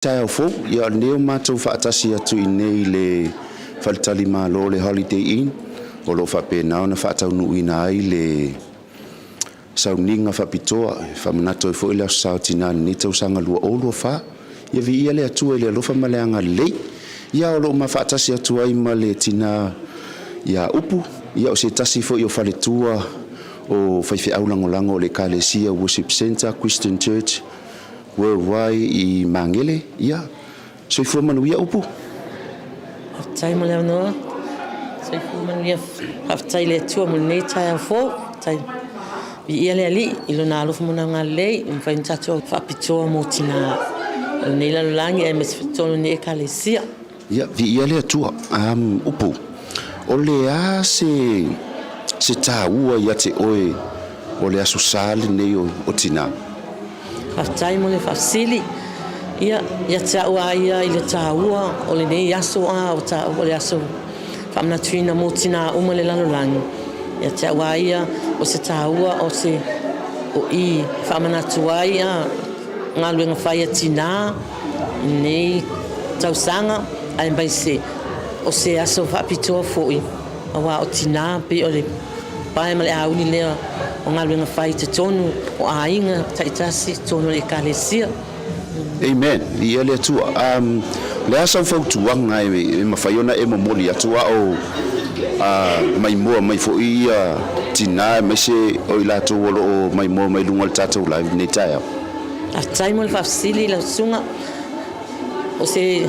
Tae fo ia leo mātou whaatasi atu I nei le whalitali mālo le Holiday Inn o lo whapena ona whaatau nui na ai le sauninga whapitoa whamanato I fo I le asau tina ni tau sanga lua o lua wha ia vi ia le atua I le alofa maleanga lei ia o lo ma whaatasi atu ai ma le tina ia upu ia o se tasi fo I o whaletua o whaiwhi aulangolango o le Kalesia Worship Center Christian Church worldwide I mangele ia soifua manuia upu tai mo le no soifua manuia haftai le tua mo nei tai fo tai vi ia le ali I lona alofa mo nga lei mfa intato fapitoa mo tina nei la langi e mes tonu nei Kalesia ia vi ia le tua upu o le a se taua ia te oe o le aso sali nei o tina haftai mo le fasili ia taua ia I le taua o le nei aso o le aso famna tuina mo tina uma le lalolangi ia taua ia o se taua o se o I famana tuaia ngaluenga fai tina nei tausanga ai mai se o se aso fapitoa foi awa o tina pe o le pai male auni le o ngaluenga fai te tonu o ainga taitasi tonu le Kalesia. Amen. Ia le tua le asa fautuanga e mafaiona e momoli atua o mai moa mai fo ia tina mai se o ilato o mai moa mai lunga tatou live nei taia. A taimo le fasili la sunga o se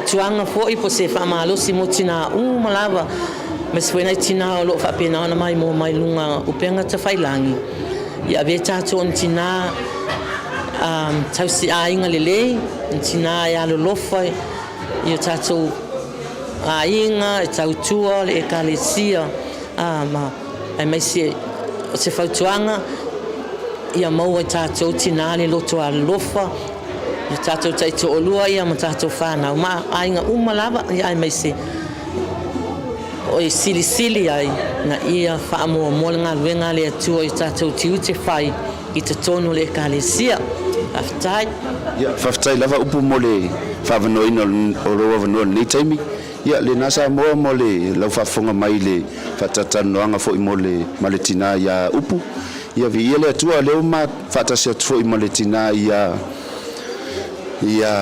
tuanga fo I po se famalo si motina malava mas foi na tina o lo fa pena na mai mo mai lunga upenga te failangi ia ve tato on tina tau si ainga lele tina ya lo lofa ia tato ainga tau tua le Kalesia ma ai mai se fautuanga ia mau tato tina le loto a lofa ia tato taito o lua ia ma tato fana ma ainga lava ia ai mai se o sili ai na ia fa mo nga luenga le tua I tatou tiu te fai I te tonu le Kalesia aftai ia faftai lava upu mo le whavanoina o roa vanoa nei taimi ia le nasa moa mo le lau whafonga mai le whatatanoanga fo I mo le maletina ia upu ia vi ia le atua leo ma whatasi atu fo I mo le tina ia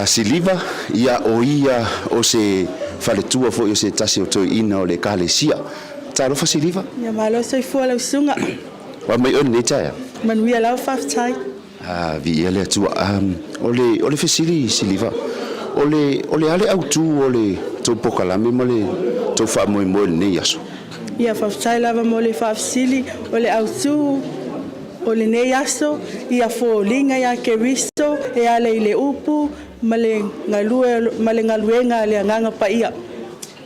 siliva ia o ia o se faletua fo I se tasi o toi ina o le Kalesia taro fa siliva ia malo soifua lau sunga wa mai on nei taia manuia lau faftai vi ia le atua o le fesili siliva o le ale autu o le tau pokalame mo le tau wha moe moe le nei aso ia faftai lava mo le fafsili o le autu o le nei aso ia fo linga ia Keristo e ale I le upu male ngaluenga le nganga pa ia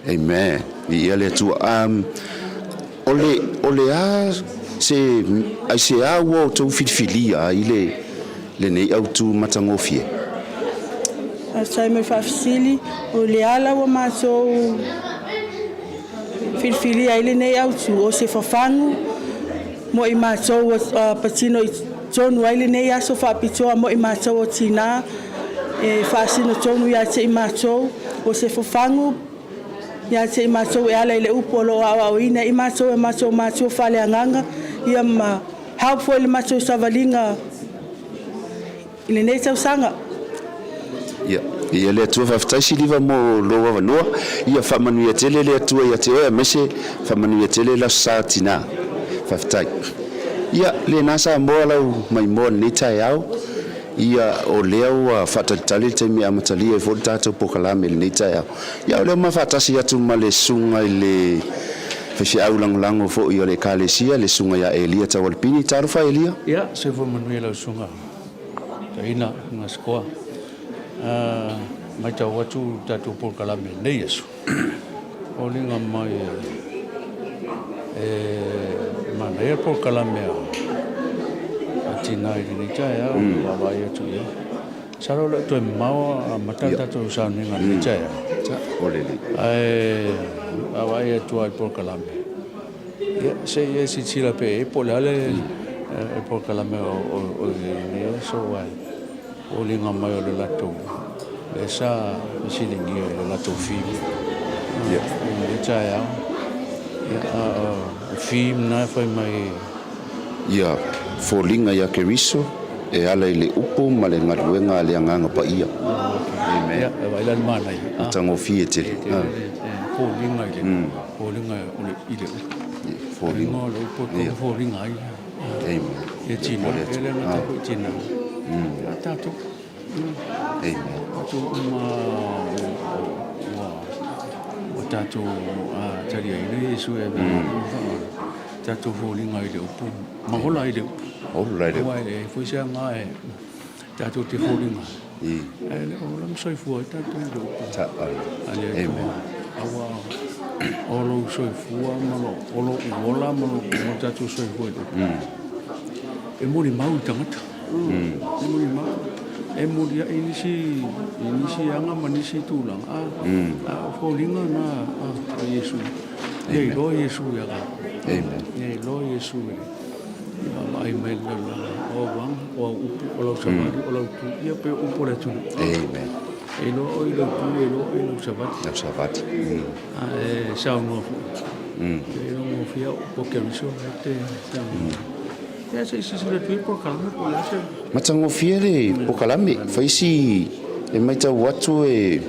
amen vi ia le atua o le a se a wo tau filfilia I le nei autu matangofie asai me fafsili o le ala wa maso filfilia I le nei autu o se fafangu mo I maso patino tonu ai le nei aso fapitoa mo I maso o tina e fasino tonu ia te I maso o se fafangu ia te I maso e ala I le upo lo au ina I maso e maso fale anganga ia ma helpful le maso savalinga I le nei tausanga ia le atua whaftai siliva mo loa wanoa ia whamanuia tele le atua ia te oea mese whamanuia tele la sa tina whaftai ia le nasa moa lau mai moa nei tae au ia o leo whatalitali te mi amatalia I fol tatou pokalame le nei tae au ia o leo ma whatasi atu ma le sunga I le whewhi au langolango fo I o le Kalesia le sunga ia Elia Tawalpini taro wha Elia ia se fo manuia lau sunga ta ina nga skoa mai tau watu tatou pokalame nei asu o linga mai mana ia pokalame tina I ni tae au wawai atu ia saro le toi mau matata to sa ni nga ni tae olele wawai atu ai pokalame ia se si tira pe polale pokalame o ni so o linga mai o le latou sa silingi la tofi ia ya film na foi mai ia folinga ia ke riso e ala ile upo ma le ngaluenga le nganga pa ia ya vai la mana tango fiete folinga ole ile folinga lo upo folinga amen e china ele na ko china tato amen tato ma tato tari ai Yesu e tato folinga ile upo ma hola ile wai le foi sia ngai tato te folinga ele o lam soi fu tato ile upo ale awa olo soi fu ma olo ola ma tato soi fu e muri mau tangata e muri mau e muri inisi anga manisi tulang folinga na Yesu ye lo Yesu ya amen ye lo Yesu ai mai la o wang o lo sabati o lo tu ia pe un po le tu amen e lo sabati sa no e no fia porque viso te ya se le tu por calma por la se matango fiere po kalame faisi e mai tau watu e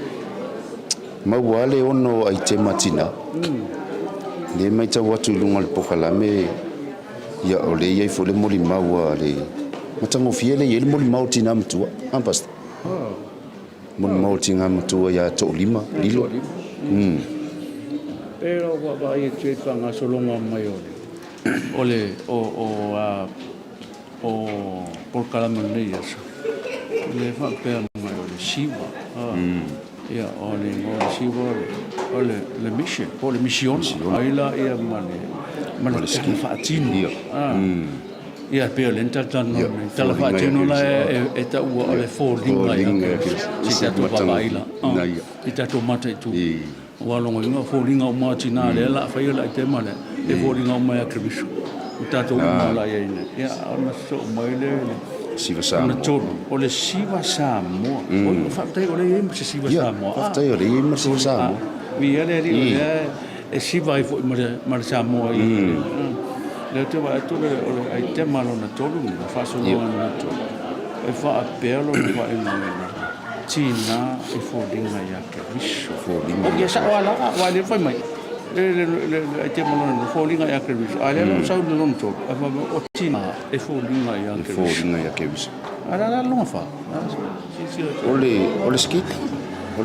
mauale ono ai te matina le mai tau watu lunga le po kalame ia ole ia fo le moli maua le matango fiere ia le moli mau tina mtua ampas moli mau tina mtua ya to lima lilo pero wa ia te fanga solonga mai ole o por kalame nei aso le fa pe mai ole shiva ia ole shiva ole le mission ai la ia mane ski fatini ia pe le tan tala fatino la e ta u ole folding ia si ta tu baila ita to mate tu walongo nga folding au matina le la fa ia la te male e folding au mai akribisu ita to la ia ana so mai le Siva Samoa. Ole Siva Samoa. O fatai ole im Siva Samoa. Fatai ole im Siva Samoa. Vi ele ri e Siva i mar Samoa i. Le te va to le ole ai te malo na tolu na fa so na to. E fa a pelo fa e na. Tina e fo dinga ya ke viso fo dinga. O sa wala le fa mai. Le te malo na fo dinga ya ke viso. Ale no sa no to. O tina e fo dinga ya ke viso. Fo dinga ya ke viso. Ala longa fa. Ole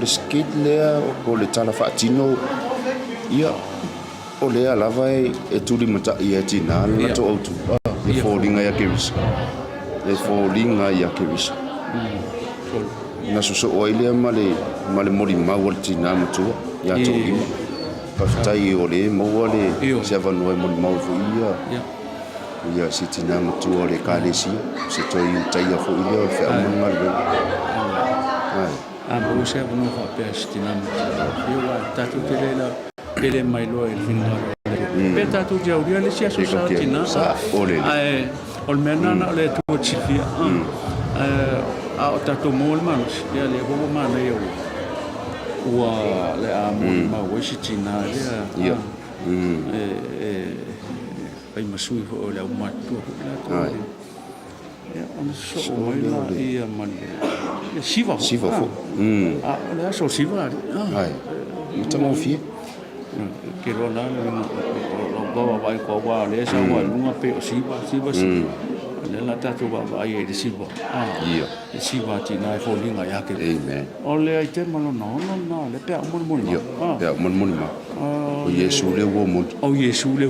skit lea o le tala fa tino ia ole ala vai e tuli mata ia tina na to autu. E fo dinga ya ke viso. E fo dinga ya ke viso. Na so oile male mori mawal tina matu ya to ima. Pastai ole mawale se va no mori mawu ia. Ia si tina matu ole kalesi se toi tai fo ile fe amangal. Bo se no fa pe tina matu. Ia tatu telela ele mai lo il finale. Pe tatu ja uri le sia so sa tina. Ole. Ai ol menana le tu chifia. A tato mol manos ia le ho mana eu ua le a mol ma o si tina ia ai masui ho le uma tu la ia on so mai ia man siva fo le so siva ai tamo fi que lo na lo vai ko wa le sa wa lunga pe siva le la tatu ba ai e siva ia siva tina e folinga ya ke amen ole ai te malo no le pe mo pe mo o Yesu le wo mo Yesu le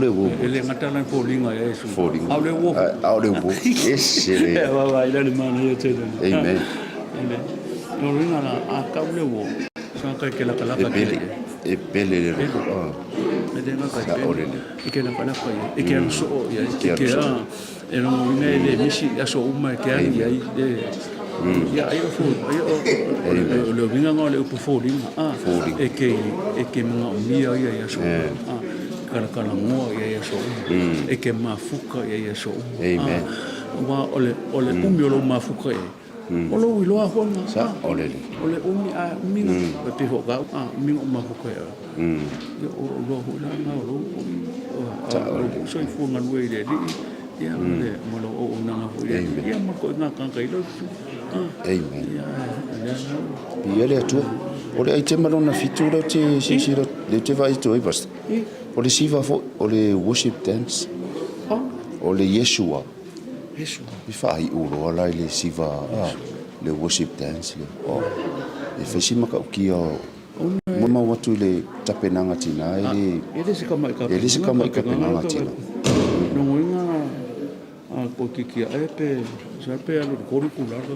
wo ele ngata la folinga ya Yesu au le wo esele va ila le mano ya te amen no ringa na a ka le wo sa ka ke la kala ka e pele le me denga ka ke la kala ka e ke so ya ke e no me le misi aso uma ke ai ya ai fo le vinga ngole upo folinga e ke mga mia ya so kala mo ya so e ke mafuka ya so amen wa ole umio lo mafuka O lo iloa honga. Sa ole. Ole umi a minga pe ho ga minga ma ko ko. Yo o lo ho la na lo. So I fu ngan we de di. Ya le mo lo o na ho de. Ya mo ko na kan kai lo. Amen. Ia le atua. O le aite marona fitu lo te sisiro le te vai tu ibas. O le siva fo o le worship dance. O le Yeshua. Yeshua. I fai ulo ala le siva le worship dance le. O e fesi maka ki o mama watu le tapenanga tina ele. Ele se kama ka. Ele se kama ka penanga tina. No ngoinga ko kiki a pe sa pe alo curricular ko.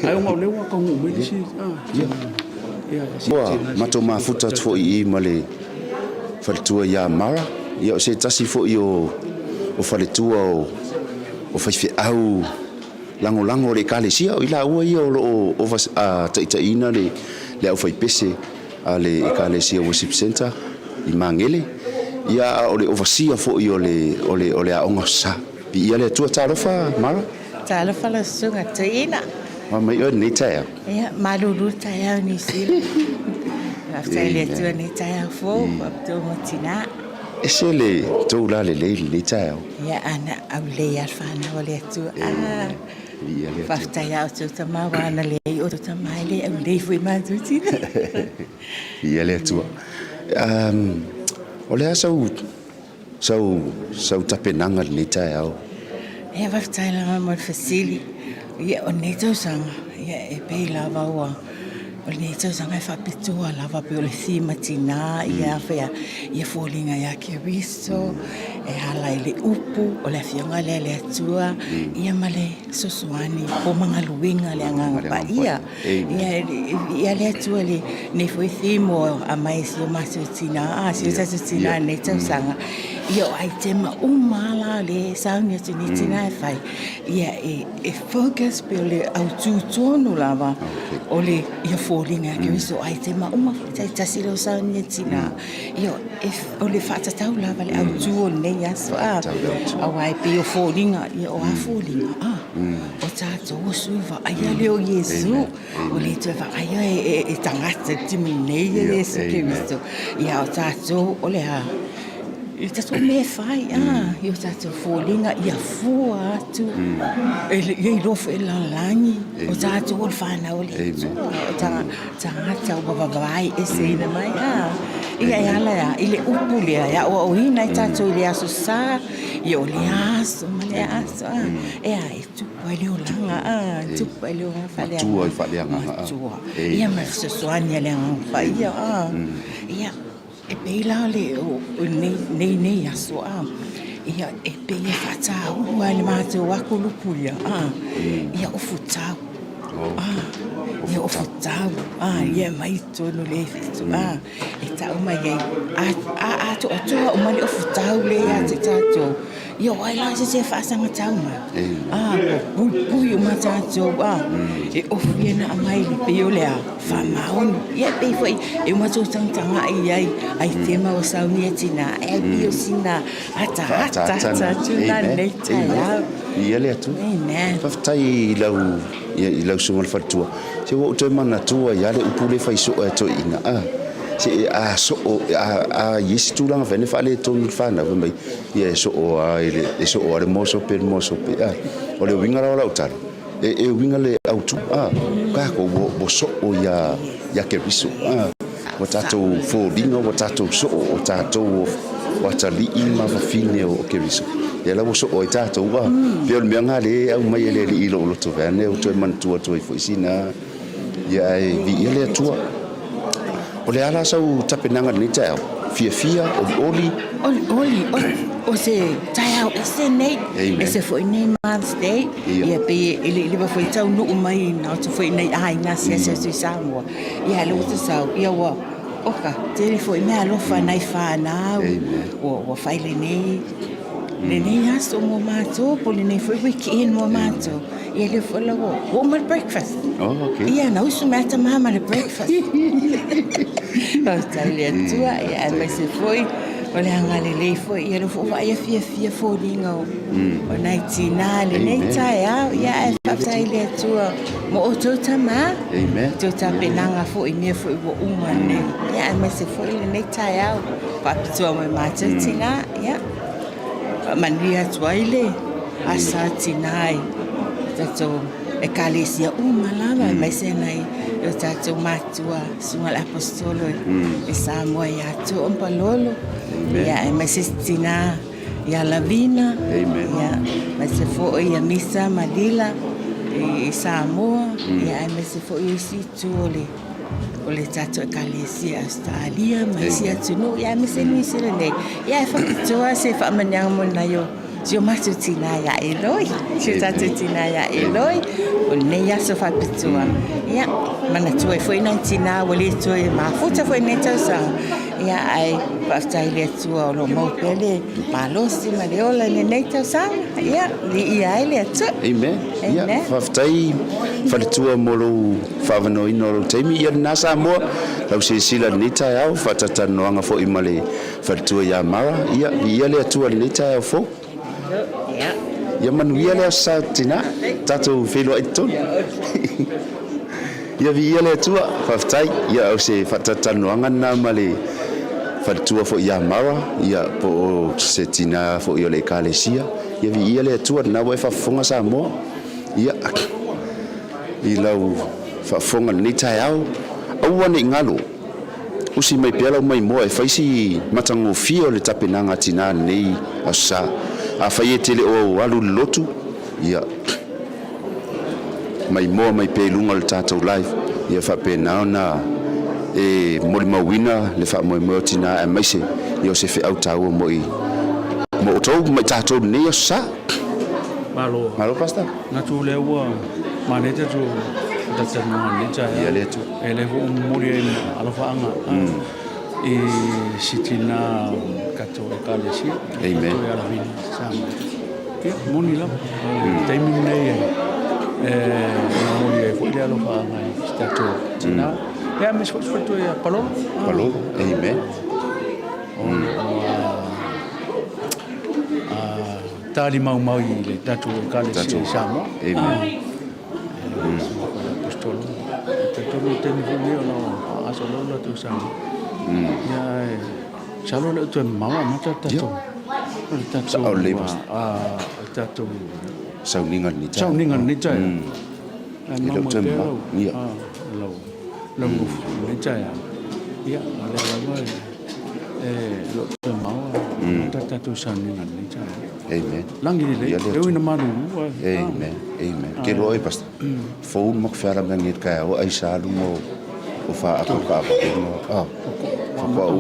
Ai uma lewa ka mu me si. Boa, mato mafuta fo I male faletua ia mara. Ia se tasi fo I o faletua o fai au lango le kalesia o ila ua ia o taitaina le au fai pese a le kalesia worship center I Mangele. Ia o le overseer fo I o le aonga sa. Pi ia le tua talofa mara. Talofa la sunga taina. Mai o nei taia. Ia malulu taia ni sila. After le tua ni taia fo, to matina. Ese le tau la le nei taia. Ia ana au le alfana o le tua. Ia le. Faftaia o tu tama wana le o tu tama le au le foi matutina. Ia le tua. O le sau tapenanga nei taia. Ia faftaia la mo fasili. Ia o nei tau sanga. Ia e pei lava ua. O nei tau sanga e whapitua lava pe o le thima tina. Ia whea, ia fōlinga ia ke riso. E hala I le upu, o le fionga le atua. Ia male sosuani, o mga luinga le anganga pa. Ia le atua le ne fwoi thimo a mai si o maso tina. Si o tato tina nei tau sanga. Ia o ai tema umala le saunga tini tina e whai. Ia e focus pe o le au tūtonu lava. O le ia fōlinga ke riso ai tema umala tasilo saunga tina. Ia o le whatatau lava le au tūo nei aso awai pe o fōlinga ia o a fōlinga o tātou o suiva aia leo Yesu o le tuewa aia e tangata timi nei Yesu ke riso ia o tātou o le I tātou me whai I o tātou fōlinga ia fua atu ia I lofa e lalangi o tātou o le whanau le o tangata o wawawai e seina mai ia e ala I le upu lea ia o hina I tātou I le aso sā ia o le aso ma le aso ea e tupa I le o langa tupa I le o whale tua I whale anga ia ma sosoania le anga ia e peila le o nei aso ia e peila whatau ua le mātou wako lupu ia ia o futau ia o futau ia mai tono le fitu e tau mai ei a to atua o mani o futau le ia te tātou ia o ai la se whaasanga tau ma pui o ma tātou e ofiena a mai li peo lea whamaoni ia pei fai e matou tangtanga ai tema o sauni e tina e bio sina ata tuna nei tai ia le atu whaftai I lau sunga le whatua se wo utoi mana tua ia le upule whai so e toi inga se so a yesi tūranga whene whale tonu whana mai ia so e so o le moso pe o le winga rao lau tala e winga le autu kako wo so o ia ke riso o tātou fōringa o tātou so o tātou watali I ma whawhine o ke riso ia lau so o I tātou pia o meanga le au mai ele I ilo loto vene o toi mantua toi fōisina ia e vi ia le atua o le ala sau tapenanga ni tau fia o oli o se tau e se nei e se foi nei Mother's Day ia pe ele va foi tau no mai na to foi nei ai na se Samoa ia lo te sau ia wa oka te foi me lo fa nei fa na o fai le nei aso mo mato po le nei foi weekend mo mato ia le foi lo warm breakfast ia na usu mata mama le breakfast Australia tua ia mas se foi o le hangalelei foi ia le foʻu faaiafia foliga o nai tinā lenei taeao ia e faafetai le atua mo outou tamā tou tapenaga foʻi mea foʻi ua uma lenei ia e mase foʻi lenei taeao faapitoa mo e matou tinā ia faamanuia atu ai le asa tinā ai tatou e kalesia uma lava e maise nai o tatou matua suga le apostolo e Samoa ia atu o Mpalolo ia e maise tinā ia lavina ia maise foʻi ia misa malila i Samoa ia e maise foʻi isitu o le tatou e kalesia Australia maisi atunu ia maise nuisi lenei ia e faapitoa se faamaniaga mo lenai o sio matou tinā ia Eloi sio tatou tinā ia Eloi o lenei aso faapitoa ia manatua foi nai tinā ua le atua e mafuta foi nei tausaga ia ai faafetai le atua o lo maupele malosi ma le ola lenei tausaga ia liia ai le atua amen ia faafetai faletua mo lou faavanoina o lou taimi ia lenā Samoa lau sesila lenei taeao faatatanoaga foʻi ma le faletua iā mara ia le atua lenei taeao fou ia manuia le asa tinā tatou feloaʻi totonu ia viia le atua faafetai ia o se faatatanoaga na ma le faletua foʻi iā mara ia po o se tinā foʻi o le ekalesia ia viia le atua na ua e faafofoga Samoa ia i lau faafofoga lenei taeao aua neʻi galo usi mai pea lau mai moa e faisi matagofia o le tapenaga tinā lenei asosā afai e tele o alu le lotu ia mai moa mai pea iluga o le tatou live ia faapena ona e mo le mauina le faamoemoe o tinā e maise ia o se feʻau tāua mo outou mai tatou lenei asosā malo pasta na tu le ua manete tu tatanoa le taeao ia le atu e le foʻu momoli ai alofaaga e sitina katou e kalesia amen e alavina sama ia moni lava taimi nei e moli ai foʻi le alofaaga i tatou tinā ia me soʻosoʻoto ia palolo amen tali maumau i le tatou e kalesia i Samoa amen apostolo tatou teni foʻi ona asolola tu Samoa ia e salo le tu mama mata tatou Sao le tatou sauninga ni tai i lau te ma ia lau ni tai ia ale lau e lau te mau tatou sauninga ni tai amen langi le eu ina manu amen ke loi pasta fo mo fara ngi ka o ai salu mo o fa a ka mo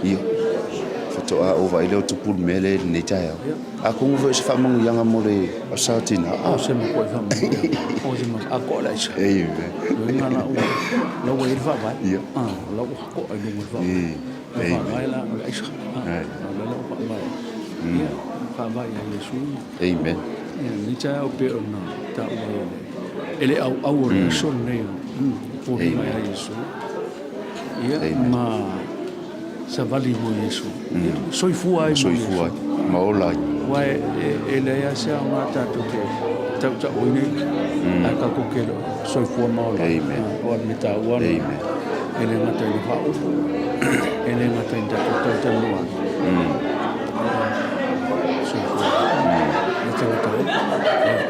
ia to a over ile to pul mele ni tayo a ko mo se fa mo yanga mo le asatina a se mo ko fa mo o se mo a ko la isa nga la lo we fa ba lo ko a lo fa ba la isa lo fa ba ia fa ba ya yesu amen ni tayo pe ona ta o ele au o son ne po ya yesu ia ma sa vali mo yesu soifua maola wai ele ya sa mata to ke tau ta oine aka ko kelo soifua maola amen o mita wan ele mata ile fa ele mata inda to ta no soifua mata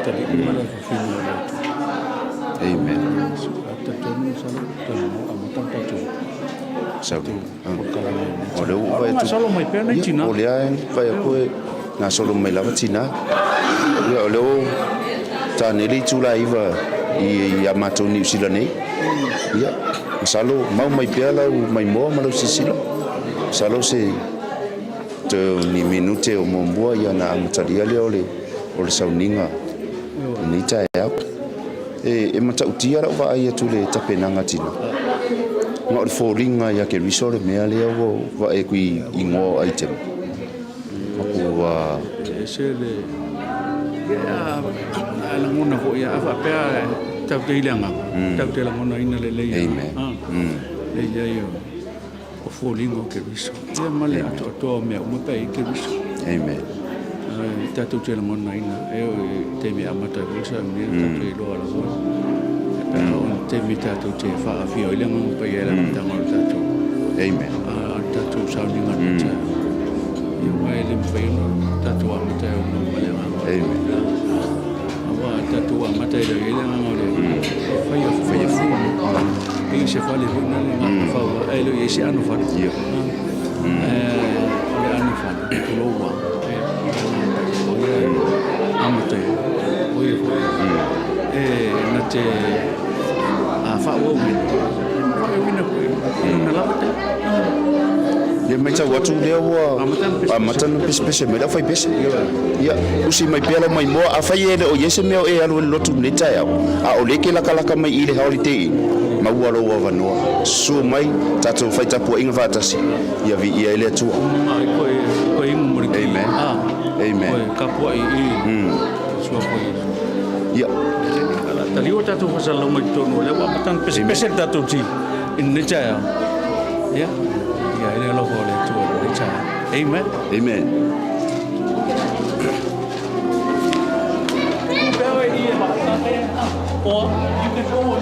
ta di mala ko fino amen ta to no sa to no amata ta to sabu o le vai tu solo mai pena tina o le ai vai ko na solo mai lava tina o le o ta ne li tu la iva i amato ni sila nei ia salo mau mai pela mai mo ma lo sisilo salo se te ni minute o mombua ia na amataria le o le sauninga ni ta ia e mata utia ra vai tu le tapenanga tina no le foringa ya ke risore me ale o va e qui ingo item ko wa se le ya la mona ko ya fa pe tau te ilanga tau te la mona ina le le amen le ya yo o fōlingo ke riso. Ia male ato atoa mea umapai ke riso. Amen. Tātou te la ngona ina, te me amata kulsa, mea tātou I loa la ngona. Te me tātou te whaafia o ilang umapai e la ngona tātou. Amen. Tātou sauninga nata. Ia wai le mwhaino, tātou amata o ngona malenga. Amen. Awa tātou amata e la ilang ngona. Whai a fūma. I se whale huna le ngā whaua. E lo i se anu whale. Ia. Le anu whale. Loa. Amata e. Oia whai. Na te whaua wina. Whaua wina koe. Nuna lava te. Le mai tau atu lea ua amatana pese me la fai pese. Ia, usi mai pela mai moa a fai ele o yese mea o e alu lotu ne tai au. A o leke laka mai I le haoli te I. Ma ua lo ua vanoa. Su mai tatou fai tapu inga vatasi. Ia vi ia ele atua. Koe inga muriki. Amen. Amen. Koe kapua I. Sua koe. Ia. Tali o tatou fasala mai tonu le ua matana pese tatou ti. In ne tai au. Ia. Ia ele loko le tua le tai. Amen. Amen. Or you can go with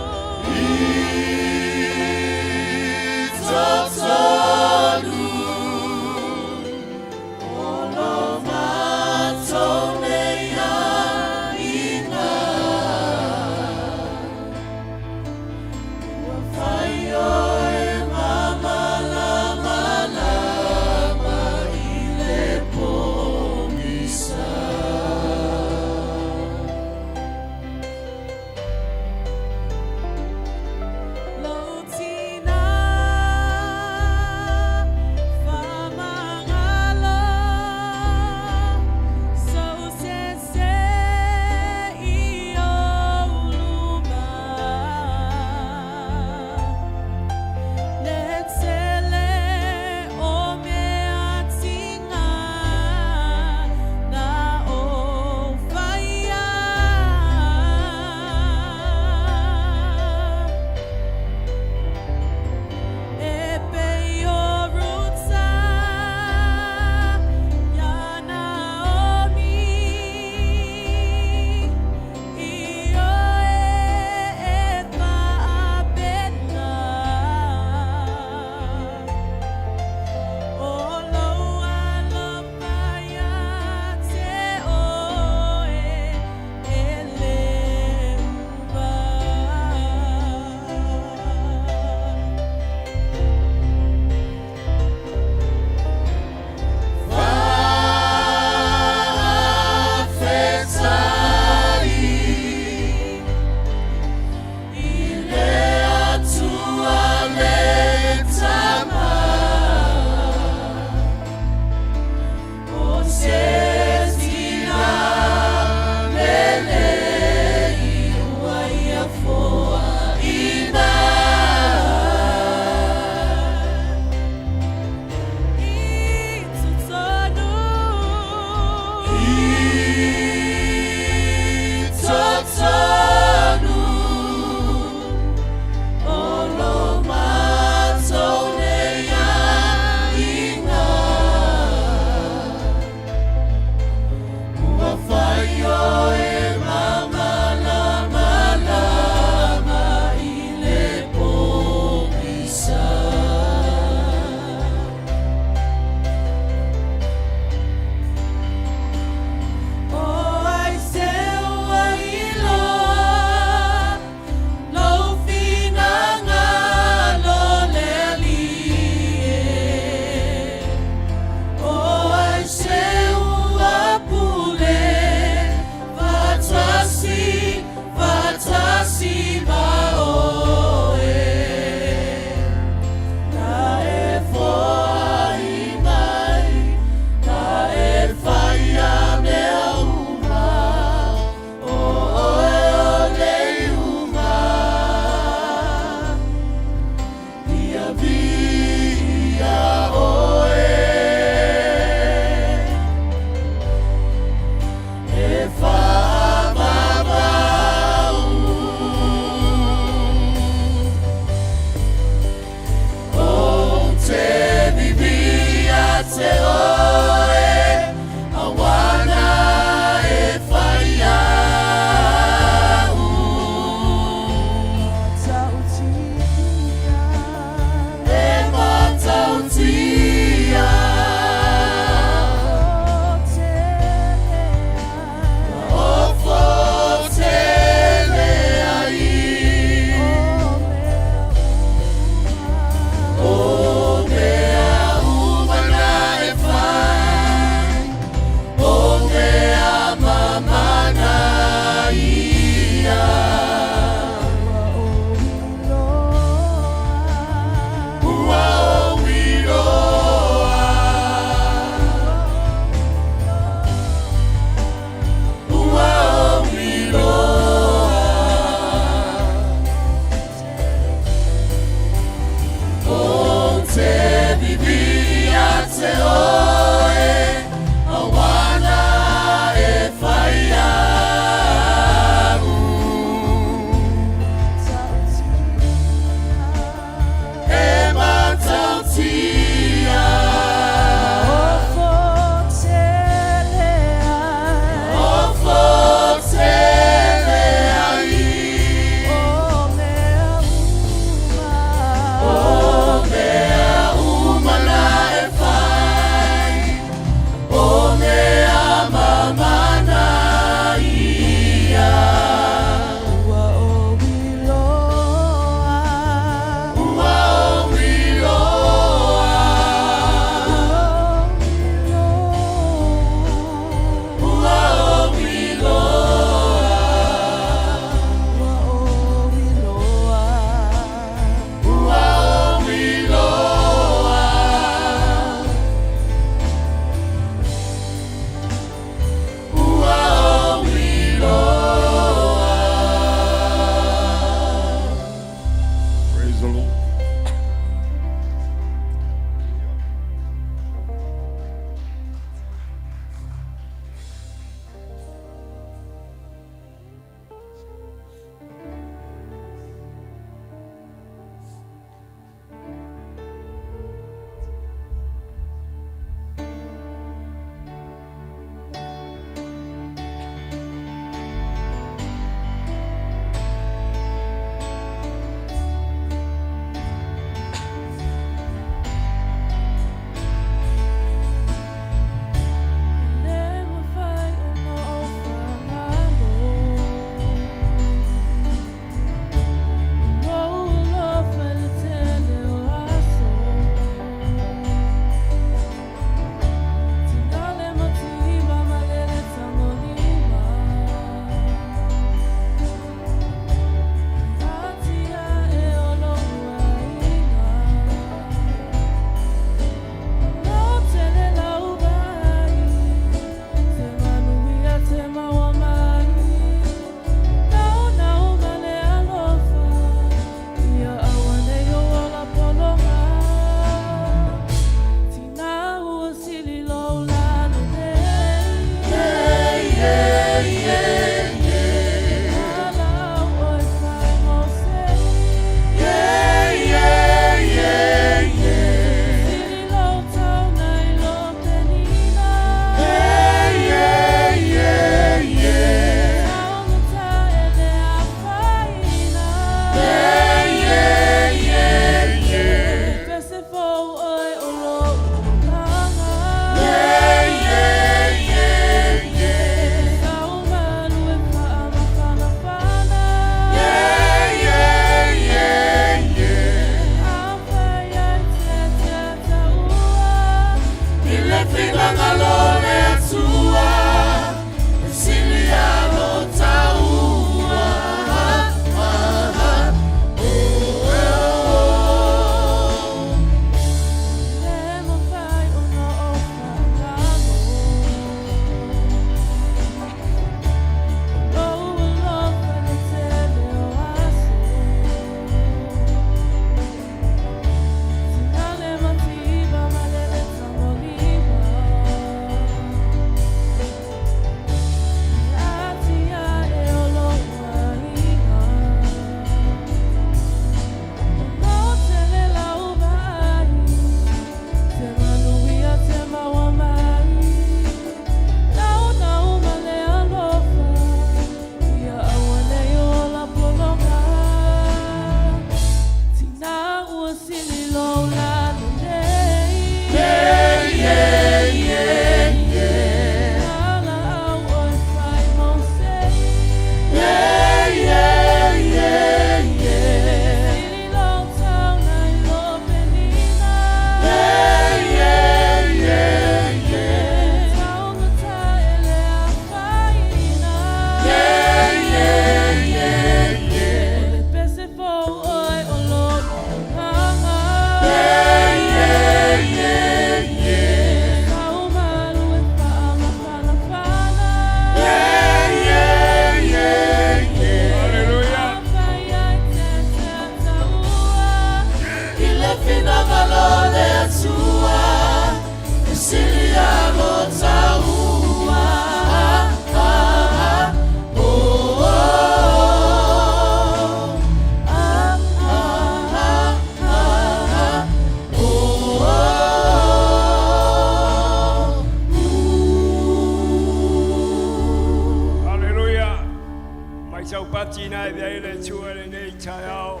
Ai dei le tua le nei chao.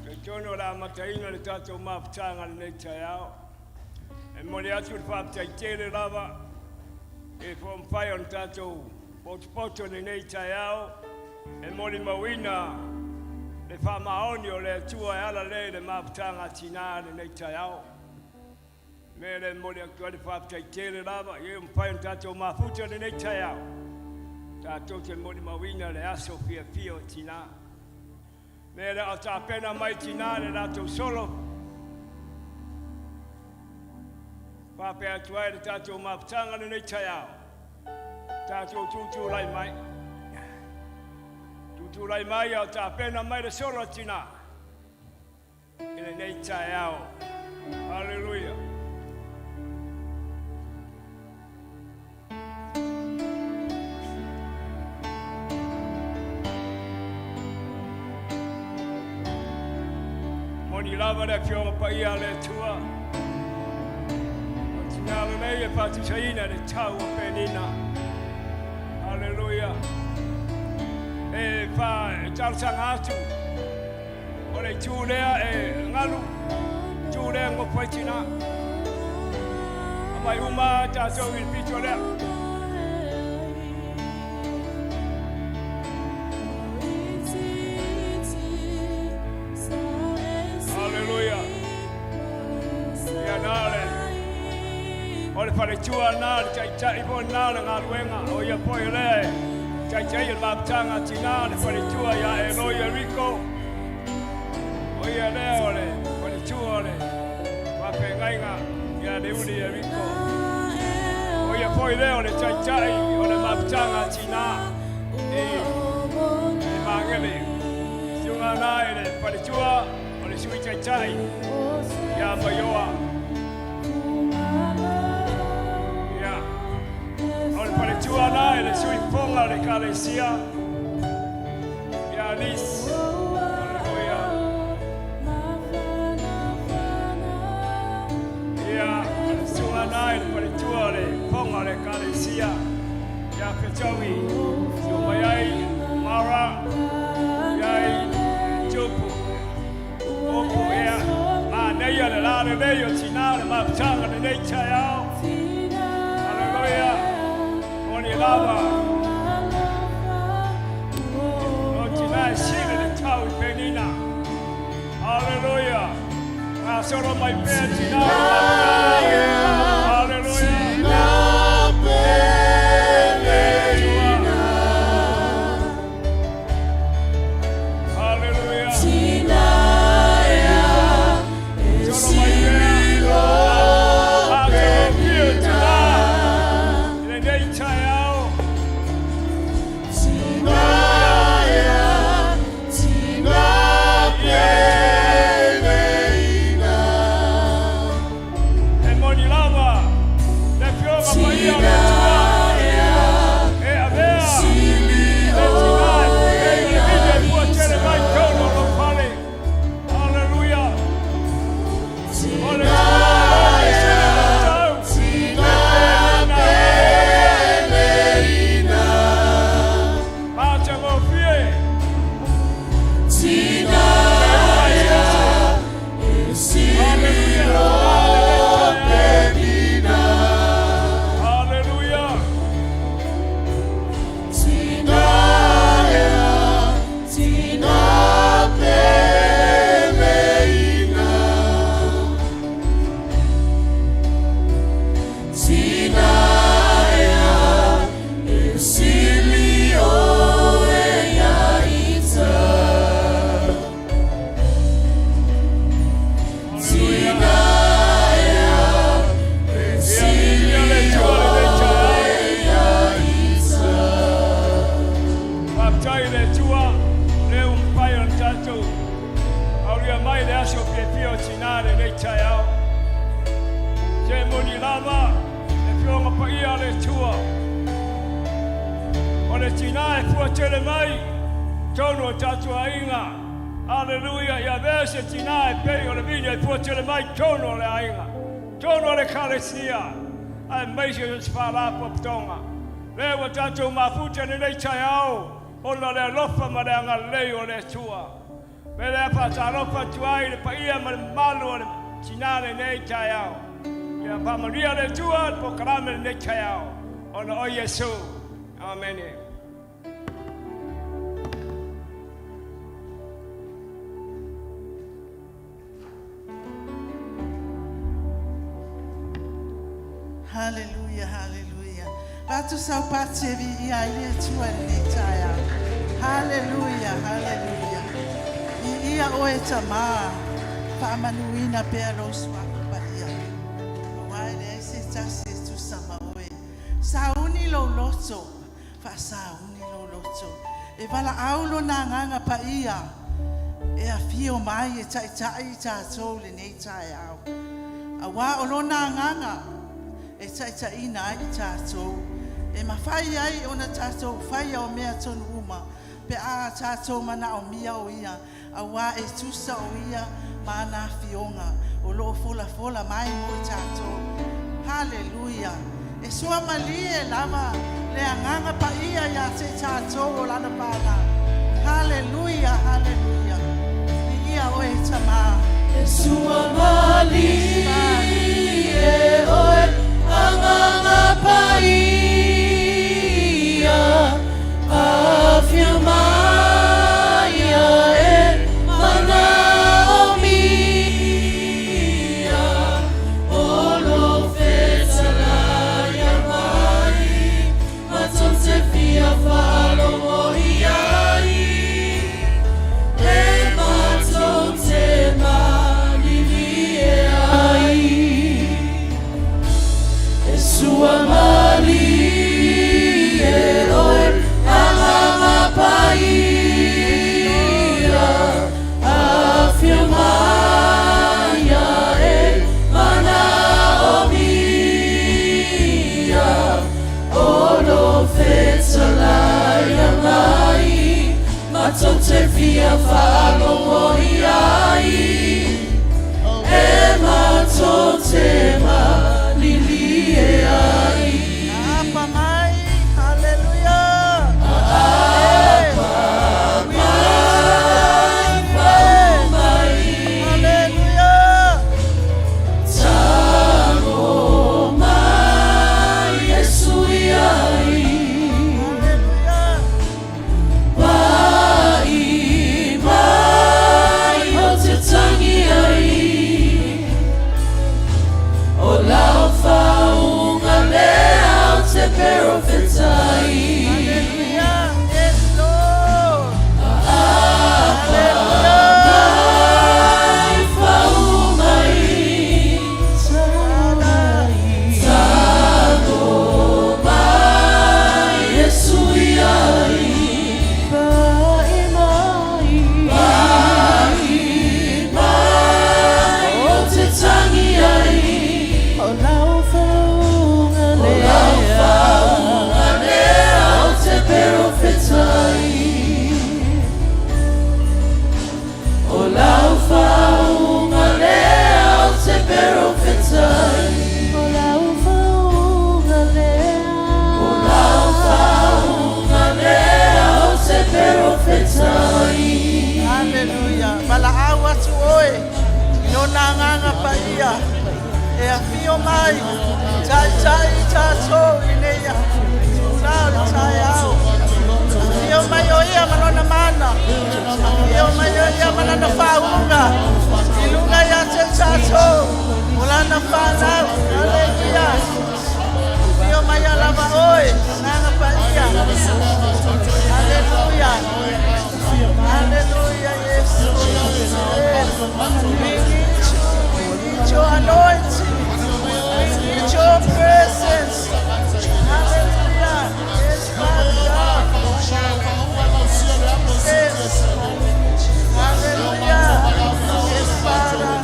Ke tono la mataina le tato maptanga le nei chao. E mole atu fa tele lava. E from fire on tato poto le nei chao. E mole mawina le fa maoni o le tua ala le maptanga tina le nei chao. Mele mole aktuali fapta itele lava ye mpai tato mafuta le nei tayao tato te mole mawina le aso fia tina mele ata pena mai tina le lato solo pape aktuali tato maptanga le nei tayao tato tutu lai mai ata pena mai le solo tina le nei tayao. Hallelujah. Moni lava le fiona paia le tua. Tinala nei e fatu saina le tau a penina. Hallelujah. E fa tau sangatu. O le tūlea e ngalu. Tūlea ngo paitina. Amai uma tātou il pito lea. Ole pare tua na chai bo na nga luenga o ya poi le chai la tanga tina le pare tua ya e lo ya rico o ya le ole pare tua le wa pe ngai nga ya de uli ya rico o ya poi le ole chai ole ma tanga tina e magele sunga na le pare tua ole sui chai ya mayoa. Tuana e le sui ponga le kalesia ya lis haleluya ya tuana e le tua le ponga le kalesia ya pechawi sumayai mara yai chupu opo ya neia le la le neio tinale ma tanga le nei chayao haleluya. Lava. Oggi scende le tau penina. Hallelujah. Solo mai penina. Hallelujah. Hallelujah. Hallelujah, ya vese tina e peo le vigna e puocele mai tono le ainga. Tono le calesia. Ai meise sfala po ptonga. Me wa tātou mafuta nei tai au. Ona le lofa ma le anga leo le tua. Me le pata lofa tuai le paia ma malu le tinale nei tai au. Ya pa maria le tua po karame nei tai au. Ona o Yesu. Amen. Hallelujah, hallelujah. Batu sau patsevi ia ile tua ni taya. Hallelujah, hallelujah. Ia oe tama. Pa manuina pe roswa pa ia. Wai le se tase tu sama oe. Sauni lo loto. Fa sauni lo loto. E vala aulo na nganga pa ia. E a fio mai e tai tai ta so le nei taya. Awa olona nganga. E taita ina ai tātou. E mawhai ai ona tātou whai o mea tonu uma. Pe a tātou mana o mia o ia. A wā e tusa o ia mana fionga. O loo fola fola mai mo i tātou. Hallelujah. E sua mali e lava le anganga pa ia ia te tātou o lana pāna. Hallelujah, hallelujah. I ia o e tama. E sua mali e oe Anganga paia afia maia e mana o mia olo fetala ya mai matonte fia falo mohiai e matonte malili e ai Sua mali e oe anganga paia afia maia e mana o mia olo fetalaia mai matonte fia falo mohiai e matonte malili Apa mai, hallelujah. Apa mai, Hallelujah. Tango mai, Yesu iai. Hallelujah. Pai mai, o te tangi ai. O lau faunga lea te perofetai. Hallelujah. Yes, Lord. Mai faumai. Tago mai Yesu iai. Pai mai, o te tangi ai. O lau faunga lea o te perofetai. O lau faunga lea o te perofetai. O lau faunga lea o te perofetai. Hallelujah. Bala awa tu oe. No nanganga pa ia. E a fio mai. Tai tai tato ineia. Tūnau le tai au. Fio mai o ia manona mana. Fio mai o ia manona whaunga. Ilunga ia te tato. Mulana whanau. Hallelujah. Fio mai a lava oe. Nanga pa ia. Hallelujah. Hallelujah, yes. We need your anointing. We need your presence. Hallelujah. Yes, Father God. Yes. Hallelujah. Yes, Father.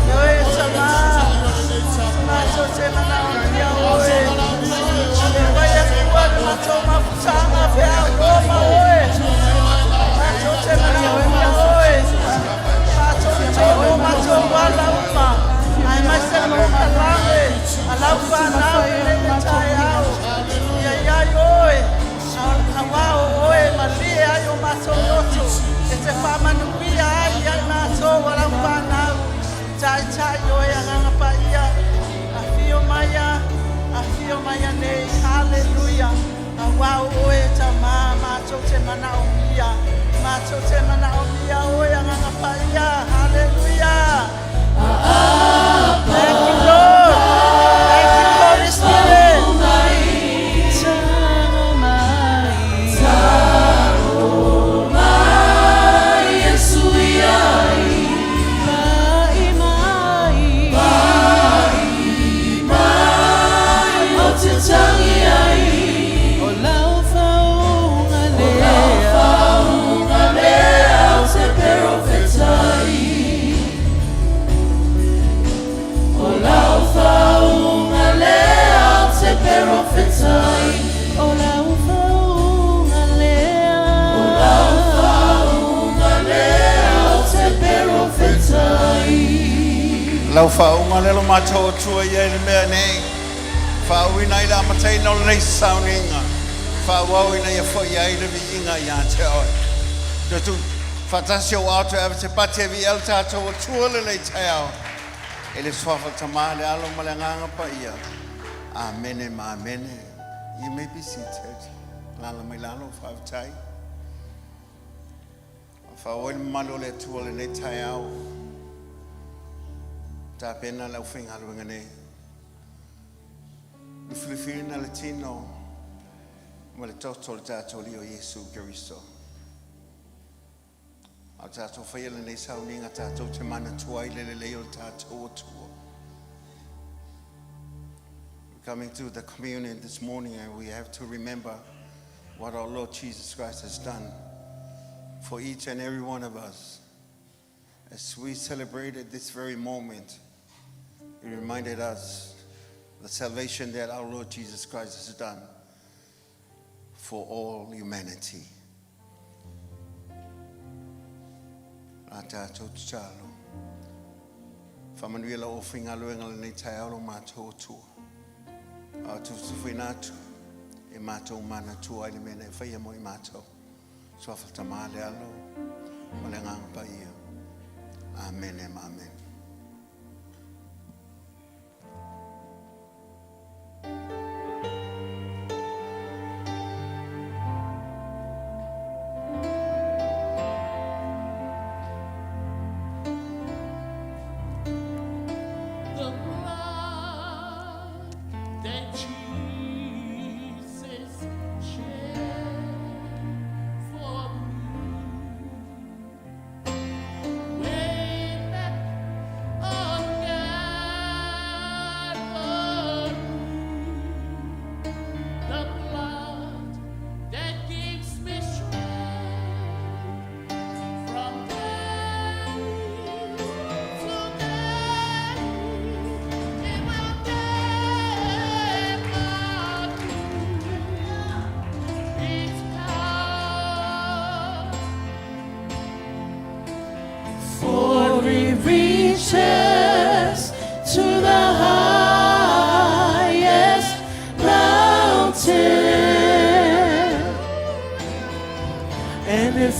Yo es amar. Macho te mana oye. haleluya. Wao oe tama macho te mana omia. Macho te mana omia oe nganga paia. Hallelujah. Thank you, Lord. Thank you, Holy Spirit. Lau whaunga lelo mātou tua ia ni mea nei. Whauina i la matai no nei sauninga. Whauina ia whai ai le vi inga i ante oi. Tutu whatasi o auto ave te pate vi el tātou o tua le nei tai au. E le swafa tamale alo male nganga pa ia. Amene ma amene. You may be seated. Lala mai lalo whautai. Whauina malo le tua le nei tai au. Ta pena lau whinga ruanga nei. Ni Filipina Latino, ma le toto le tātou li o Yesu Kiristo. A tātou whaila nei sauninga tātou te mana tua i lele leo tātou o tua. We're coming to the communion this morning and we have to remember what our Lord Jesus Christ has done for each and every one of us. As we celebrated this very moment, He reminded us the salvation that our Lord Jesus Christ has done for all humanity. Ata tōtalo. Whamanuela o whinga luenga le nei tai alo mātou tua. A tūtu whinatu e mātou mana tua i le mene e whaia mo i mātou. So awhata maale alo, ma le ngang pa ia. Amen e amen.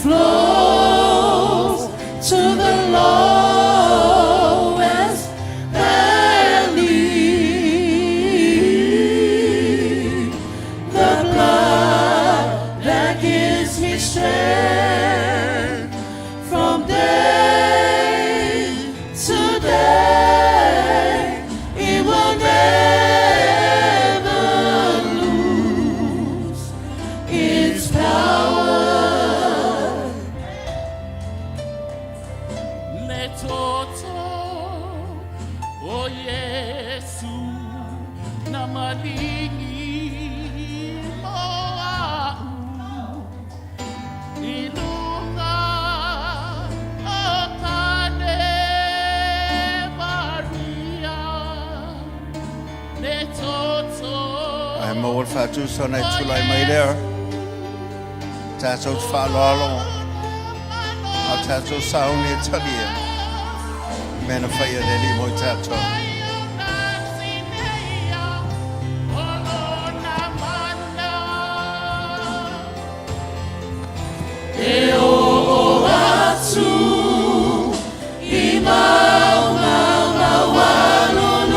Flows to the lowest valley. The blood that gives me strength from day to day, it will never lose its power. Fatu sona tulai mai there. Tātou whalalo. A tātou sauni talia. Mena whaia reli mo tātou. E o atu I maunga mawalununga.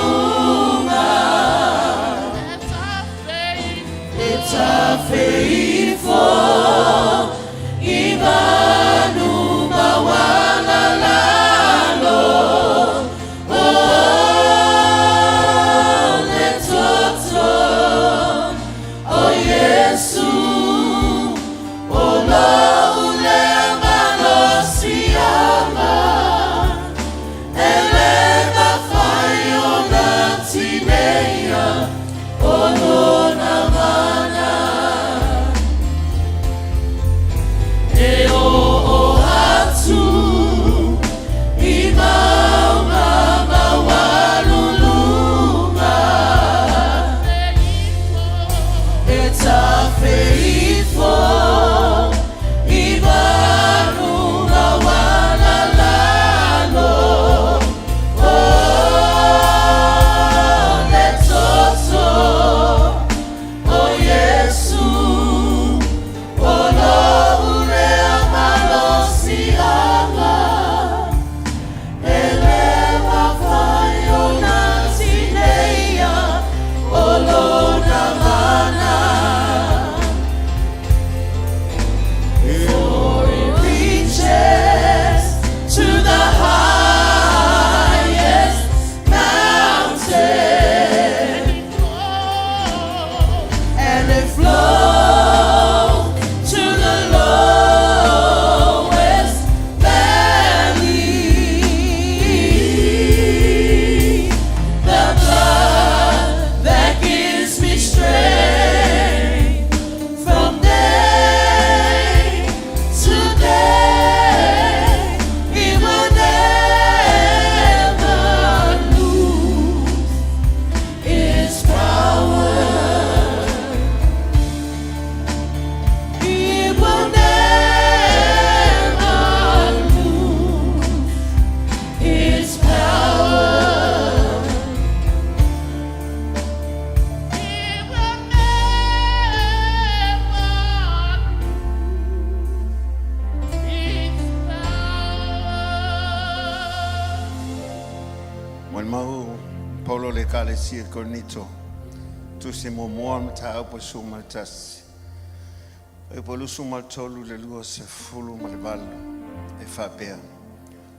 Polo le kale sia konito. Tu se mo moa ta opo suma tas. E polu suma tolu le lua se fulu ma le valu. E fa pea.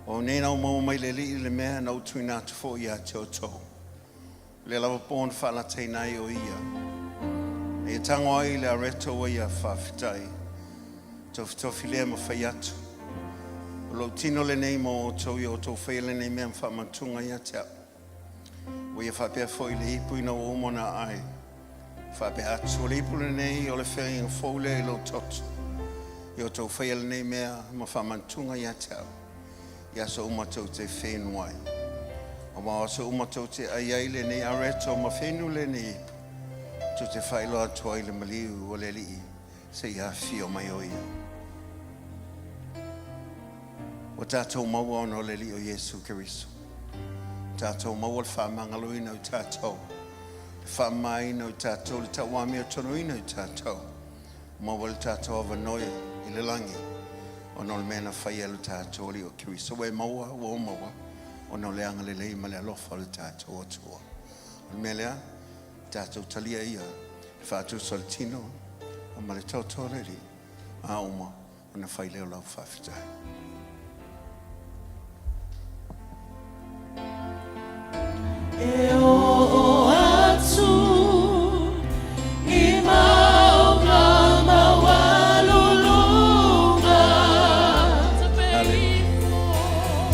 O nena o mau mai le li le mea na utuina tu fo ia teo to. Le lava pon fa la te nai o ia. E tango ai le areto o ia fa fitai. Tofi lea ma fai atu. Lo tino le nei mo to yo to fai le nei mea fa matunga ia teo. O ia whapea foi le ipu ina o mona ai. Whapea atu o le ipu le nei o le whai inga fau le lo totu. Io tau whai le nei mea ma whamantunga ia tau. Ia so umatau te whenua ai. O ma so umatau te ai le nei areto ma whenu le nei ipu. Tu te whai loa tua i le maliu o le lii. Se ia fio mai o ia. O tātou maua ono le li o Yesu Keriso. Tātou maua le whamangalo ina o tātou. Le whamai ina o tātou, le tawami o tono ina o tātou. Maua le tātou avanoia i le langi. Ono le mena whai alo tātou li o Keriso. We maua, o maua. Ono le anga le lei ma le alofa le tātou o tua. O me lea, tātou talia ia. Le whātou soltino. O ma le tātou reri. A oma, ona whai leo lau whawhitai. E o atu I maunga mawalulunga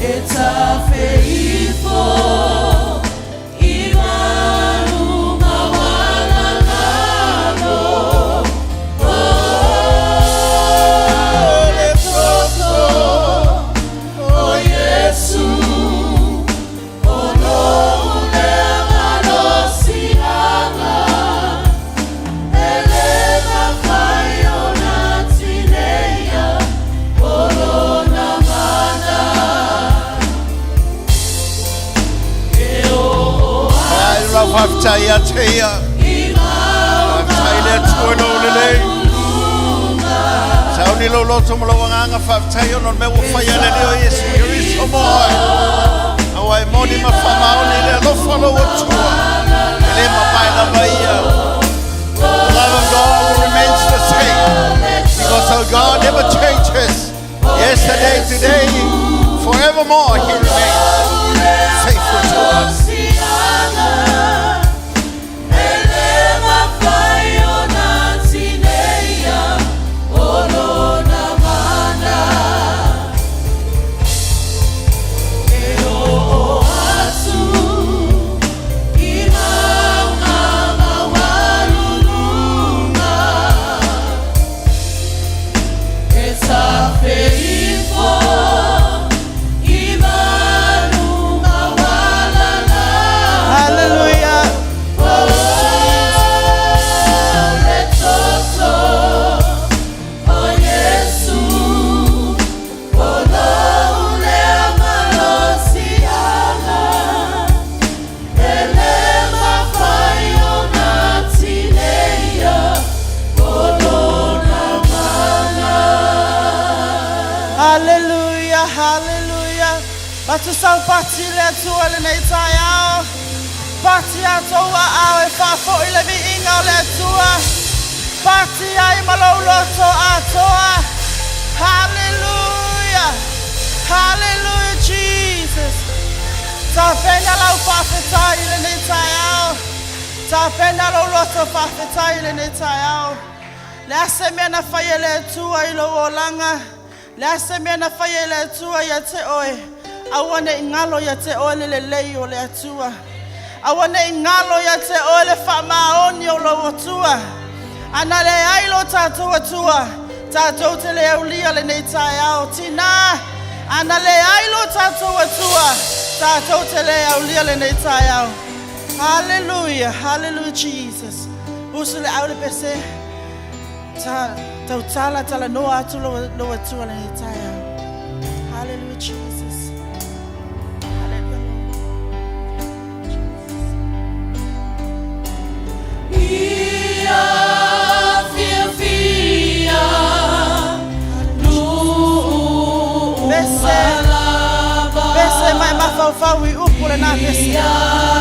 E tawhewhifo I manu mawalalalo O le toto O Yesu Whaftai a teia. Whaftai le tuano le lei. Sau ni lo loto mo lo wanganga whaftai ono me wo whaia le leo Yesu Keriso mohoi. Awai moni ma whamao ni le lo whalo o tua. Ele ma pai na maia. Love of God. never changes. Yesterday, today, forevermore, He remains faithful to us. Hallelujah, hallelujah. Batu sau pati le tua le nei taiao. Pati atoa awe fafo ile vi inga le tua. Pati ai maloloto atoa. Hallelujah. Hallelujah, Jesus. Ta pena lau fafeta ile nei taiao. Ta pena loloto fafeta ile nei taiao. Le asemena faye le tua ilo olanga. La semena faye le tua ya te oe. Awane ingalo ya te oe le leio le atua. Awane ingalo ya te oe le famaoni o lo tua. Ana le ailo tatua tua. Tatou te le aulia le nei taiao tina. Ana le ailo tatua tua. Tatou te le aulia le nei taiao. Hallelujah, hallelujah, Jesus. Usule aule pese. Tautala tala noa atu lo atu ala hitaya. Hallelujah, Jesus. Hallelujah. Ia fia fia nu Bese mai mafau I upule na bese. Ah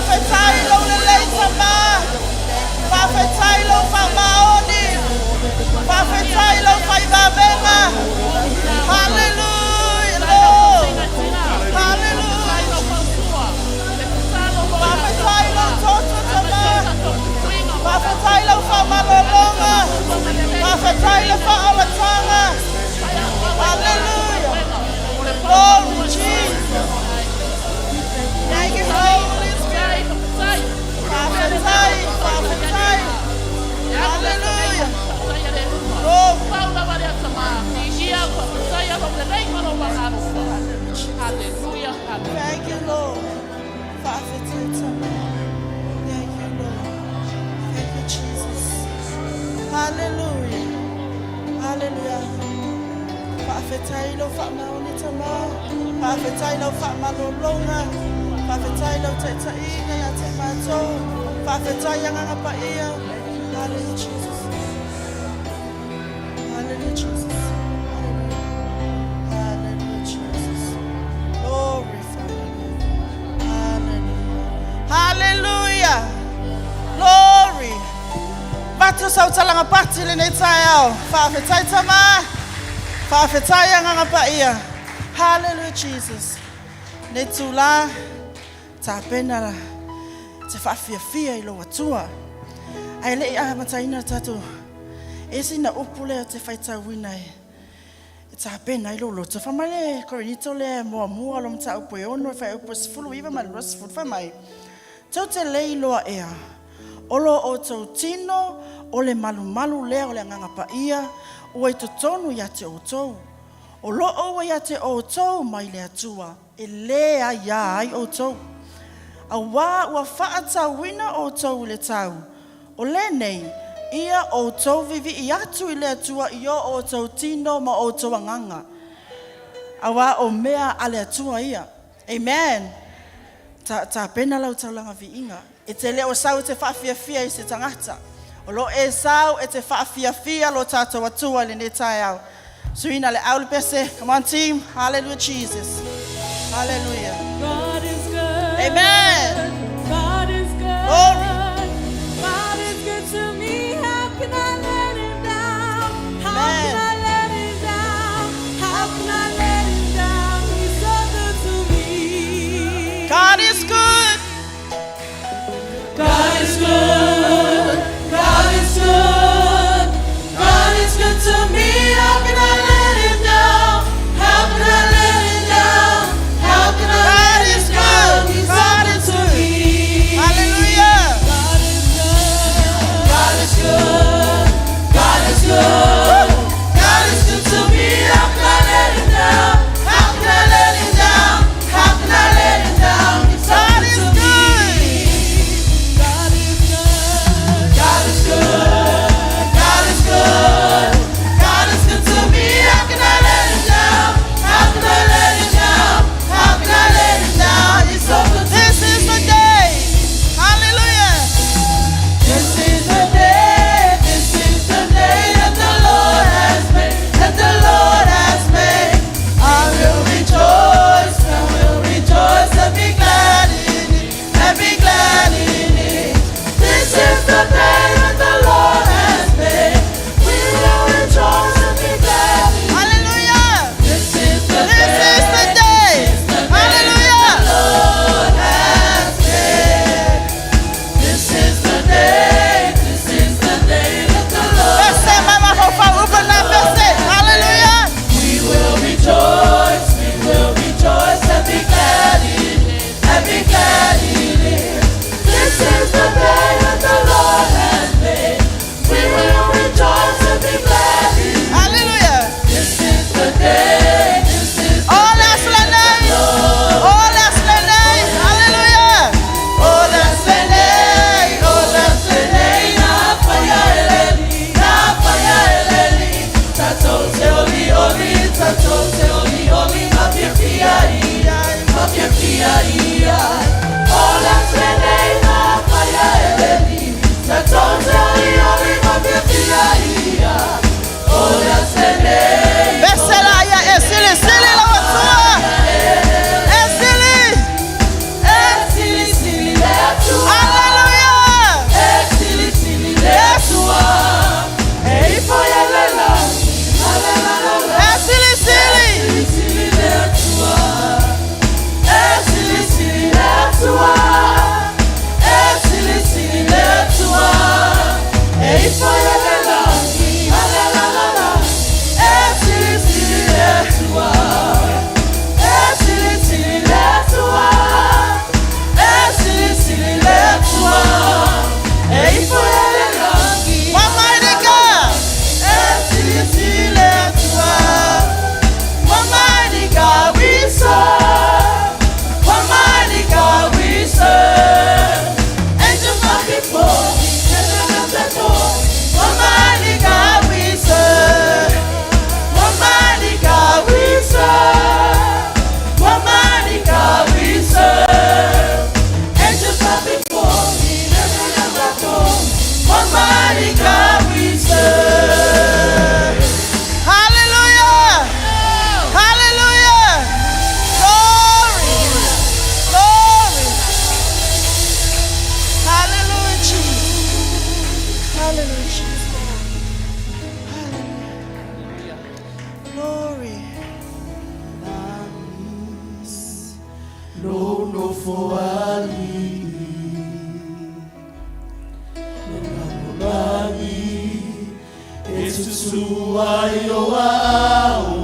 Whawhetai lau le leita ma. Whawhetai lau whamaoni. Whawhetai lau whaivavenga. Hallelujah, Lord. Hallelujah. Whawhetai lau toto tama. Whawhetai lau whamalolonga. Whawhetai lau whaawatanga. Hallelujah. Glory, Jesus. Thank you, Holy Spirit. Whawhetai, whawhetai. Hallelujah. Hallelujah. Thank you, Lord. Whawhetai tama. Thank you, Lord. Thank you, Jesus. Hallelujah. Hallelujah. Whawhetai lau whamaoni tama. Whawhetai lau whamalolonga. Whawhetai lau te taina ia te mātou. Whawhetai anganga pa ia. Hallelujah, Jesus. Hallelujah, Jesus. Hallelujah, Jesus. Glorify you. Hallelujah. Hallelujah. Glory. Batu sau talanga pati le nei tai au. Whawhetai tama. Whawhetai anganga pa ia. Hallelujah, Jesus. Ne tula ta pena te whawhiawhia I lo atua. Ai le a mataina tatu. Esi na upule o te whaitauina e. E ta pena I lo lo. Te whamane korinito le mua mua lo mta upo e ono. Whai upo sifulu iwa ma lua sifulu whamai. Tau te lei loa ea. Olo o tau tino. O le malu malu lea o le anganga pa ia. Ua I totonu ia te o tau. O loo ia te o tau mai le atua. E lea ia ai o tau. A wā ua whaatauina o tau le tau. O le nei, ia o tau vivi I atu I le atua I o tau tino ma o tau anganga. A wā o mea a le atua ia. Amen. Ta pena lau tau langa vi inga. E te leo sau te whawhiawhia I se tangata. O lo e sau e te whawhiawhia lo tātou atua le ne tai au. Suina le aule pese. Come on team. Hallelujah, Jesus. Hallelujah. God is good. Amen. God is good. Glory. God is good to me. How can I let him down? How Amen. can I let him down? How can I let him down? He's so good to me. God is good. God is good. God is good. God is good to me. How can I let him down? How can I let him down? How can I God let is him down? good. He's so God good no foali Nolagi Esusua Yoao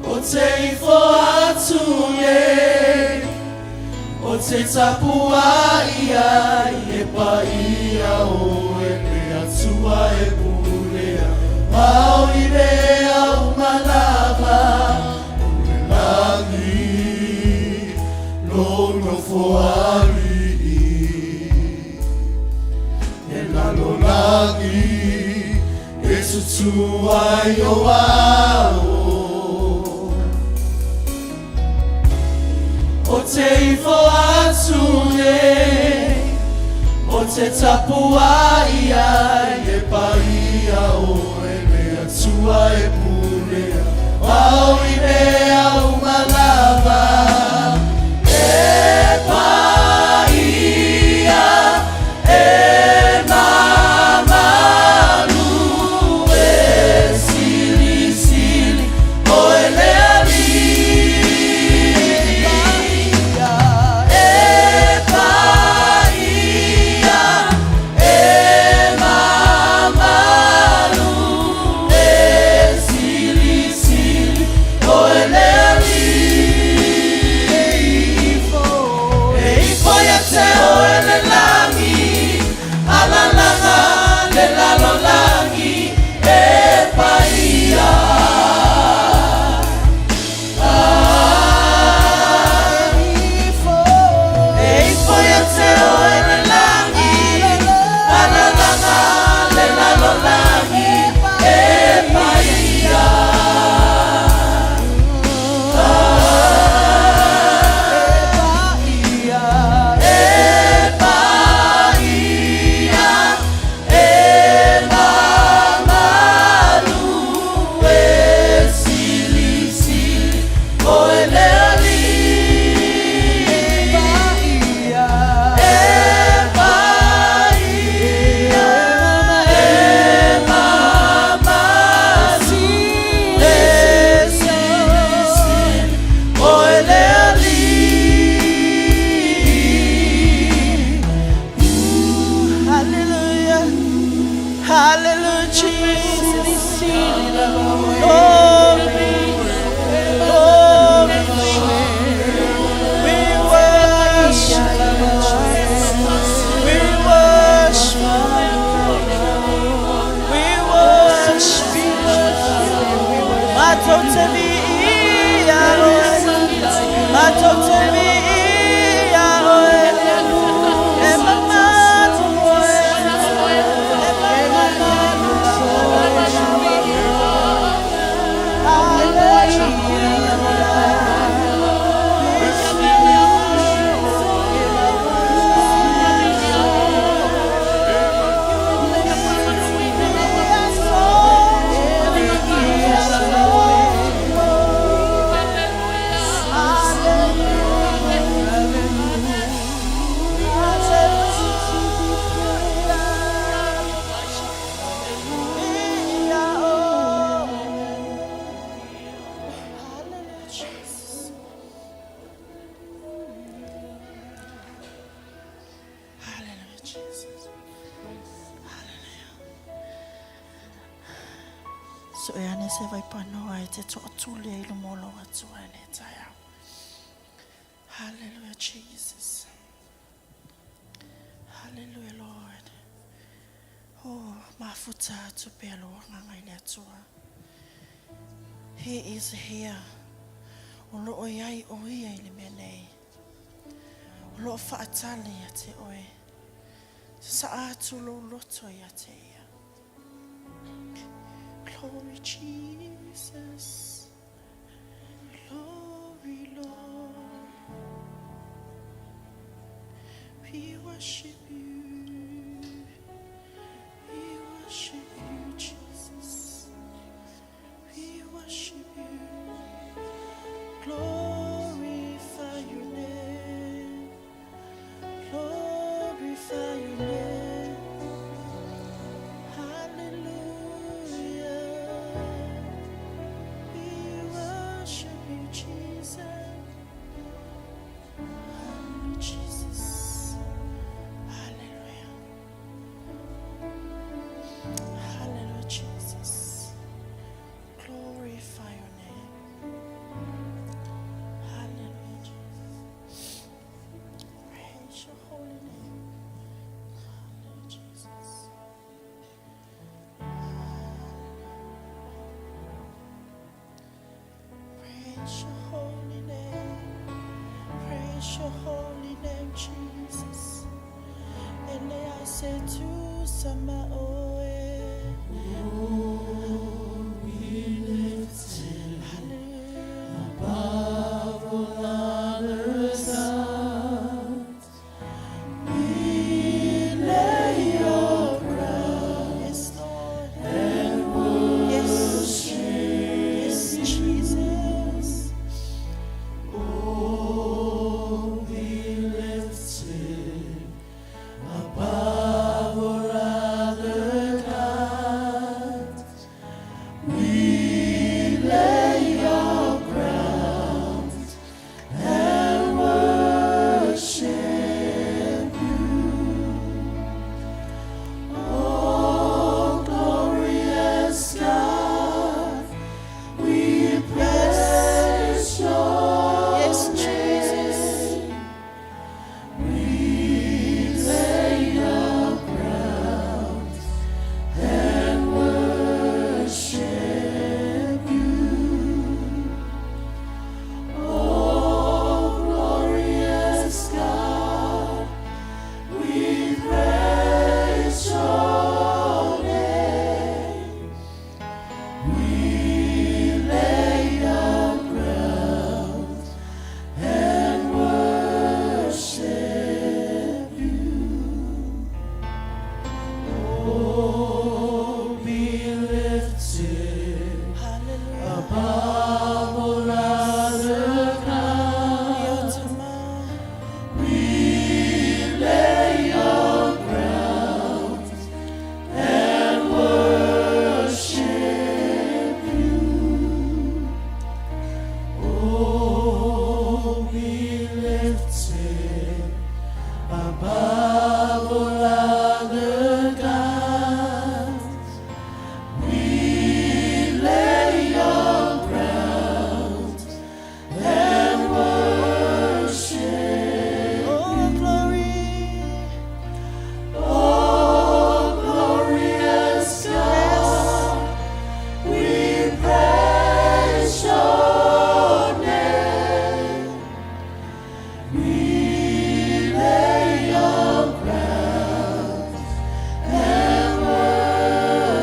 O te ifo atunye O te tapua ia E pa ia o e pe atua e pulea Mau i mea umalava Nolagi no foali E lalo lagi E tutua Yoao O te ifo atunye O te tapua ia E pa ia o e mea tua e pulea Mau i mea umalava E pa ia E mamalu E sili sili O e leali Hallelujah, Jesus. Glory, glory. We worship you. We worship you. We worship you. Matotemi Yahweh. Matotemi Yahweh. So e ane se vai panoa e te toa tuli e ilo molo atua e ne taia. Hallelujah, Jesus. Hallelujah, Lord. Oh, mafuta atu pe aloa nganga ile atua. He is here. O loo iai o ia ili mea nei. O loo whaatale ia te oe. Sa atu lo loto ia te ia. Glory, Jesus. Glory, Lord. We worship you. We worship you, Jesus. We worship you. Glorify your name. Glorify your name. Hallelujah. We worship bless your holy name, Jesus. Ele I say to sama oe. Oh, be lifted above all others. We lay your crown, yes, Lord, and worship, yes, Jesus. Oh, be lifted above all other gods. We lay your crowns and worship you. Oh, glorious God, we bless your name. We lay your crowns and worship you. Oh, glorious God, we praise your name. We lay your crowns and worship you. Oh, be lifted above all other gods. We lay your crowns and worship you. Oh, be lifted above all other gods. We lay your crowns and worship. Oh, glory. Oh, glorious God, we praise your name. We lay your crowns and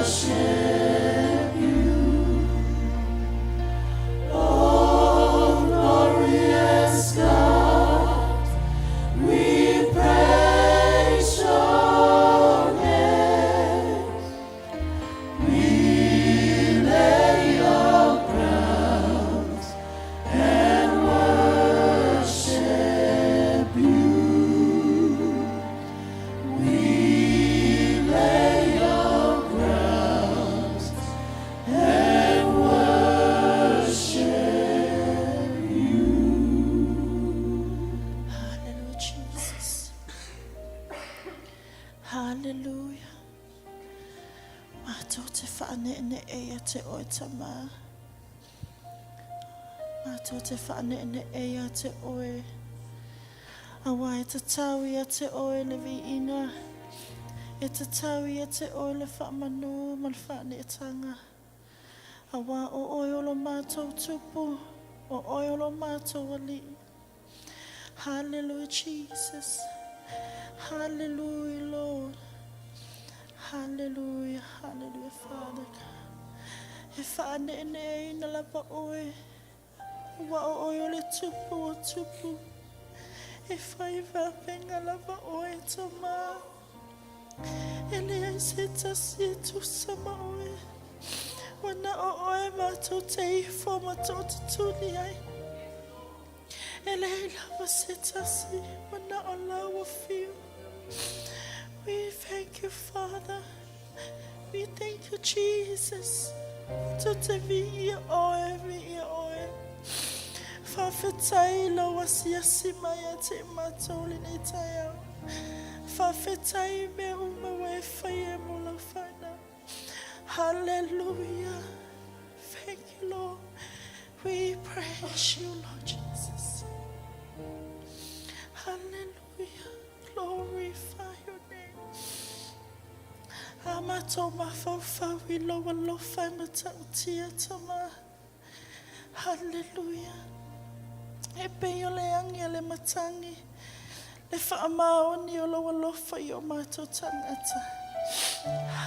worship you. Oh, glorious God, we praise your name. We lay your crowns and worship you. We lay your crowns and worship you. Hallelujah, Jesus. Hallelujah. Mātou te whaanene eia te oe tama. Mātou te whaanene eia te oe. Awa e te tau ia te oe le vi ina. E te tau ia te oe le whaamanu ma le whaane e tanga. Awa o oe o lo mātou tupu. O oe o lo mātou ali. Hallelujah, Jesus. Hallelujah, Lord. Hallelujah, hallelujah, Father. E whaanene e ina lapa oe. Wa o oe o le tupu o tupu. E whai wapenga lapa oe to mā. E lea se tasi e tu sama oe. Wana o oe mātou te ifo mātou te tuni ai. E lea lava se tasi. Wana o lawa fiu. We thank you, Father. We thank you, Jesus. To te vi ia oe, vi ia oe. Whawhetai la wasi asi mai a te mātou li nei tai au. Whawhetai me uma wai whai e mula whaina. Hallelujah. Thank you, Lord. We praise you, Lord Jesus. Hallelujah. Glorify your name. Amato mawhawhau I loa lowhai matautia tama. Hallelujah. e pe o le angi a le matangi. Le whaamaoni o lawa lofa i o mātou tangata.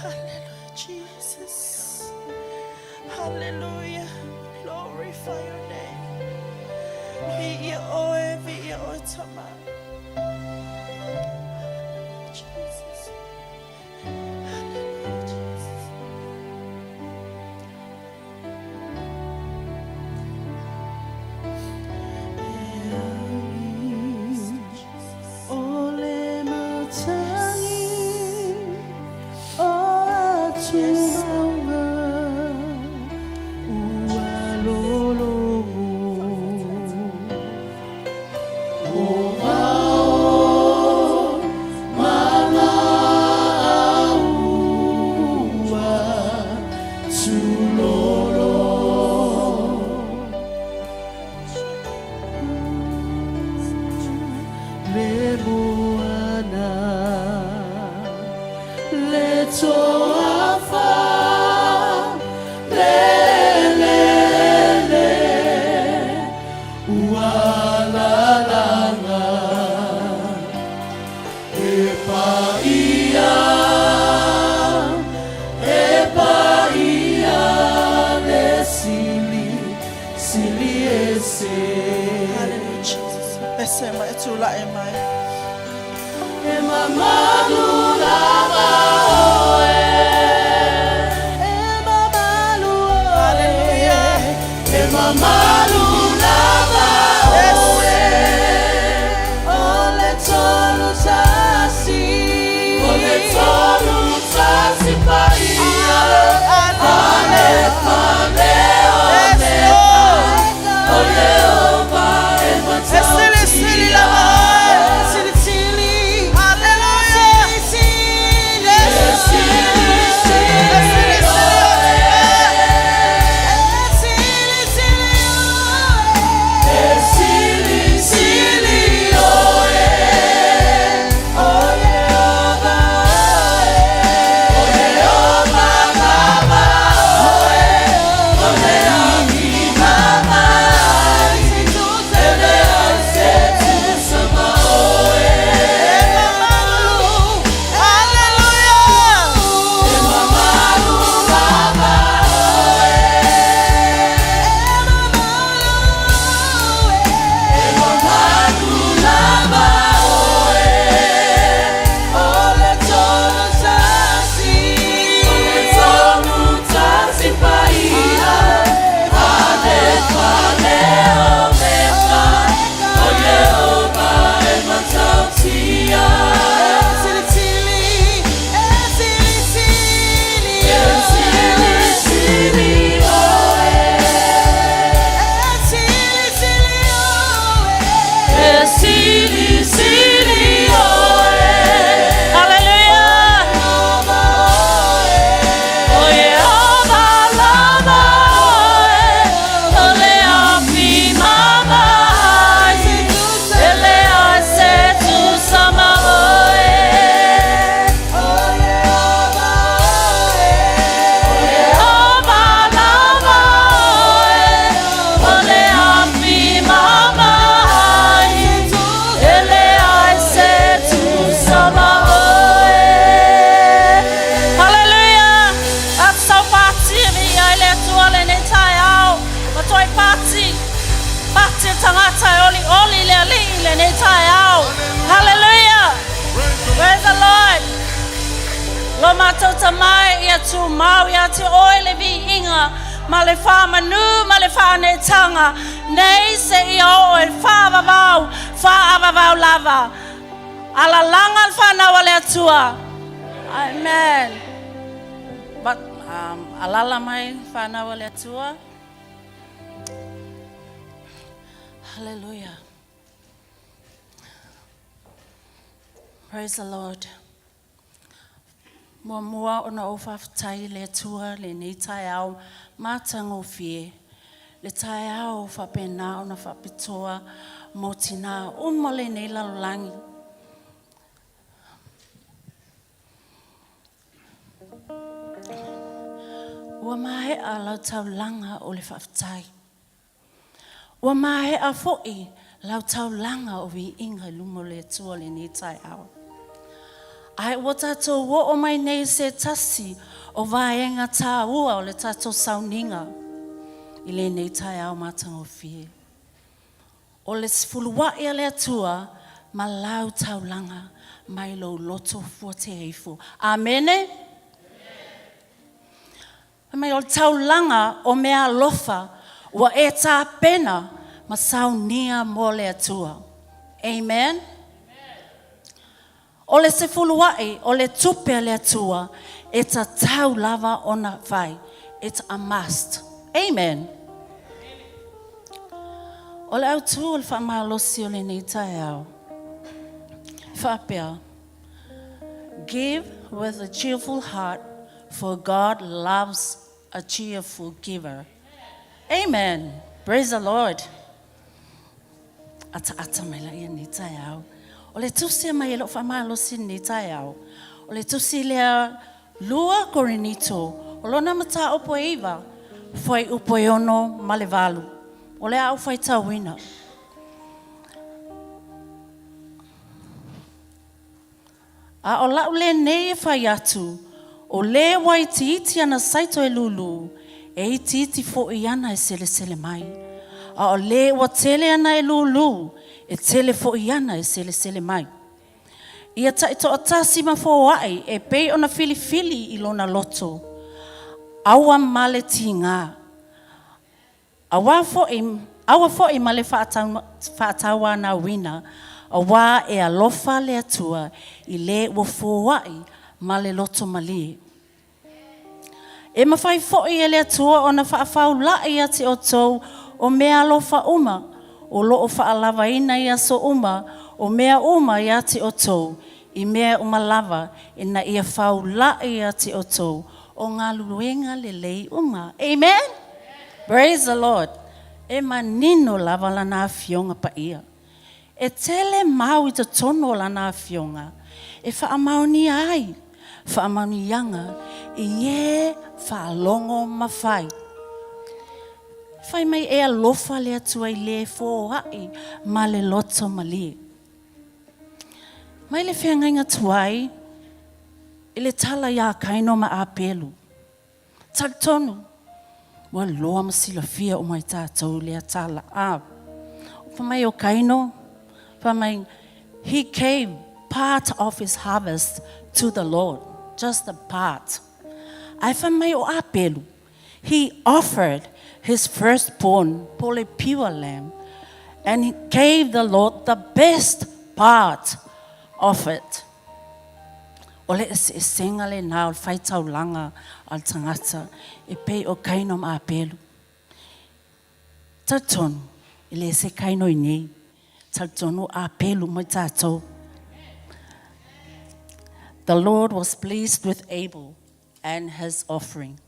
Hallelujah, Jesus. Hallelujah. Glorify your name. Vi ia oe, vi ia oe tama. Jesus. Hallelujah, Jesus. Ole matangi o atuanga ualolo o ao mama ua tulolo le moana le toafa le ualalanga e paia le sili ese. Hallelujah, Jesus. Bese mai tula e mai. E mamalu lava oe, e mamalu oe, Hallelujah. e mamalu lava oe, ole tolu tasi paia, ale pale ole opa e Sili sili lava. Sili sili. Hallelujah. Sili Lo mātou tamai ia tū mau ia te oele vi inga ma le whamanu, ma le whanetanga nei se ia o e whaavavau lava ala langan whanawa le atua. Amen. But alala mai whanawa le atua. Hallelujah. Praise the Lord. Mua ona o whawhatai le atua le nei tai au mātango fie. Le tai au whapena ona whapitoa mo tina umole nei lalolangi. Ua mahe a lau tau langa o le whawhatai. Ua mahe a fo'i lau tau langa o vi inga lumo le tua le ni tai au. Ai o tatou wo o mai nei se tasi o vaenga tā ua o le tatou sauninga i le nei tai au matanga o fie. O le sifulua ia le atua ma lau tau langa mai lo loto fua te eifu. Amene? Mai o tau langa o mea lofa wa e tā pena ma saunia mo le atua. Amen? O le sifuluai, o le tupe le atua, it's a tau lava ona vai. It's a must. Amen. O le au tu o le whamalosi o le nei tai au. Whapea. Give with a cheerful heart, for God loves a cheerful giver. Amen. Praise the Lord. Ata mai la ia nei tai au. O le tusi mai e lo whamalosi nei tai au. O le tusi lea lua korinito. O lona mata opo iwa. Foi upo ono malevalu. O le au fai tauina. A o lau le nei e fai atu. O le wai tiiti ana saito e lulu. E tiiti fo i ana e sele sele mai. A o le wa tele ana e lulu. E tele fo i ana e sele sele mai. Ia taito o tasi ma fo wai. E pei ona fili fili i lona loto. Awa male ti ngā. Awa fo i male whaatawa na wina. Awa e alofa le atua i le ua fōwai ma le loto mali. E mawhai fo i le atua o na whaafau lai ati o tau o mea alofa uma. O loo whaalawa ina i aso uma o mea uma i ati o tau. I mea uma lava i na ia whau lai ati o tau. O ngā luenga le lei uma. Amen? Praise the Lord. E manino lava lana fionga pa ia. E tele mau I te tono lana fionga. E whaamauni ai. Whaamauni yanga. I e whaalongo mawhai. Whai mai e alofa le atua I le fōhai ma le loto mali. Mai le whengainga tuai. I le tala ia kaino ma apelu. Tak tonu. Wa loa masila fia o mai tātou lea tala a. Pa mai o kaino. Pa mai, he gave part of his harvest to the Lord. Just a part. Ai pa mai o apelu. He offered his firstborn, pole pure lamb. And he gave the Lord the best part of it. O le e senga le nā o whaitau langa al tangata e pei o kaino ma apelu. Tautonu, I le se kaino I nei. Tautonu apelu mai tātou. The Lord was pleased with Abel and his offering.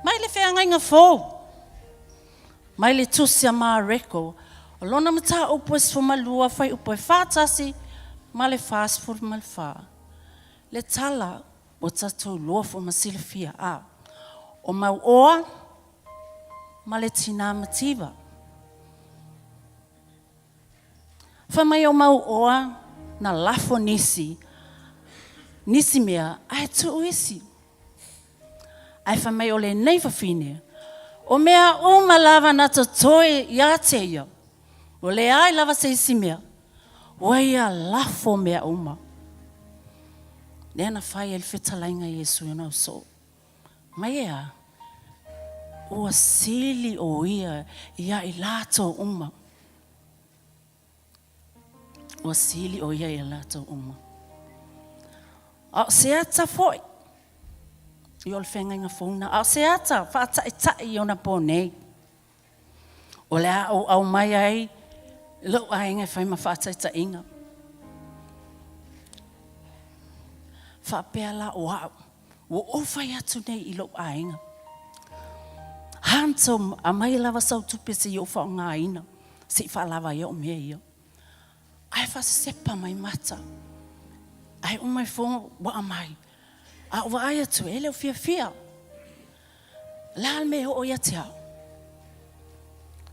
Mai le whengainga fō. Mai le tusia mā reko. O lona mata upo e sfumalua whai upo e whātasi. Ma le fast food ma le wha. Le tala o tatou loafo ma silafia a. O mau oa ma le tina mativa. Whamai o mau oa na lafo nisi. Nisi mea ai tu uisi. Ai whamai o le nei whawhine. O mea uma lava na to toi ia te ia. O le ai lava se isi mea. Waia lafo mea uma. Nena whai el whetalainga Yesu ina so. Mai ea. Ua sili o ia I lato uma. Ua sili o ia I lato uma. A se ata foi. I ol whengainga whauna. A se ata whaata I tai ona pōnei. O lea au mai ai. Lo ainga fai ma whaata I ta inga. Whapea la o au. O whai atu nei I lo ainga. Hanto a mai lava sau tupe se I o whao ngā ina. Se I wha lava I o mea ia. Ai wha sepa mai mata. Ai o mai whonga wa a mai. A o ai atu e leo fia fia. Lal me o ia te au.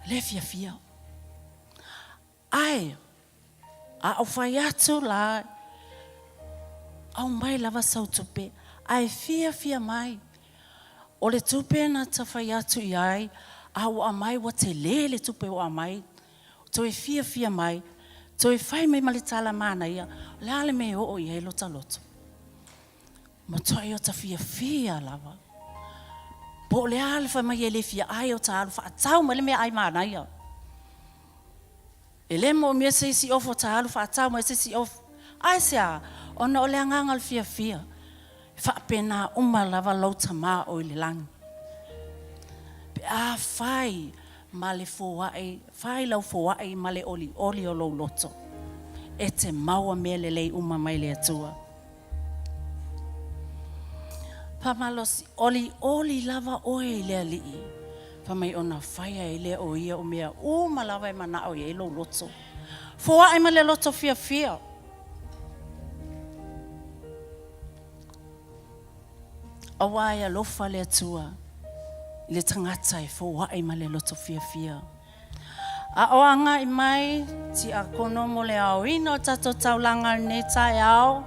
Le fia fia. Ai, a o whai atu la, au mai lava sau tupe, ai fia mai. O le tupe na ta whai atu iai, au a mai wa te le tupe o a mai, toi fia mai, toi whai mai malitala mana ia, le ale me o iai lota loto. Ma toi o ta fia lava. Po le ale whai mai ele fia ai o ta alu wha atau ma le mea ai mana ia. Ele mo mea se si ofo ta alu wha atau ma se si ofo. Ai sea, ona o le angangal fia. Wha pena uma lava lauta maa o ile langi. Pe a whai ma le fōai, whai lau fōai ma le oli o lo loto. E te maua mea le lei uma mai le atua. Pamalosi, oli lava oe le alii. Pamai ona whaia e le o ia o mea uma lava e mana o ia lo loto. Fōai ma le loto fia. Awaia lofa le atua. Le tangata e fōai ma le loto fia. A oanga i mai, ti a kono mo le au ino tato taulanga ne tai au.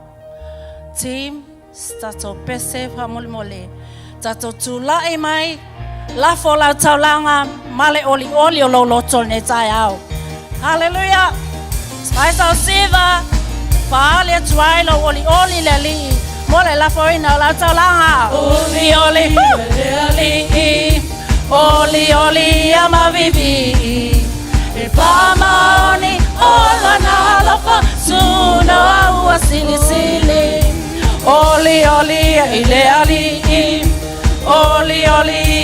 Team, tato pese pa mole. Tato tula i mai, la fola taulanga male oli o lo loto ne tai au. Hallelujah. Spice au siva, pa le tuai lo oli le li. Mole la foina la taulanga. Oli le li. Oli ama vivi. E pamaoni ola na lofa suna ua sili. Oli ile ali. Oli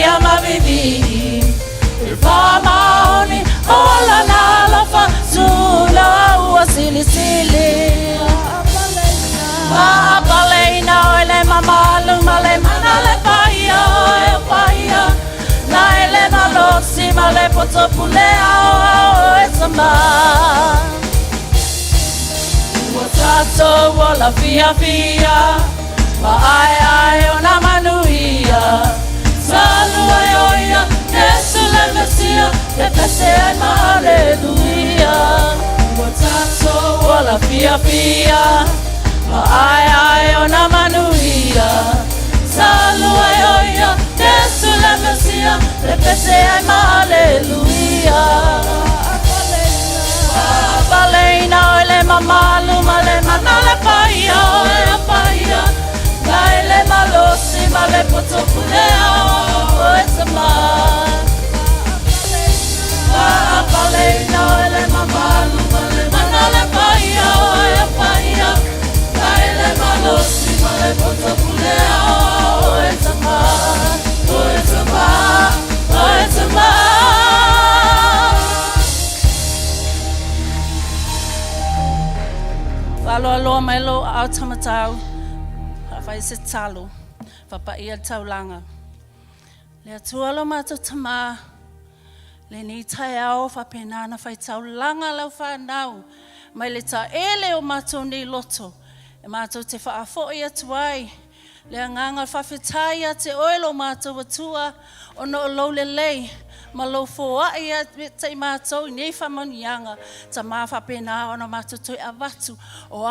ama vivi. E pamaoni ola na lofa suna ua sili. Mapaleina ole mamalu male manale paia. Na ele malosi male potopulea esama. Watato wala fia. Ma ai ona manuia. Salu ayoia Yesu le Mesia. E pese ma aleluia. Watato wala fia. Ma ai ona manuia. Salu ayoia Yesu le Mesia. Le pese ai ma aleluia. Apaleina ele mamalu male manale paia. Na ele malosi male potopulea esama. Apaleina ele mamalu male manale paia. Na ele malosi male potopulea esama. Aloha mai lo au tamatau. Whai se talo. Whapa ia taulanga. Le atua lo mātou tamā. Le ni tai au whapenana whai taulanga lau whanau. Mai le ta ele o mātou ni loto. E mātou te whaafoi atuai. Le anganga whawhetai a te oelo mātou atua. Ono o lau le lei. Ma lo foa ia te mātou nei whamanianga ta mā whapena ona mātou toi awatu o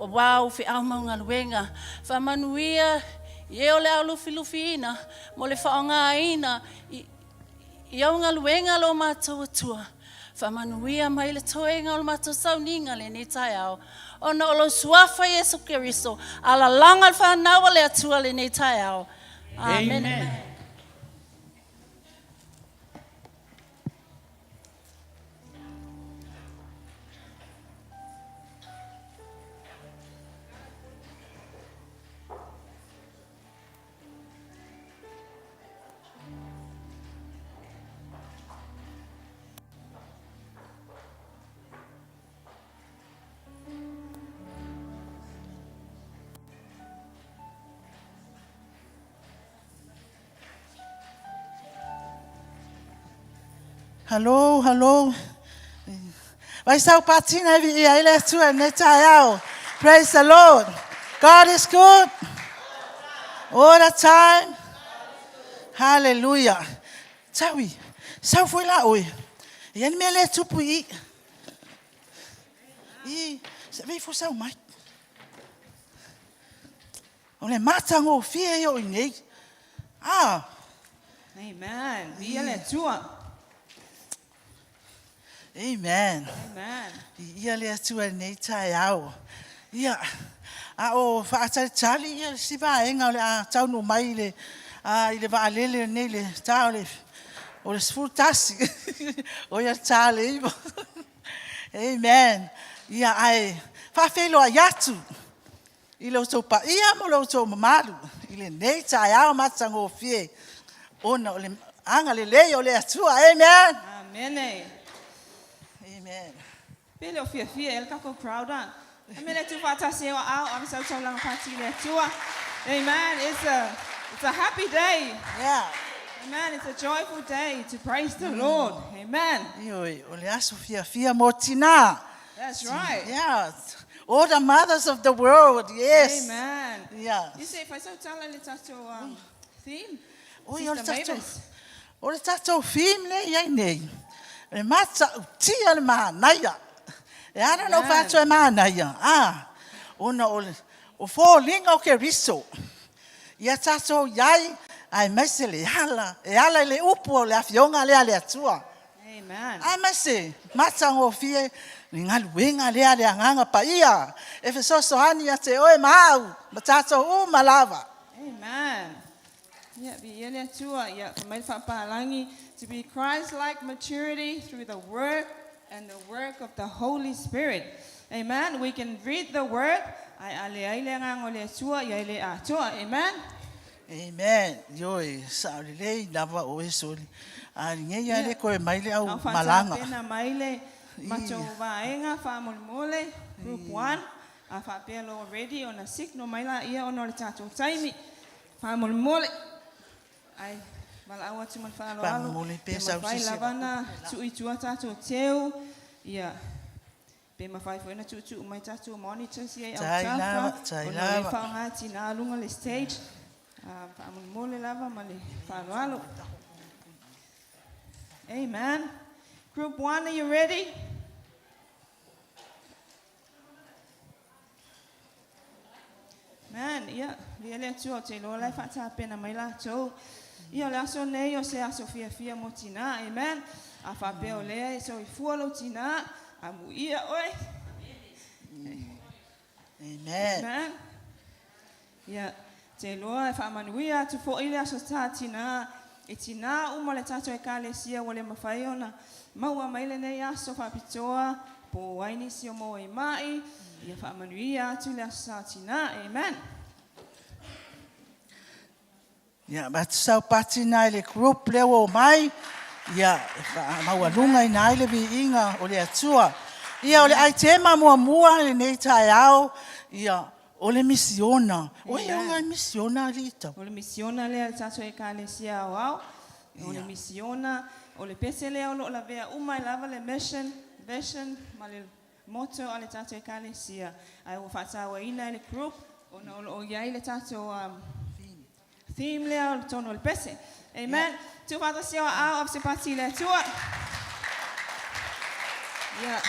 wau whi au maunga luenga. Whamanuia i eo le au lufi ina mo le whaonga ina i au ngā luenga lo mātou atua. Whamanuia mai le toenga o mātou sauninga le nei tai au. Ona o lo suafa Yesu Keriso ala langa whanawa le atua le nei tai au. Amen. Hello. Vai sau patina vi ia ile tu ne tayao. Praise the Lord. God is good. All the time. Hallelujah. Sawi. Sau foi lá oi. Ia me le tupu i. se vei fo sau mai. O le matango fia yo i nei. Amen. Ia le tua. Amen. Amen. Ia le atua nei tai au. Ia. O whaatari ia si vaenga o le a taunu mai le i le vaalele nei le tau le o le sfurtasi. O ia tale iwa. Amen. Ia ai. Whawhelo a yatu. I lo tau pa ia mo lo tau mamaru. I le nei tai au matango fie. Ona o le anga le lei o le atua. Amen. Amen. Amen. Pele o fia el kako crowda. Amele tu fatasi o au am sau sau lang pati le tua. Amen. It's a happy day. Yeah. Amen. It's a joyful day to praise the Lord. Amen. Ioi, o le aso fia mo tina. That's right. Yeah. All the mothers of the world, yes. Amen. Yeah. You say, if I so tell a little theme. Oi, o le tatou theme le iai nei. Le mata tia le manaia. E ana no fato e manaia. Ona o fōlinga o ke riso. Ia tatou iai ai mese le ala. E ala le upu o le afionga le ale atua. Amen. Ai mese, matango fie, ni ngaluenga lea le anganga pa ia. E fe so sohani a te oe mau, matato malava. Amen. Yeah, be ele tua, yeah, mai whapalangi, to be Christ-like maturity through the work and the work of the Holy Spirit. Amen. We can read the word. Ai ale aile ngang ole tua, ia ele a tua. Amen. Amen. Yoi, sa le lei lava o esoli. Nge ia le koe maile au malanga. Pena maile macho vaenga famole group 1. A fapelo already on a sick no maila ia on le tato taimi. Famole ai malawa tu man falo alo. Famole pesa o sisi. Lavana tu itua tato teu ia. Pe mafai foi na tu mai tato monitor si ai au tafa. Tai lava. Le faungati na lunga le stage. Famole lava male falo alo. Amen. Group 1, are you ready? Man, yeah, vi le tu te lo lai fata pena mai la to. Io la so nei o se a Sofia fia motina. Amen. A fa pe o le so I fuolo tina. A mu ia oi. Amen. Amen. Yeah, te lo ai fa manuia tu fo ile so tina. E tina uma le tato e kalesia wale mawhai ona maua maile nei aso whapitoa po waini si o mo e mai ia whaamanuia atu le aso sa tina. Amen. Ia, batu sau pati nai le group leo o mai. Ia, maua lunga I nai le vi inga o le atua. Ia, o le aitema mua le nei tai ao. Ia, o le misiona. O e onga misiona rita. O le misiona le tato e kalesia o au. O le misiona, o le pese le o lo la vea umai lava le mission, vision, ma le motto ale tato e kalesia. Ai o whatawa ina le group, o na o iai le tato theme le o tono le pese. Amen. Tu whata siwa au of se pati le tua. Yeah.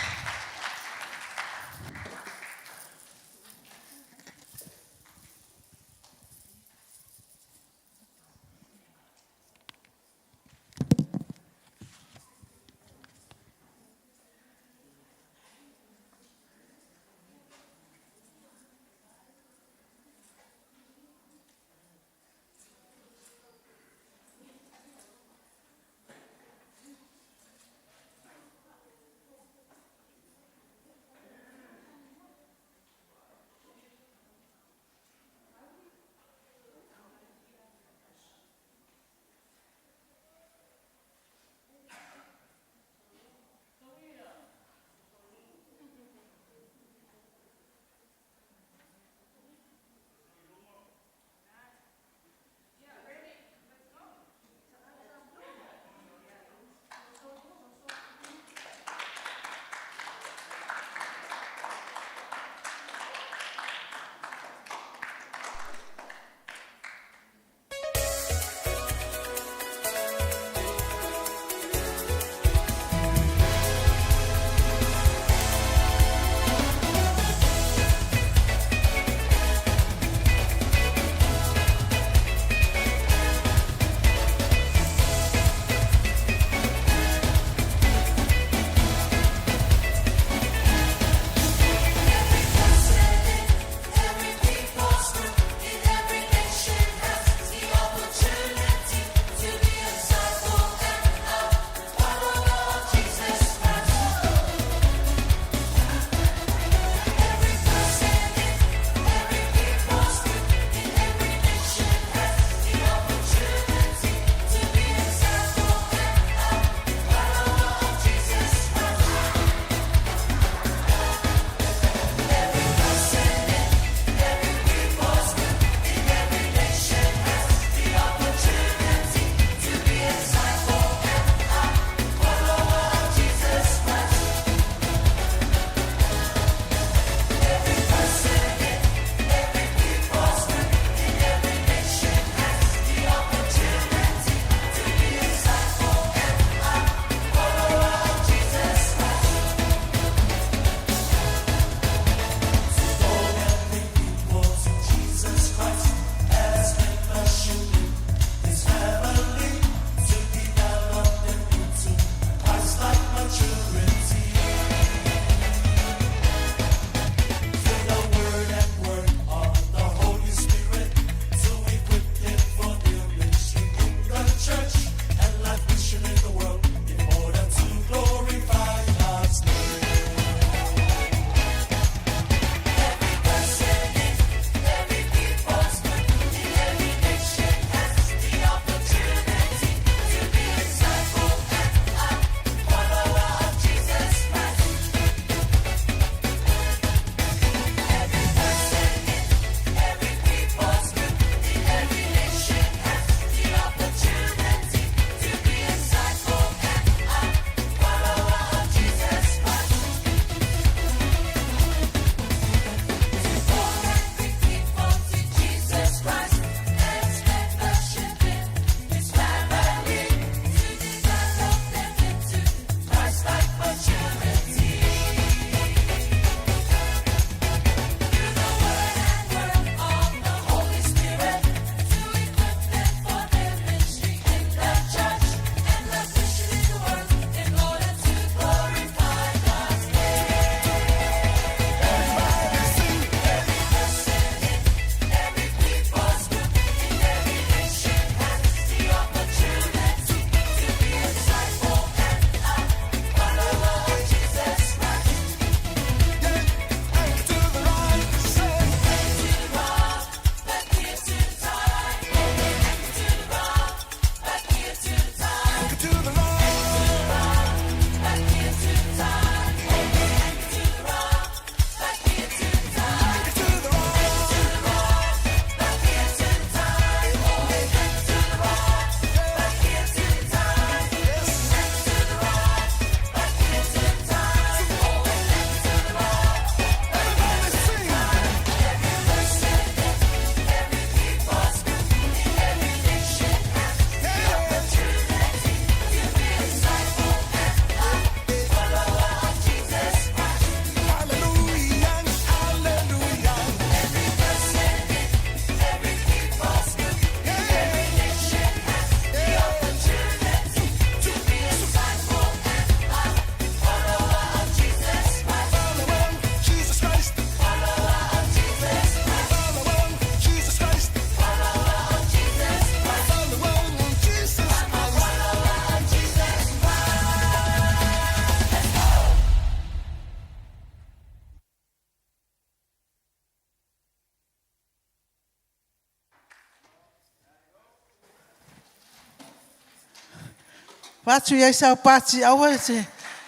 Watu ia sa pati awa se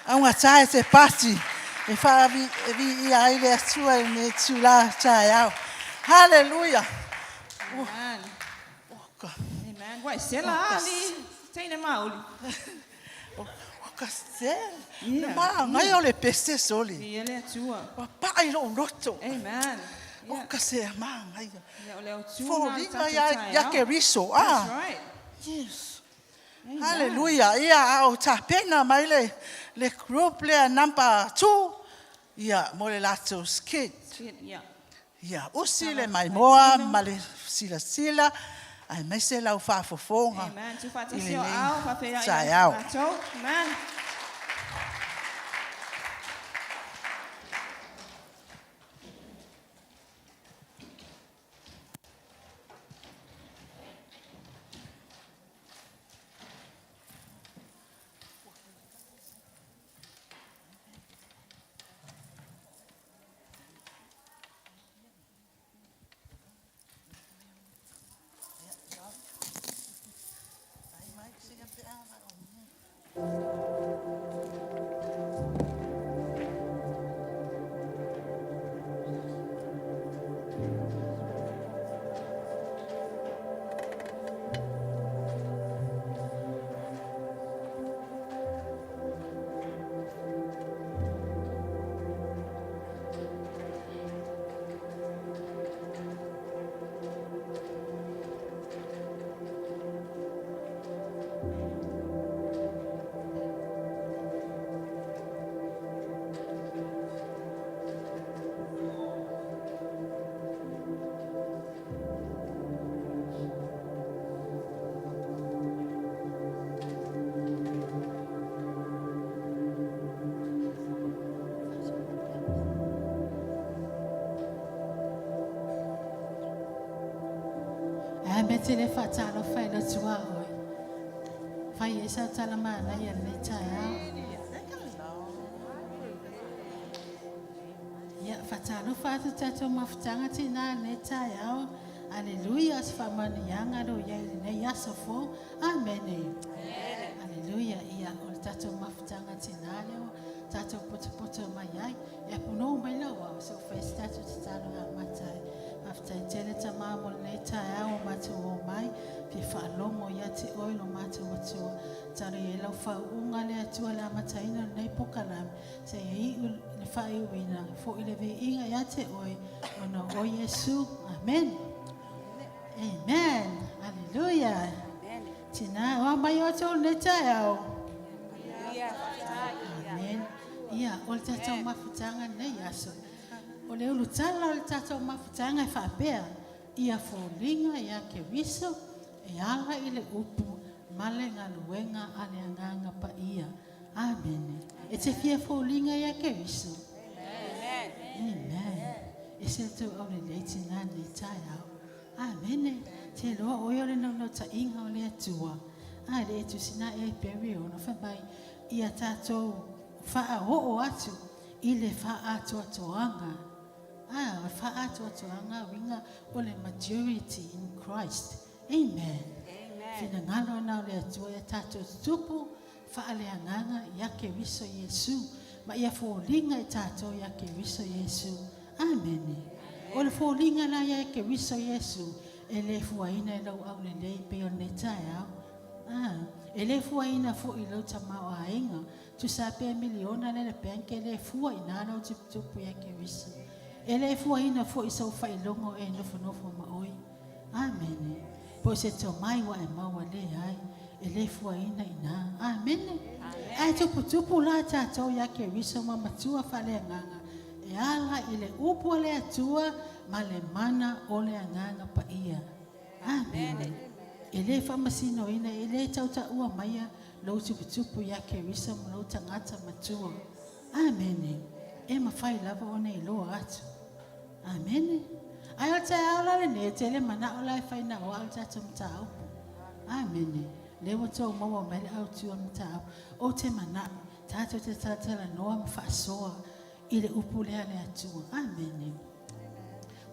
aunga tae se pati. E wha vi ia ile atua e me tula tae au. Hallelujah. Amen. Amen. Wai sela ali. Teine mauli. Oka se. Ma ngai ole peste soli. Ile atua. Pa ai lo roto. Amen. Oka se ma ngai. Ya ole atua. Folinga ya ke riso. That's right. Yes. Hallelujah. Ia au ta pena mai le group le number 2. Ia mo le lato skid. Yeah. Ia usi le mai moa ma le sila. Ai mai se lau whaafofonga. Amen. Tu whate sio au, whapea tai ia au. mātou. Amen. Mete le fatalo fai lo tua oi. Fai esa tala mana ia le taia. Ia fatalo fatu tato mafutanga tina le taia. Aleluia as famani yanga do ia le yasofo. Amen. Aleluia ia ol tato mafutanga tina le tato poto mai ai. Ia puno mai lawa so fes tato talo amatai. After tele tamamo le taia o matu o mai pe whaalomo ia te oilo matu o tua tare e lau whaunga le atua la mataina nei pokalam se i le whai uina fo i le ve inga ia te oi ona o Yesu. Amen. Amen. Hallelujah. Tina o mai o tō le taia o. Amen. Ia o le tatau mafutanga nei aso. O le ulu tala o le tatau mafutanga e whaapea ia fōlinga ia ke wiso e ala i le upu male ngā luenga ale anganga pa ia. Amen. E te fia fōlinga ia ke wiso. Amen. E se tu au le leiti ngā nei tai au. Amen. Te loa oi o le nono ta inga o le atua. Ai le etu sina e peri o no whamai ia tatou wha o atu i le wha atua toanga. Whaatoatoanga winga o le maturity in Christ. Amen. Fina ngalo na le atua e tato tupu whaaleanganga ia ke wiso Yesu. Ma ia fōlinga e tato ia ke wiso Yesu. Amen. O le fōlinga na ia ke wiso Yesu e le fuaina e lau au le lei pe o ne tae au. E le fuaina fo i lau tamau a inga. Tu sa pe miliona le penke le fuaina na o tupu ia ke wiso. Ele fuaina fo isau fai longo e nofo maoi. Amen. Po se to mai wa e maua le ai. Ele fuaina ina. Amen. Ai tupu la tatou ya ke wiso ma matua fale nganga. E ala ile upo le atua ma le mana o le nganga pa ia. Amen. Ele famasino ina ele tauta ua maia lo tupu ya ke wiso ma lo tangata matua. Amen. E mawhai lava o nei loa atu. Amen. Ai o te aula le ne te le mana o lai whaina o au tato mtau. Amen. Le o tau maua mele au tua mtau. O te mana tato te tatala noa mwhaasoa i le upu lea le atua. Amen.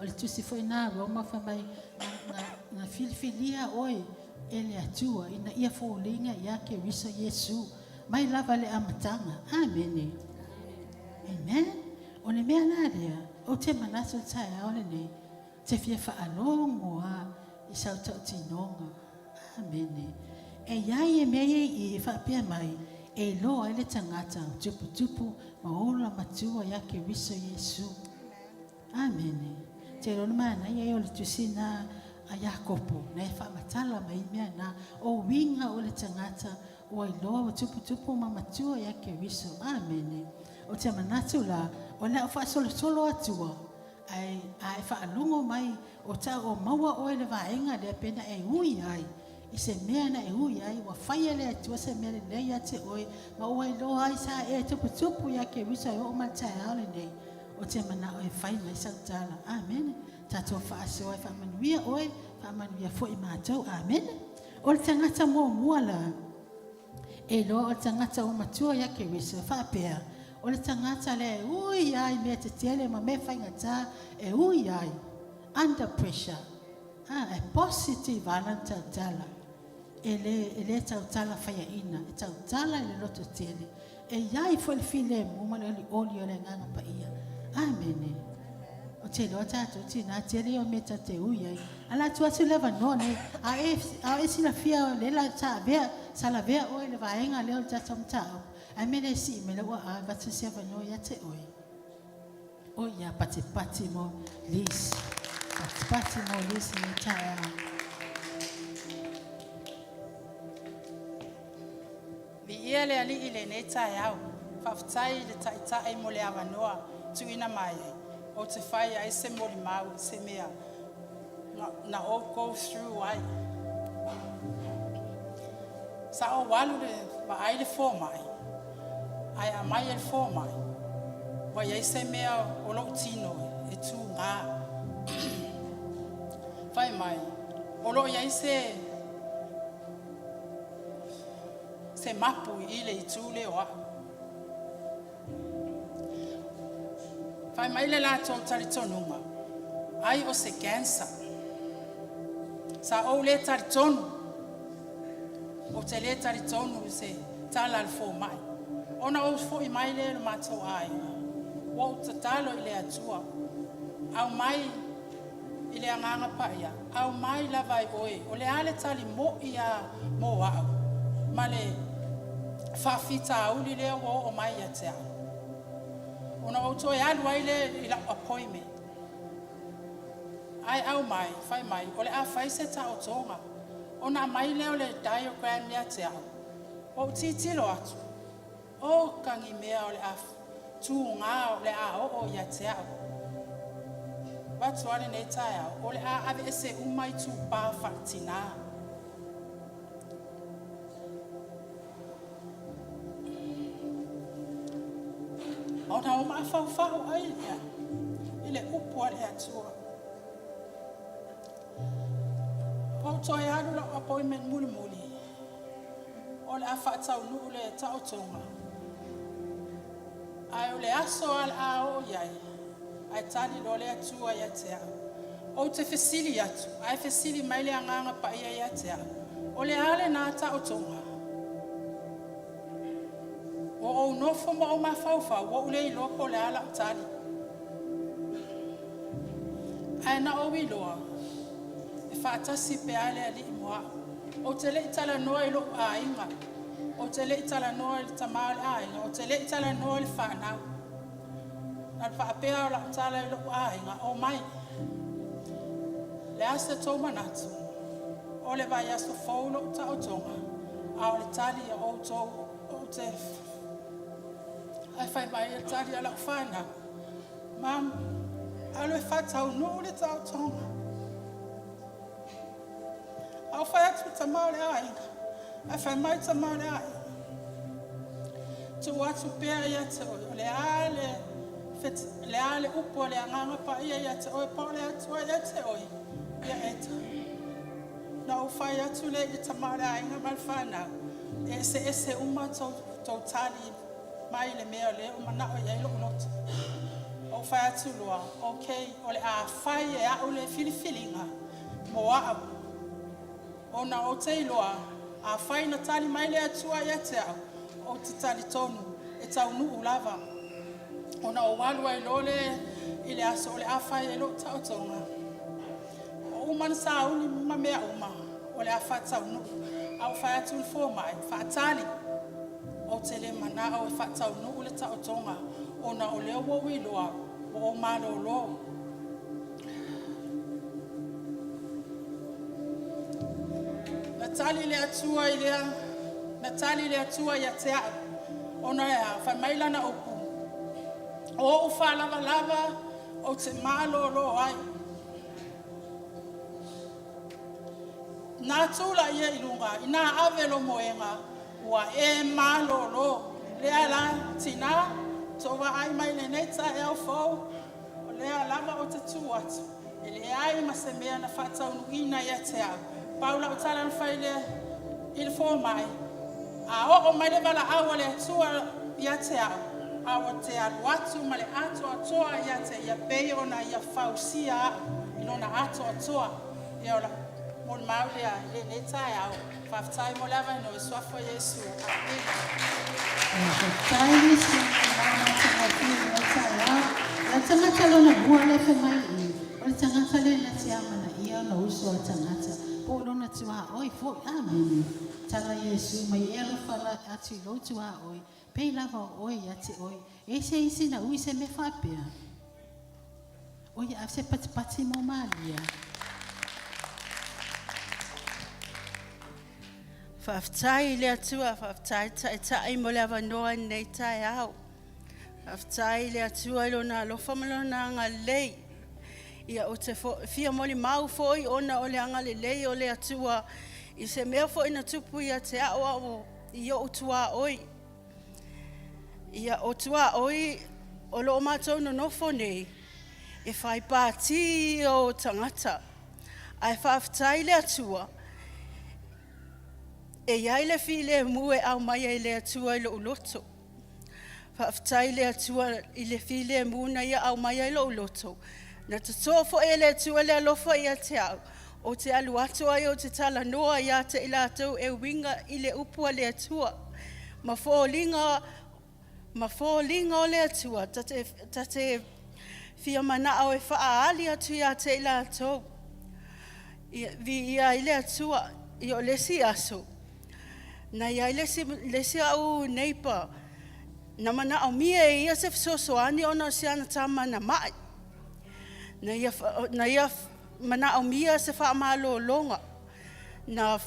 O le tusi foi nā roma whamai na filifilia oi e le atua ina ia fōlinga ia ke riso Yesu. Mai lava le amatanga. Amen. Amen. O le mea nā rea, o te manato tae ao le nei, te fia whaalongoa i sau tau tinonga. Amen. E iai e mea i e whaapea mai, e loa ele tangata o tupu tupu maola matua ia ke riso Yesu. Amen. Te rona mana ia o le tusina a Iakopo, na e whaamatala mai mea na o winga o le tangata o ai loa o tupu tupu ma matua ia ke riso. Amen. O te manatu la, o lea o whaasolo atua, ai whaalungo mai o ta o maua o ele vaenga lea pena e hui ai. I se mea na e hui ai, wa whaia lea tua se mea le leia te oi, ma o ai loa ai sa e tupu tupu ia ke riso e o matai aole nei. O te mana o e whai mai sautala. Amen. Tato whaase oi whamanuia oi, whamanuia fo i mātou. Amen. O le tangata mua la, e loa o le tangata o matua ia ke riso, whaapea. O le tangata le ui ai mea te tele ma me whaingata e ui ai. Under pressure. E positive ala tautala. E le tautala whaia ina. E tautala e le loto tele. E iai fo le file muma le oli o le nganga pa ia. Amen. O te loa tātou tina tele o meta te ui ai. Ala tua tu leva none. A e sila fia o le la ta vea. Sala vea o le vaenga leo tātou mtao. A mene si me le wa a batu se vano ya te oi. O ya pati mo lis. Pati mo lis ni tae. Li ia le ali ile ne tae au. Whaftai le taitai mo le awanoa. Tuina mai. O te whai ai se mori mau se mea. Na o go through ai. Sa o walu le wa ai le fō mai. Ai a mai e fō mai. Wa iei se mea o lo tino e tū ngā. Whai mai. O lo iei se mapu i le i tū le oa. Whai mai le la tō taritonunga. Ai o se cancer. Sa o le taritonu. O te le taritonu se tala al fō mai. Ona o fo i mai le matou ai. Wo te talo i le atua. Au mai i le anganga pa ia. Au mai la vai oe. O le ale tali mo ia mo au. Ma le whawhita auli lea o mai ia te au. Ona o toi alu ai le i la appointment. Ai au mai, whai mai. O le a whai se ta o tonga. Ona mai leo le diagram ia te au. O titilo atu. O kangi mea o le a tū ngā o le a o ia te au. Watu ale nei tae au. O le a ave ese umai tū pā whaktina. O na o maa whau ai ia. I le upu ale atua. O toi alu la appointment muli. O le a whaatau nuu le tau tonga. Ai o le aso al a o iai. Ai tali lo le atua ia te au. O te fesili atu. Ai fesili mai le anganga pa ia te au. O le ale nā tau tonga. O nofo ma o ma whauwhau. O ule i loko le ala tali. Ai na o iloa. E whaatasi pe ale ali i moa. O te le itala noa i loko a inga. O te le itala noa i tamau le a inga. O te le itala noa i whanau. Nal whaapea o la utala i loko a inga. O mai. Le asa tō manatu. O le vai aso faulo ta o tonga. A o le tali o tō o te. Ai whai mai e tali a la whanau. Mam. Alo e whatau nuu le ta o tonga. Au whai atu tamau le a inga. Ai whai mai tamau le a inga. Tu atu pēr ia te oi. O le ale upo le anganga pa ia te oi. Pa le atu ia te oi. Ia eta. Na o whai atu le i tamau le a inga mal whanau. Ese uma tau tali mai le mea le o manao ia ilo unotu. O whai atu lua. Ok. O le a whai e au le filifilinga. Mo a abu. ona o te iloa a whaina tali mai lea tua ia te au o te tali tonu e tau nuu lava. Ona o walua i lole i le aso o le awhai e lo tau tonga. O umana sa uni ma mea uma o le awha tau nuu. Au whai atu le fō mai, whaatali o te le mana o e wha tau nuu le tau tonga. Ona o leo wo i loa o malo lo. Natali le atua i lea, natali le atua i a te au. Ona e a whai mailana o pu. O ufa lava lava o te malo lo ai. Nā tūla ia i lunga, i nā awelo moenga, ua e malo lo. Lea la tina, towa ai mai le neita e au fau, o lea lava o te tuatu. E le ai ma se mea na whatau nuina ia te au. Paula o tala na whai lea i le fō mai. A o mai le wala awa le atua ia te au. Awa te aluatu ma le ato atoa ia te ia pei ona ia fausia i lona ato atoa. Ia ola. Mon maulea le netai au. Whaftai mo lava no e swafo Yesu. Amen. Whaftai Yesu. La tangata lona bua le fe mai i. O le tangata le na te amana ia na uso a tangata. Po lona tua oi fo. Amen. Tanga Yesu mai elo fala ati lo tua oi. Pei lava oi ati oi. E se isi na ui se me whapea. Oi a se pati mo malia. Whaftai le atua, whaftai tai mo le awanoa nei tai au. Whaftai le atua ilo na lofa malona anga lei. Ia o te fia moli mau foi ona o le anga le lei o le atua. I se mea foi na tupu ia te awa o i o tua oi. Ia o tua oi o lo matou no nofo nei. E whai pāti o tangata. Ai whaftai le atua. E iai le file mue au mai e le atua i lo uloto. Whaftai le atua i le file muna ia au mai e lo uloto. Na te tofo e le atua le alofa ia te au. O te alu atu ai o te tala noa ia te ila atau e winga i le upua le atua. Ma fōlinga o le atua. Ta te fia mana au e wha ali atu ia te ila atau. Vi ia i le atua i o lesi aso. Na ia lesi au neipa. Na mana au mia e ia se fisosoani ona si ana tama na mai. Na ia mana au mia se wha amalo longa. Na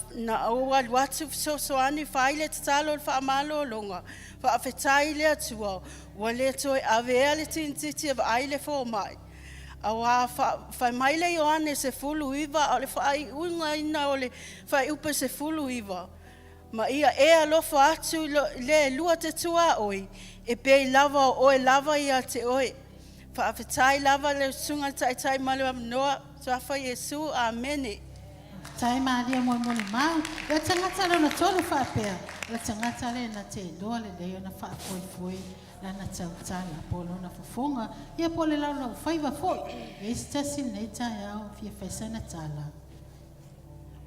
au aluatu fisosoani whaile te talo wha amalo longa. Wha awhetai le atua. Wa le toi awea le tintiti av aile fō mai. Awa whai maile Ioane se fulu iwa. O le whai unga ina o le whai upe se fulu iwa. Ma ia e alofa atu le lua te tua oi. E pei lava o e lava ia te oi. Whaafetai lava le sunga tai malu amnoa. Tuafa Yesu. Amene. Tai Maria mo mau. E tangata lona tolu whaapea. E tangata le na te doa le deo na whaafoi na na tautala. Po lona fufunga. Ia po le lau lau whaiva foi. E stasi nei tai au fia whaisana tala.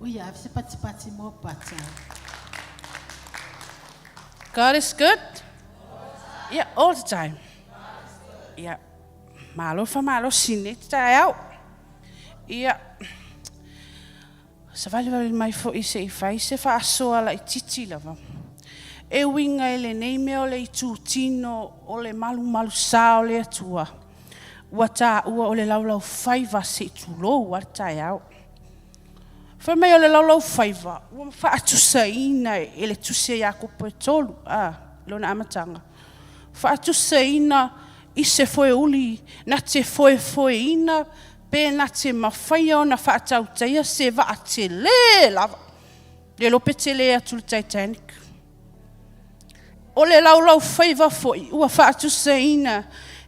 Uia avse pati mo pata. God is good. Yeah, all the time. Yeah. Malo sine tai au. Yeah. Sa vale mai fo i se fai se fa soa la titi lava. E winga ele nei me ole i tutino ole malu sa ole atua. Wata ua ole laulau faiva se tulo wartai au. Fa mai ole laulau faiva. Ua fa atu saina ele tuse ya ko petolu. Lona amatanga. Fa atu saina i se foe uli na te foe ina pe na te mawhaia o na whaatau teia se wa a te le lava. Le lope te le atu le Titanic. O le laulau whaiva foi, ua whaatu se ina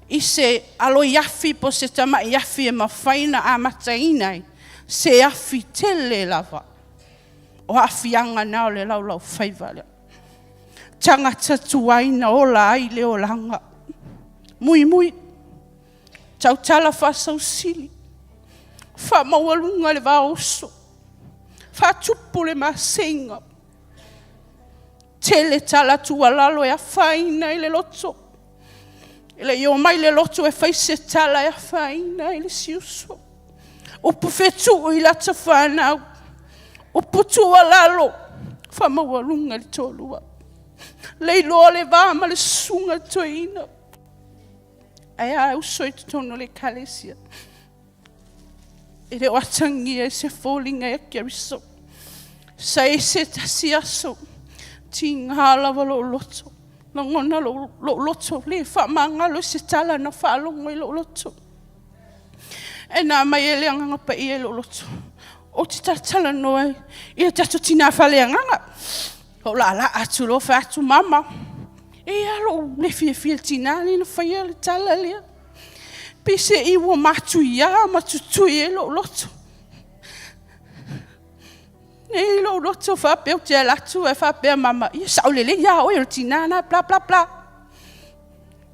i se alo iafi po se tama iafi e mawhaina a mata inai. Se afi te le lava. O afianga na o le laulau whaiva lea. Tangata tuaina o la ai le o langa. Mui. Tautala whasau sili. Whamaualunga le vaoso. Whatupu le masenga. Tele tala tua lalo e a whaina i le loto. Ile i o mai le loto e whaise tala e a whaina i le siuso. Upu whetu i lata whanau. Upu tua lalo. Whamaua lunga li tōlua. Leiloa le vāma le sunga toina. Ai a uso i tono le kalesia. E le watangi e se falling e keriso. Sa e se tasi aso. Ti ngala wa lo loto. Na ngona lo loto. Le whamangalo se tala na whalongo i lo loto. E nā mai e le anganga pa i e lo loto. O te tatala noe. Ia tato tina whale anganga. O la la atu lo fa atu mama. E alo le fia tina ni na whaia le tala lea. Pise i wa matu ia matutui e lo loto. E lo loto fa pe o te alatu e fa pe mama. Ia saulele ia o e tina na bla bla bla.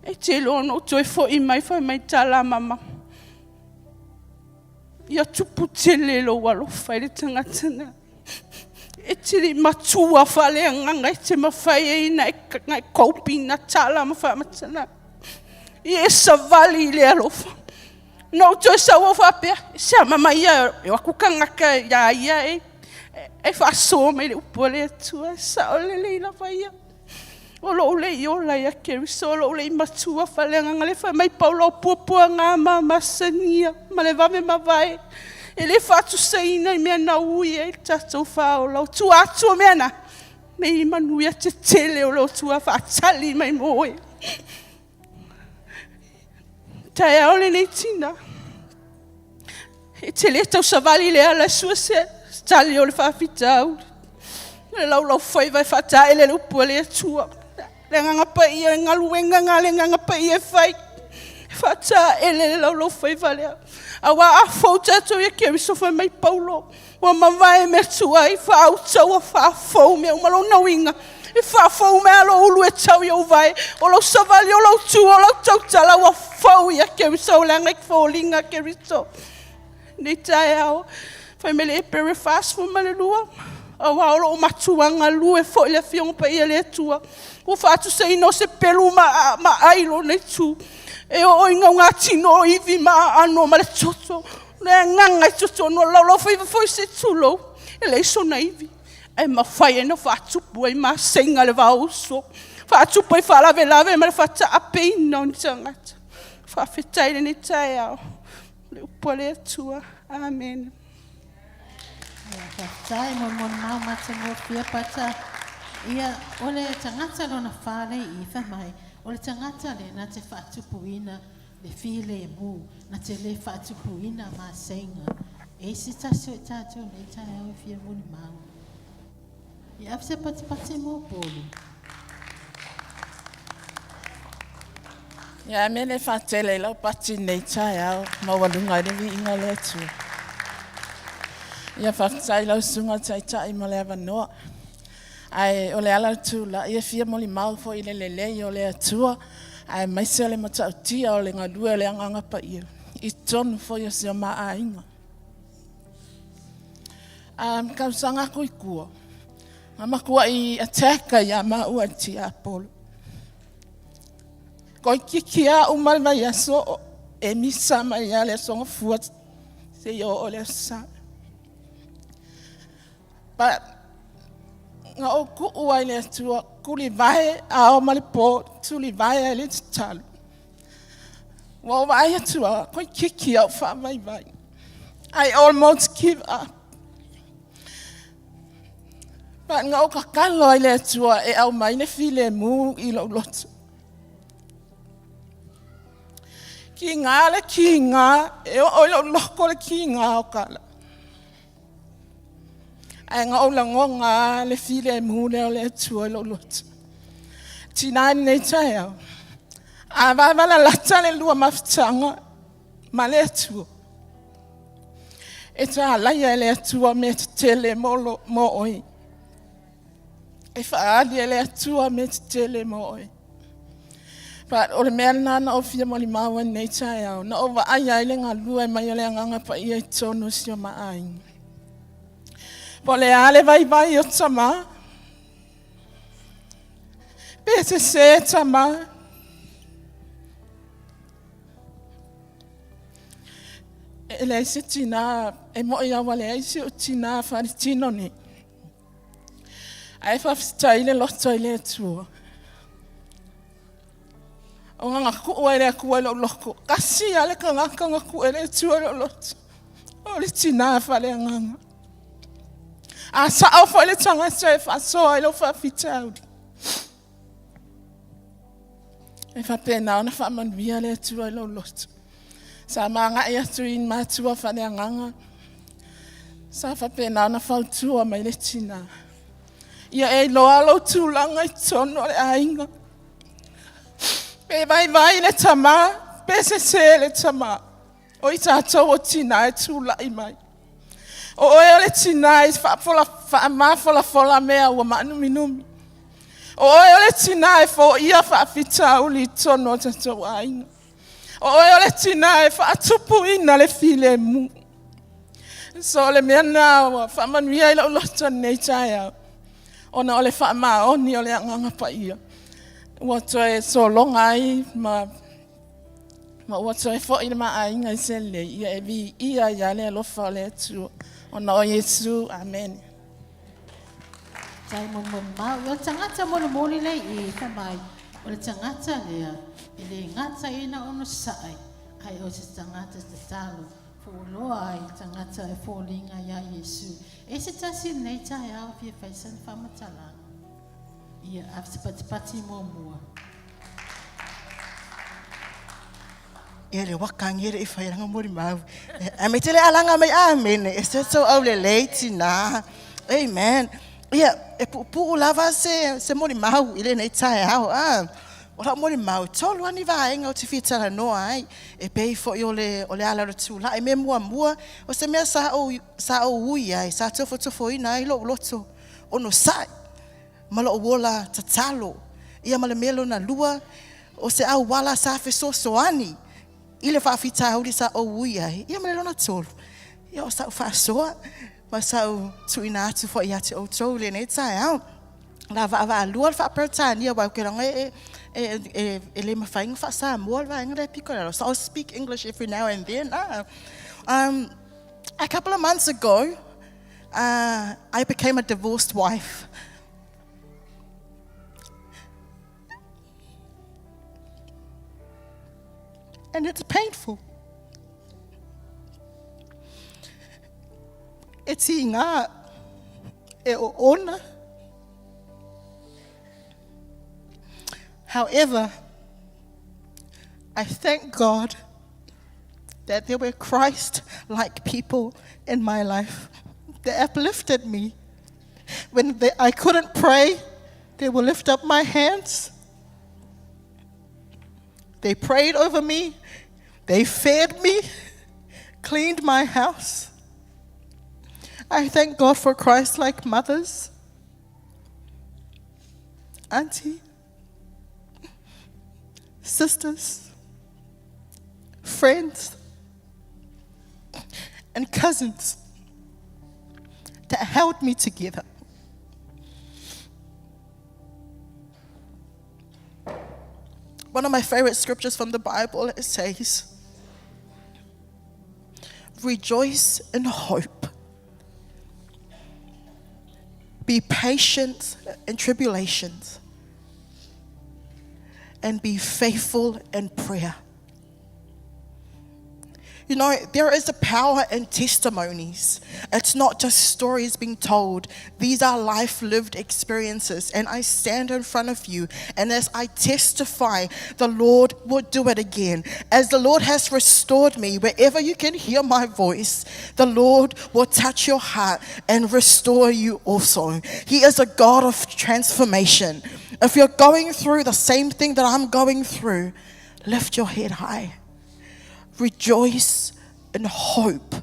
E te lo no to e fo i mai tala mama. Ia tupu tele lo walo fai le tangatana. E te li matua whale anganga e te mawhai e ina e koupi na tala mawhai matana. I e savali le alofa. No to e sawa whapea. Se a mama ia e wakukangaka ia e whasoa mai le upo le atua. E sao le leila whaia. O lo le i o lai a keriso. O lo le i matua whale anganga le whai mai paula o puapua ngā masania. Ma le vame mawai. E le whatu saina i mea na ui e tatou whao lau. Tu atua mea na. Me i manuia te tele o lau tua whaatali mai moe. Tai ao le nei tina. E te le tau savali le ala sua se. Tali o le whawhitau. Le lau whai vai whata e le upua le atua. Le nganga pa ia ngaluenga ngā le nganga pa ia whai. Whata e le lau whai valea. Awa a fau tatou ia keri sofa mai paulo. Wa mawai me tuai whau tau a whafau me umalo nauinga. E whafau me alo ulu e tau iau vai. O lau savali o lau tu o lau tau tala wa fau ia keri so langa ik faulinga keri so. Nei tai au. Whai me le e pere fast fu male lua. Awa o lau matuanga lua e fo ile fionga pa ia le tua. O whatu se ino se pelu ma ailo nei tu. E o inga ngā tino o iwi ma ano ma le toto. Le nganga i toto no lau foi se tulo. E le iso na iwi. E ma whai e no whatupu e ma senga le wauso. Whatupu e whalave ma le whata ape ino ni tangata. Whawhetai le ni tai au. Le upua le atua. Amen. Tai mo mau mata mo pia pata. Ia ole tangata lona whare i whamai. O le tangata le na te whaatupuina le while e mu, na te le whaatupuina ma senga. E si taso e tātou le tai au e whia muni mau. I afse pati mo polu. Ia me le whaatele lau pati nei tai au, mawalunga le vi inga le atu. Ia whaatai lau sunga tai ma le awanoa. Ai o le ala tu la ia fia moli mau fo ile le o le atua ai mai se le mata tia o le ngalua le anga pa ia I tonu fo ia se ma ainga ka sanga ko ikua ama ko I ateka ya ma u anti apolo ko kikia o mal mai aso e mi sama ya le songa fuat se yo o le sa but nga o ku uai le tua kuli vai a o malipo tuli vai le talu wa vai tua ko kiki au fa vai I almost give up but nga o kakalo le tua e au mai ne file mu I lo lot ki nga e o lo loko le ki nga o kala ai nga o langonga le file mu le tua lo lot tina nei tai au a va la tale lua maftanga ma le tua e tra la ia le tua me tele mo oi e fa ali le tua me tele mo oi but o le mena na o fia mo li mawa nei tai au na o va ai le nga lua mai le nga pa ia tono si ma ai Po le ale vai o tama. Pese se tama. Ele se tina e mo ia wale se o tina fa tino ni. Ai fa style lo style tu. O nga ku ele ku lo loko. Kasi ale ka nga ku ele tu lo. O le tina fa le nga. A sa o fa le tanga se fa so ele fa fitau. E fa pena ona fa man via le tu lo lot. Sa manga ia tu in matua fa le nganga. Sa fa pena ona fa tu mai le tina. Ia e lo alo tu langa I tono le ainga. Pe vai le tama, pe se le tama. O I tātou o tina e tu lai mai. O e le tina e fa fola mea ua manumi numi. O e le tina e fo ia fa fita uli tono tātou ainga. O e le tina e fa tupu ina le file mu. So le mea nā fa manuia I la uloto nei tai au. Ona ole fa ma oni ole nganga pa ia. Wato e so longa ai ma wato e fo ina ma ai ngai sele ia e vi ia ya le lo fa le tu. Ona o Yesu amen. Tai mon ma yo tangata mon moli le I fa mai. O le tangata le ele ngata ina ono sai. Ai o se tangata te talo. Fo loa ai tangata e fo linga ya Yesu. E se tasi nei tai au fia faisan whamatala. Ia afse pati mo mua. Ia le wakangere I whairanga mori mau. A me tele alanga mai amen. E se so au le leiti nā. Amen. Ia, e pu lava se mori mau I le nei tai au. Ora mori mau. Tolu ani vaenga o te whitara noa ai. E pei fo I ole ala rotu. La e me mua. O se mea sa o ui ai. Sa tofo ina ai lo loto. Ono sai. Malo o wola tatalo. Ia male melo na lua. O se au wala sa fe soani. Ile fa fita hauri sa o ui ai. Ia male lona tolu. Ia o sa fa soa. Ma sa o tu ina atu fo ia te o tolu le nei tai au. La va lua fa pertania wa keranga ele mawhainga fa sa mua wa ingare piko. So I'll speak English every now and then. A couple of months ago, I became a divorced wife. And it's painful. It's inga e o ona. However, I thank God that there were Christ-like people in my life that uplifted me. When I couldn't pray, they would lift up my hands. They prayed over me. They fed me, cleaned my house. I thank God for Christ-like mothers, auntie, sisters, friends, and cousins that held me together. One of my favorite scriptures from the Bible, it says, rejoice in hope. Be patient in tribulations. And be faithful in prayer. You know, there is a power in testimonies. It's not just stories being told. These are life-lived experiences. And I stand in front of you, and as I testify, the Lord will do it again. As the Lord has restored me, wherever you can hear my voice, the Lord will touch your heart and restore you also. He is a God of transformation. If you're going through the same thing that I'm going through, lift your head high. Rejoice in hope.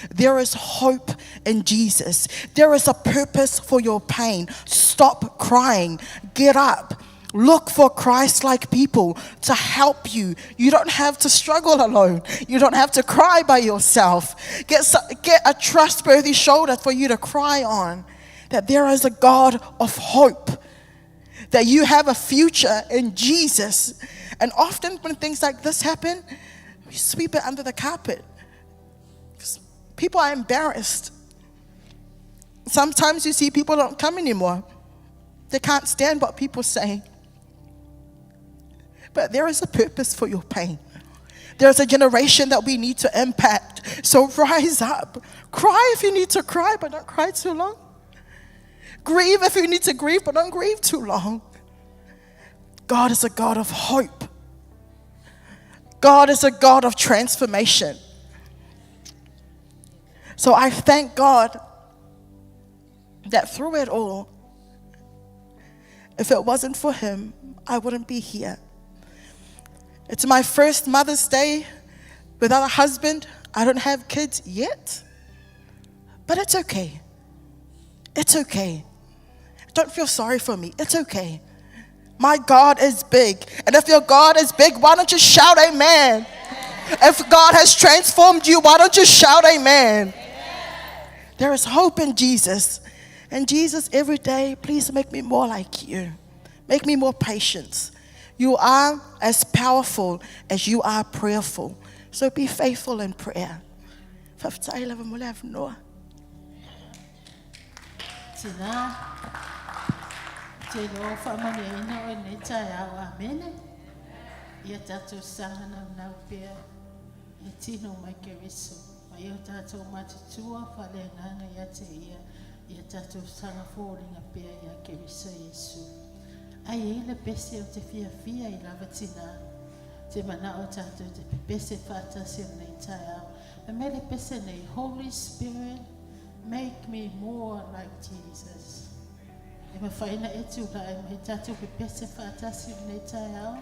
There is hope in Jesus. There is a purpose for your pain. Stop crying. Get up. Look for Christ-like people to help you. You don't have to struggle alone. You don't have to cry by yourself. Get a trustworthy shoulder for you to cry on. That there is a God of hope. That you have a future in Jesus. And often when things like this happen, we sweep it under the carpet. People are embarrassed. Sometimes you see people don't come anymore. They can't stand what people say. But there is a purpose for your pain. There's a generation that we need to impact. So rise up. Cry if you need to cry, but don't cry too long. Grieve if you need to grieve, but don't grieve too long. God is a God of hope. God is a God of transformation. So I thank God that through it all, if it wasn't for him, I wouldn't be here. It's my first Mother's Day without a husband. I don't have kids yet, but it's okay. It's okay. Don't feel sorry for me. It's okay. My God is big. And if your God is big, why don't you shout amen? If God has transformed you, why don't you shout amen? There is hope in Jesus. And Jesus, every day, please make me more like you. Make me more patient. You are as powerful as you are prayerful. So be faithful in prayer. Tina, te lo famani ina o ne tai au amene. Ia tātou sahana nau pia. E tino mai ke riso. Mai o tātou matitua whale ngana ia te ia. Ia tātou sanga fōringa pia ia ke riso Yesu. Ai ele pese o te fia I lava tina. Te mana o tātou te pese whātasi o nei tai au. Me mele pese nei Holy Spirit. Make me more like Jesus. E me whaina e tu la e me tātou pe pese whātasi o nei tai au.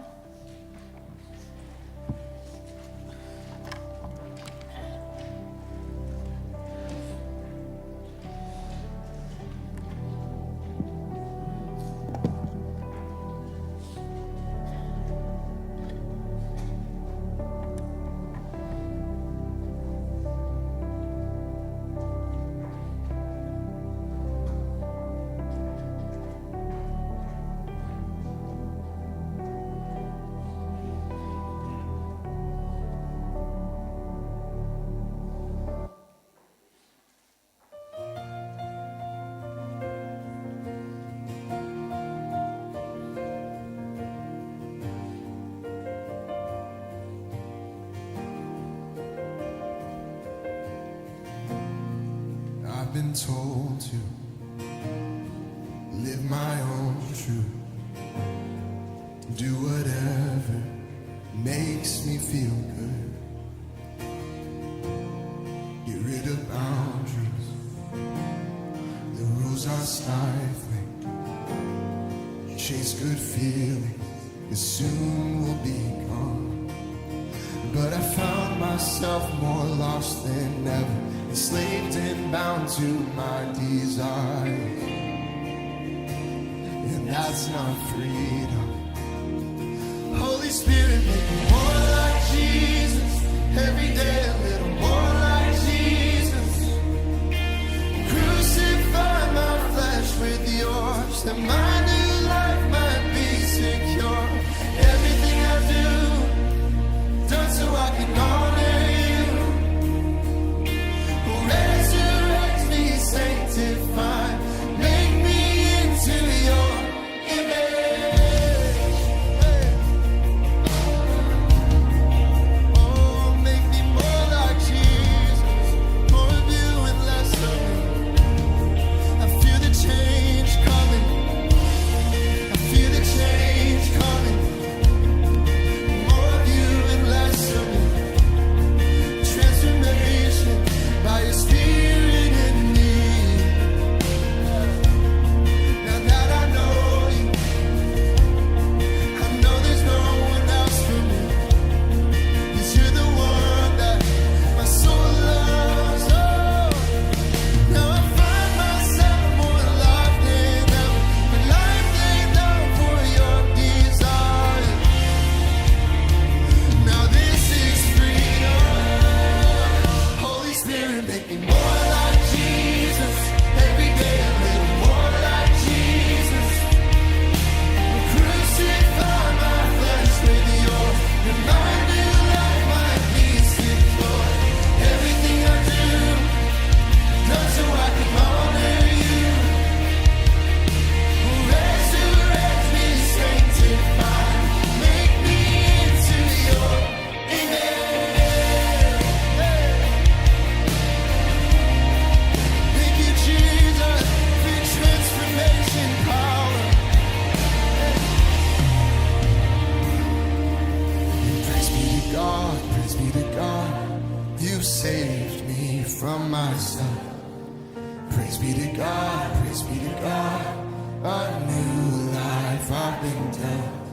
I've been told to live my own truth, do whatever makes me feel good, get rid of boundaries, the rules are stifling, chase good feelings, it soon will be gone. But I found myself more lost than ever, enslaved and bound to my desires, and that's not freedom. Holy Spirit, make me more like Jesus, every day a little more like Jesus. Crucify my flesh with yours, that my new life might be secure. Everything I do, done so I can honor you. Resurrect me, sanctify, make me into your image. God, praise be to God. You saved me from myself. Praise be to God, praise be to God. A new life I've been dealt.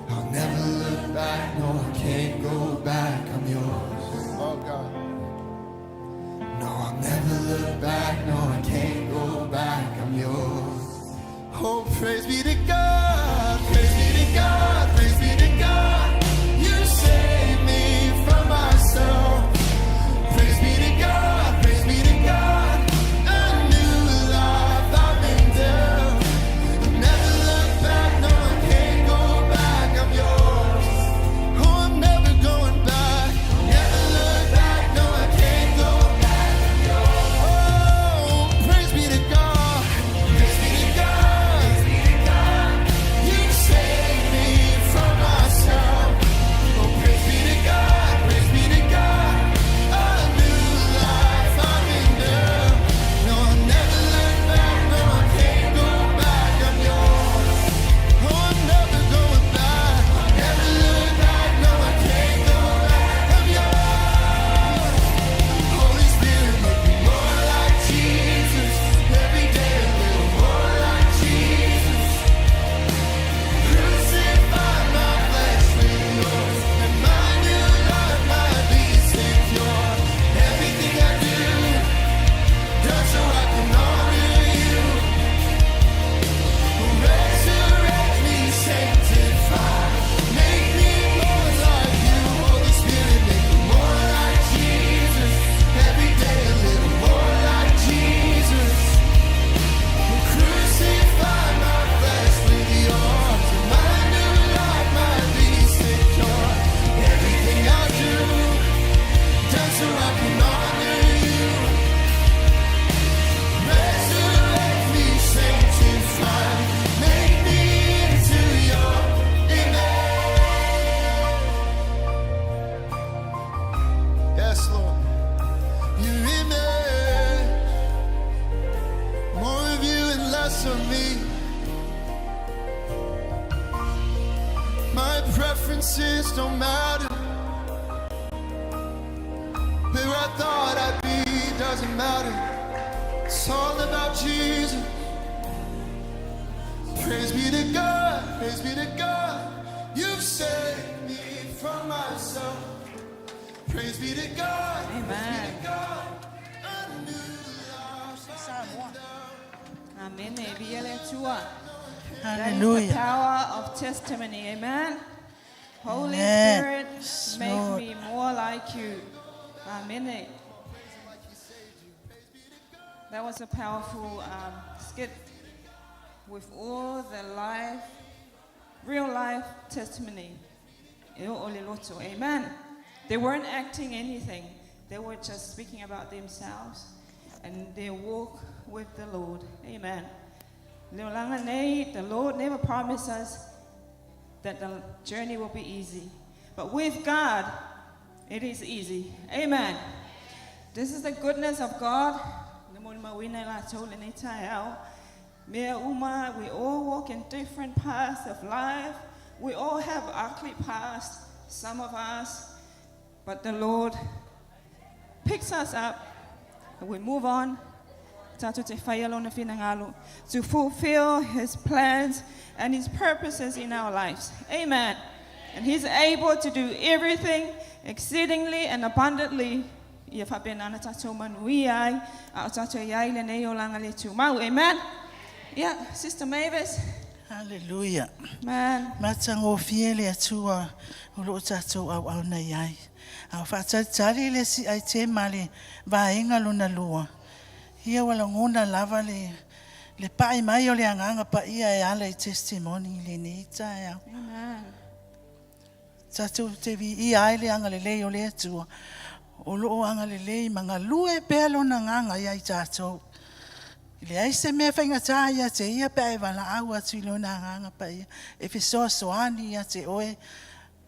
I'll never look back, no, I can't go back, I'm yours. Oh God. No, I'll never look back, no, I can't go back, I'm yours. Oh, praise be to God, praise be to God, praise be to God. You saved me from myself. Praise be to God, praise be to God. A new life I've been dealt. I'll never look back, no, I can't go back, I'm yours. Oh, I'm never going back, never look back, no, I can't go back, I'm yours. Oh, praise be to God, praise be to God, praise be to God. You saved me from myself. Oh, praise be to God, praise be to God. A new life I've been dealt. No, I'll never look back, no, I can't go back, I'm yours. Oh, I'm never going back, never look back, no, I can't go back, I'm yours. Holy Spirit, make me more like Jesus. Every day a little more like Jesus. Crucify my flesh with yours, and my new life might be secure. Everything I do, done so I can honor you. Resurrect me, sanctify, make me more like you. Holy Spirit, make me more like Jesus. Every day a little more like Jesus. Crucify my flesh with yours, and my new life might be secure. Everything I do, done so I can honor you. Resurrect me, sanctify, make me into your image. Yes, Lord, your image. More of you and less of me. My preferences don't matter. Where I thought I'd be doesn't matter. It's all about Jesus. Praise be to God, praise be to God. You've saved me from myself. Praise be to God, praise be to God. A new life I've been dealt. Amen. Biele tua. That is the Hallelujah. power of testimony. Amen. Holy Amen. Spirit, Yes, make Lord. me more like you. Amen. That was a powerful skit with all the life, real life testimony. Amen. They weren't acting anything. They were just speaking about themselves and their walk with the Lord. Amen. The Lord never promised us that the journey will be easy. But with God, it is easy. Amen. This is the goodness of God. We all walk in different paths of life. We all have ugly past, some of us. But the Lord picks us up and we move on to fulfill His plans and His purposes in our lives. Amen. And He's able to do everything exceedingly and abundantly. Amen. Yeah, Sister Mavis. Hallelujah. Man. Matango fiele atua ulo tato au na yai. Au whatatari le si ai te male vaenga luna lua. Ia wala ngona lava le pai mai o le anganga pa ia e ala i testimoni le neita ya. Amen. Tato te vi ia ai le anga le lei o le atua. O loo anga le lei manga lue pelo na nganga ia i tato. Le ai se me whainga tāia te ia pe ai wala au atu ilo na nganga pa ia. E fi soa soani ia te oe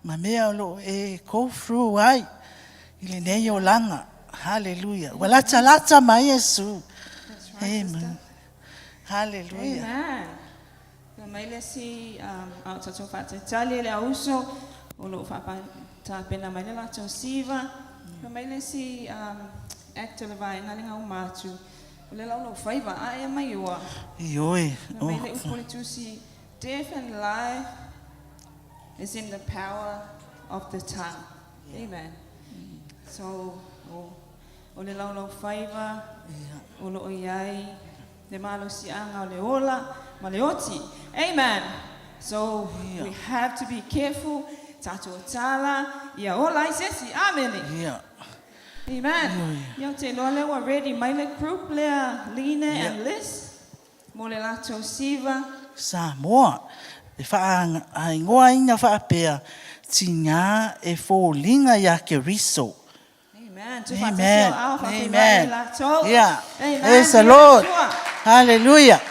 ma mea lo e go through ai. Ile nei o langa. Hallelujah. Walata lata ma Yesu. Amen. Hallelujah. Amen. Ka mai le si au tato whate tali le auso o lo whapa Ta pena mai le lato siva. Ka mai le si actor le vai ngale ngau matu. Le lau lo faiva a e mai ua. Ioi. Ka mai le upole tu si death and life is in the power of the tongue. Amen. So, o le lau lo faiva, o lo iai, le malo si anga o le ola, ma le oti. Amen. So, we have to be careful. Tato tala, ia ola i sesi, amen. Amen. Ia te loa lewa ready, mai le group lea, Lina and Liz, mo le lato siva. Samoa, e whaingoa inga whaapea, tina e fōlinga ia ke riso. Amen. Amen. Amen. Yeah. Amen. Praise the Lord. Hallelujah.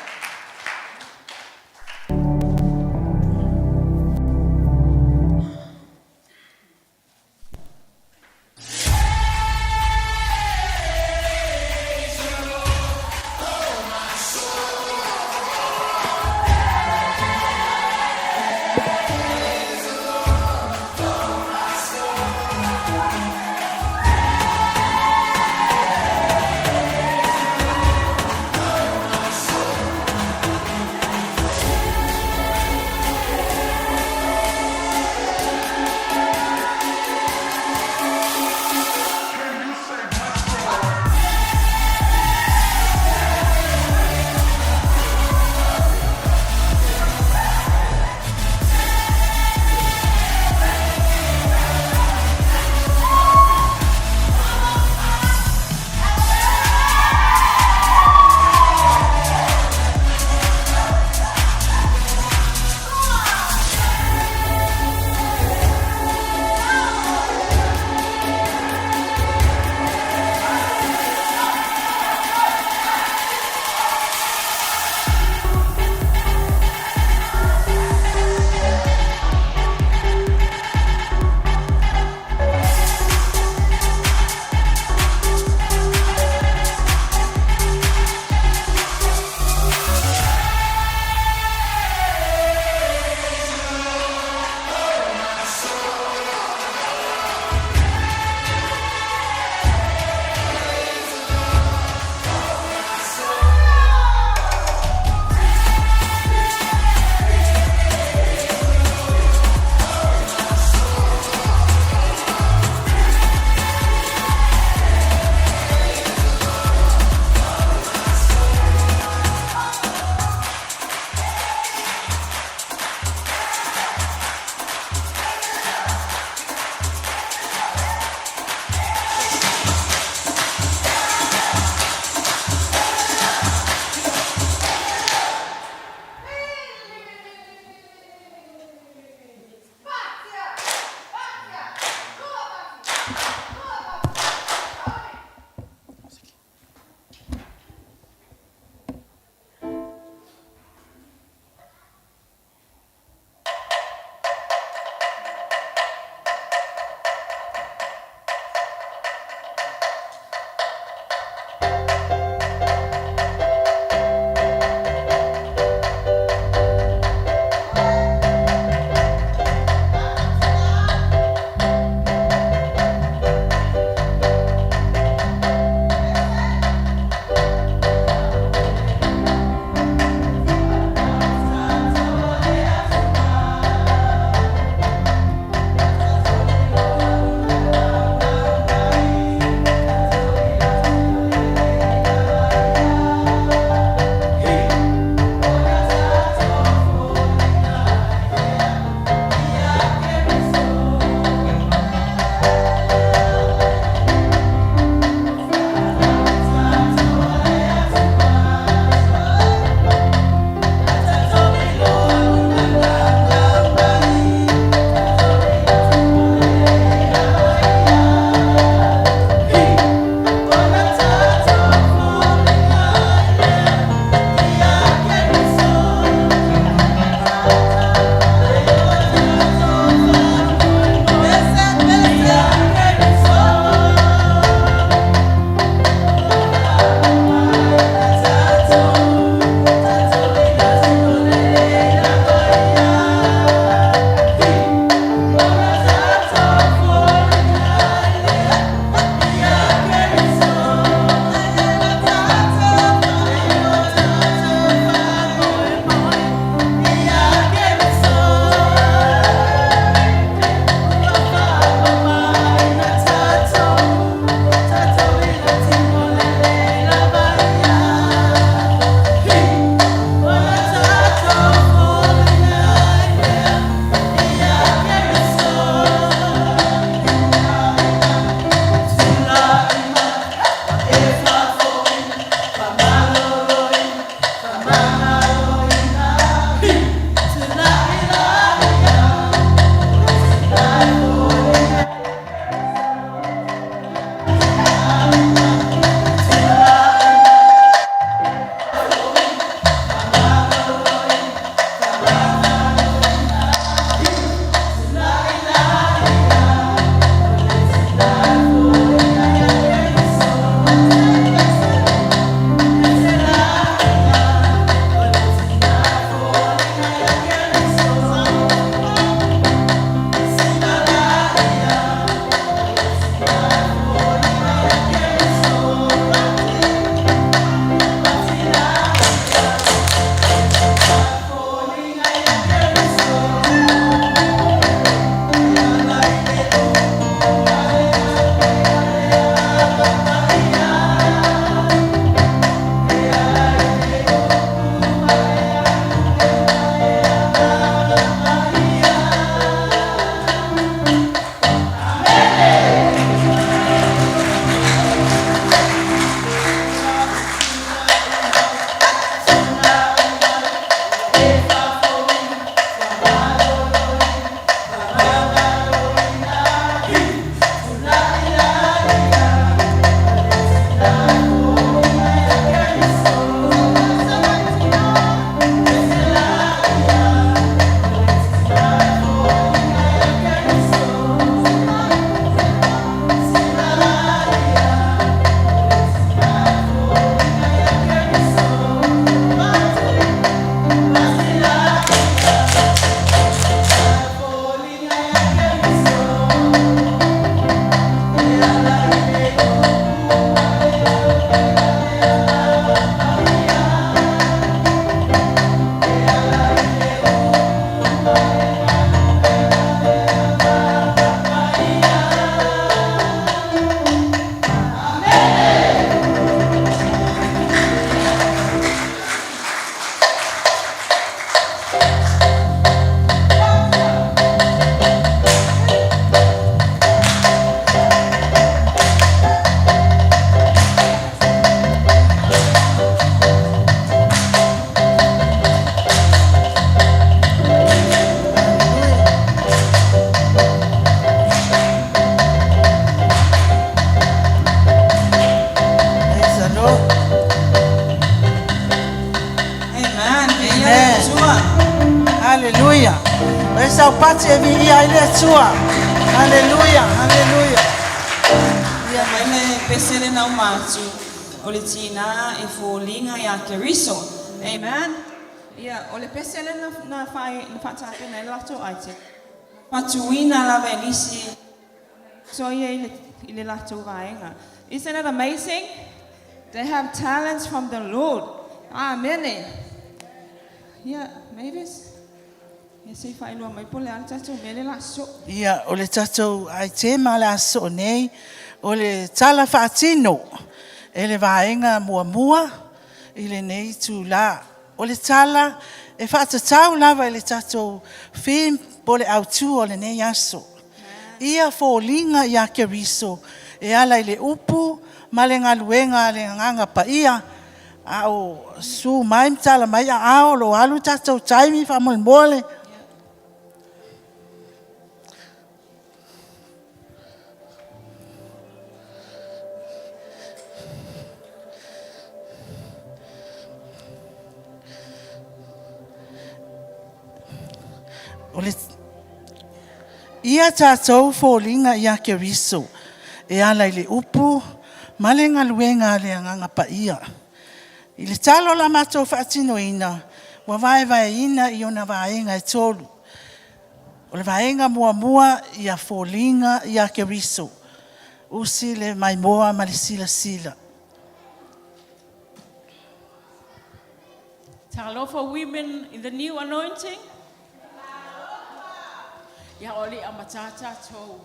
Le sau pati e vi ia ile tua. Hallelujah, hallelujah. Ia mai me pesele na umatu. Ole tina e folinga ya keriso. Amen. Ia ole pesele na fai na fatake na lato aite. Patuina la venisi. So ia ile lato vaenga. Isn't it amazing? They have talents from the Lord. Amen. Yeah, Mavis. Sei fai lo mai pole al tatou mele la so. Ia, o le tatou ai te mala so nei, o le tala whaatino, e le vaenga mua, i le nei tu la. O le tala, e whaatatau lava i le tatou whim pole au tu o le nei aso. Ia fōlinga ia keriso, e ala i le upu, ma le ngaluenga le nganga pa ia, a o su mai mtala mai a ao lo alu tatou taimi whamol mole. Ia tātou fōlinga ia keriso, e ala i le upu, ma le ngaluenga le nganga pa ia. I le talo la mātou whaatino ina, wa vai ina i ona vaenga e tolu. O le vaenga mua ia fōlinga ia keriso, usi le mai moa ma le sila. Talo for women in the new anointing. Ya oli amatata to.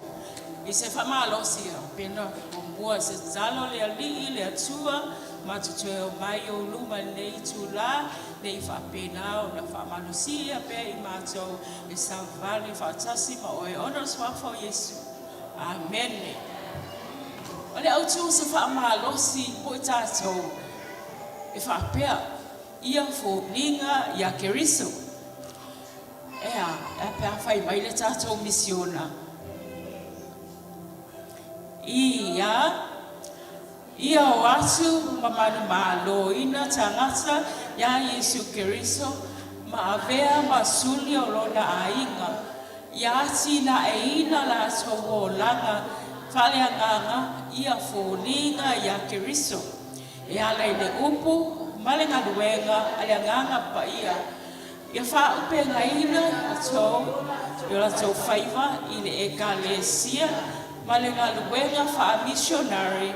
Ise fama losi pena mua se zalo le ali le atua matutu mai o luma nei tula nei fa pena o na fama losi pe i mato e savali fatasi ma o ono swa for Yesu. Amen. Ole autu se fama losi po tato. E fa pe ia fo linga ya keriso. Ea, e pea fai mai le tātou misiona. Ia o atu mamanu malo ina tangata ya Yesu Keriso ma avea ma suli o lona ainga. Ia tina e ina la togo langa fale anganga ia fōlinga ya Keriso. Ia leile upu malenga luenga alianganga pa ia. Ia wha upe ngaina atou, ia la tau whaiva i le ekalesia, ma le ngā luenga wha missionary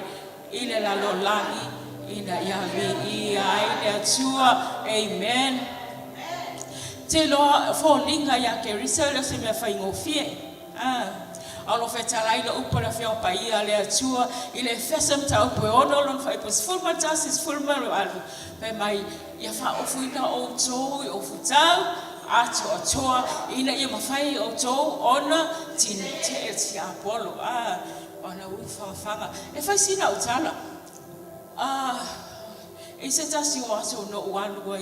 i le lalolangi i na iawi i ai le atua. Amen. Te loa fōlinga ia kerisa le se mea whaingofie. Alo whetalai la upa la whio pa ia le atua i le whesam ta upe ono lon whaipos fulma tasis fulma alu. Pe mai ia wha ofu ina o tō i ofu tau ato atoa ina ia mawhai o tō ona tine te e ti apolo. Ona ufa whanga. E whai sina o tala. E se tasi o ato no uanua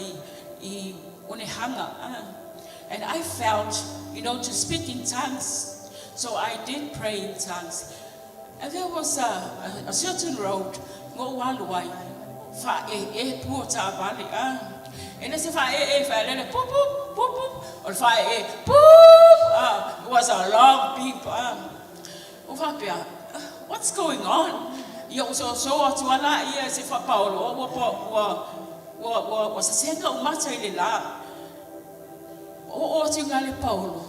i one hanga. And I felt, to speak in tongues. So I did pray in tongues. And there was a certain road, go waluai, fa e puota valley. And as if I let poop poop poop poop, or fa poop. It was a long beep. What's going on? You so to ala yes if Paulo was a senga umata ile la. O tingale Paulo.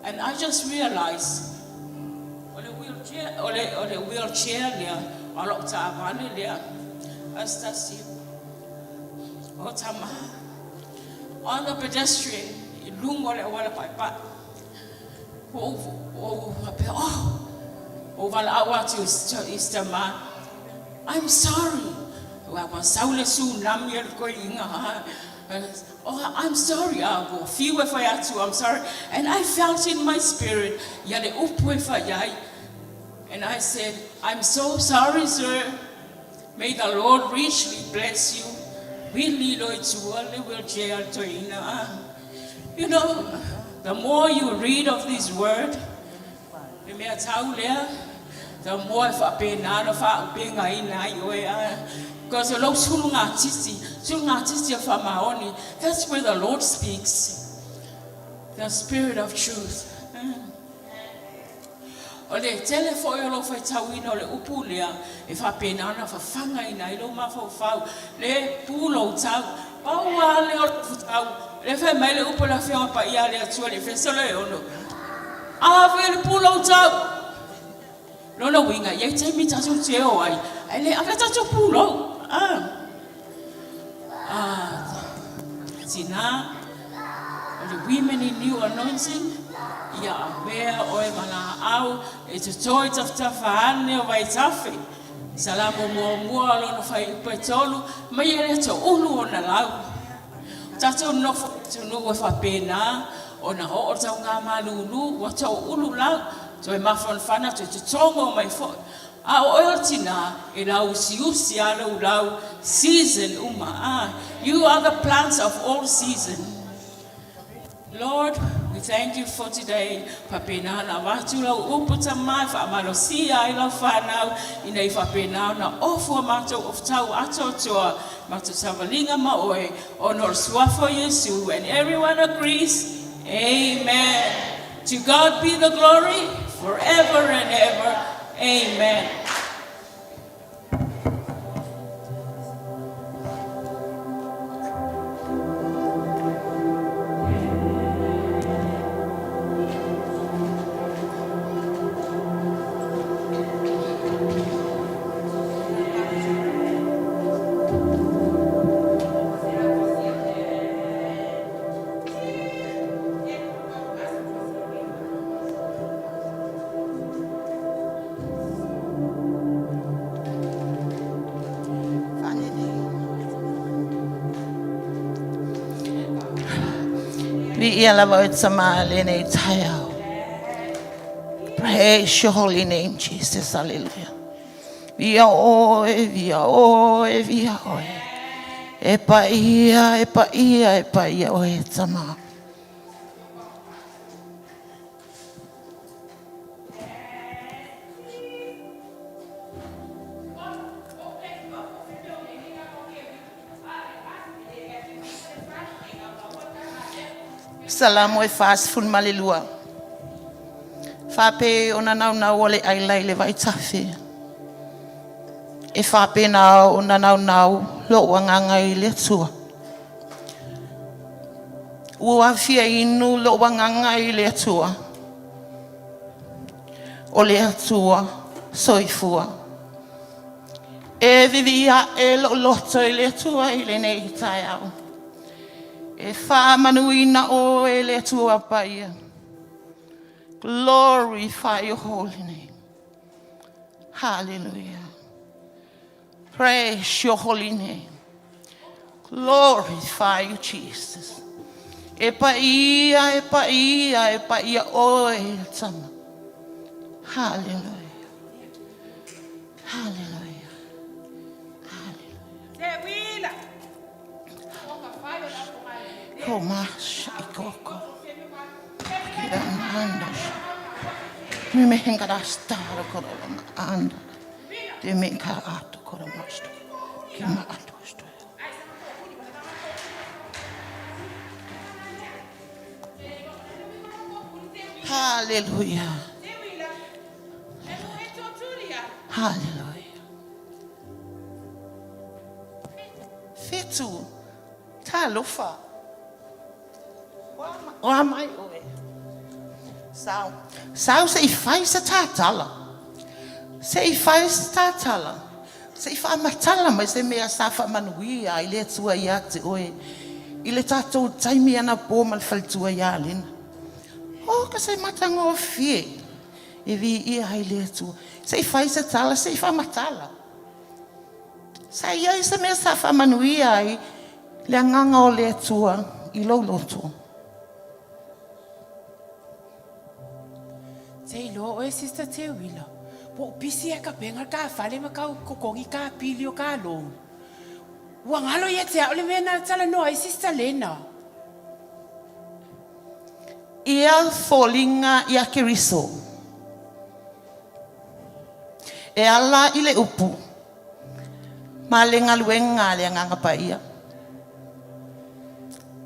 And I just realized, ole wheelchair there, all up to Avani there, Astasi, Otama, on the pedestrian, Lungo, wala pipa, over our to Istama. I'm sorry. I'm sorry, I'm sorry. And I felt in my spirit, and I said, I'm so sorry, sir. May the Lord richly bless you. The more you read of this word, the more because that's where the Lord speaks. the spirit of truth. O le tele fo e lo fai tauina o le upu lea e whapena ana whawhanga ina i lo mawhau le pūlo tau paua le o le futau le whai mai le upu la whianga pa ia le atua le whesolo e ono a le pūlo tau lona winga iei taimi tatu te o ai ai le awha tatu pūlo tina o le women in new anointing ia awea o e mana au e te toi taftafaane o vai tafe. Salamo mua lona whai upe tolu, mai ere to ulu o na lau. Tato nofo tunu e whapena, o na ho o tau ngā malulu, wa tau ulu lau, to e mawhanwhana to te tongo mai fo. A o eo tina, e lau siusi alo lau, season uma. You are the plants of all season. Lord, we thank you for today. Papena na watu la uputa mai fa amalosia ila whanau ina I whapena na ofu mato of tau ato toa mato savalinga maoe honor swafo Yesu and everyone agrees. Amen. To God be the glory forever and ever. Amen. Praise your holy name, Jesus. Hallelujah. Via oe, via oe, via oe. Epa ia oe tama. Salamo e fast fun malilua. Fape ona na ole ai lai le vai tafe. E fape na ona na lo wanganga I le tua. Ua fia inu lo wanganga I le tua. O le tua soifua. E vivia e lo loto I le tua I le nei tai au. E wha manuina o e le tua paia. Glorify your holy name. Hallelujah. Praise your holy name. Glorify you, Jesus. E paia o e tama. Hallelujah. Hallelujah. Hallelujah. Komasha ikoko. Kira anda. Mi me hengara stara koroma anda. De me ka ato koroma sto. Kima ato sto. Hallelujah. Hallelujah. Fitu talofa. O mai oe. Sao se fai sa tatala. Se fai sa tatala. Se fai matala mai se mea safa manuia I le tua ia te oe. I le tatou taimi ana po mal faltua ia lina. O ka se matango fie. E vi ia I le tua. Se fai sa tala, se fai matala. Sa ia se mea safa manuia I le anganga o le tua I lo loto. Te lo o sister te wila. Po pisi e ka penga ka fale ma ka kokongi ka pili o ka lo. Wangalo ye te ole mena tala no ai sister Lena. Ia folinga ia keriso. E ala I le upu. Ma le ngaluenga le nganga pa ia.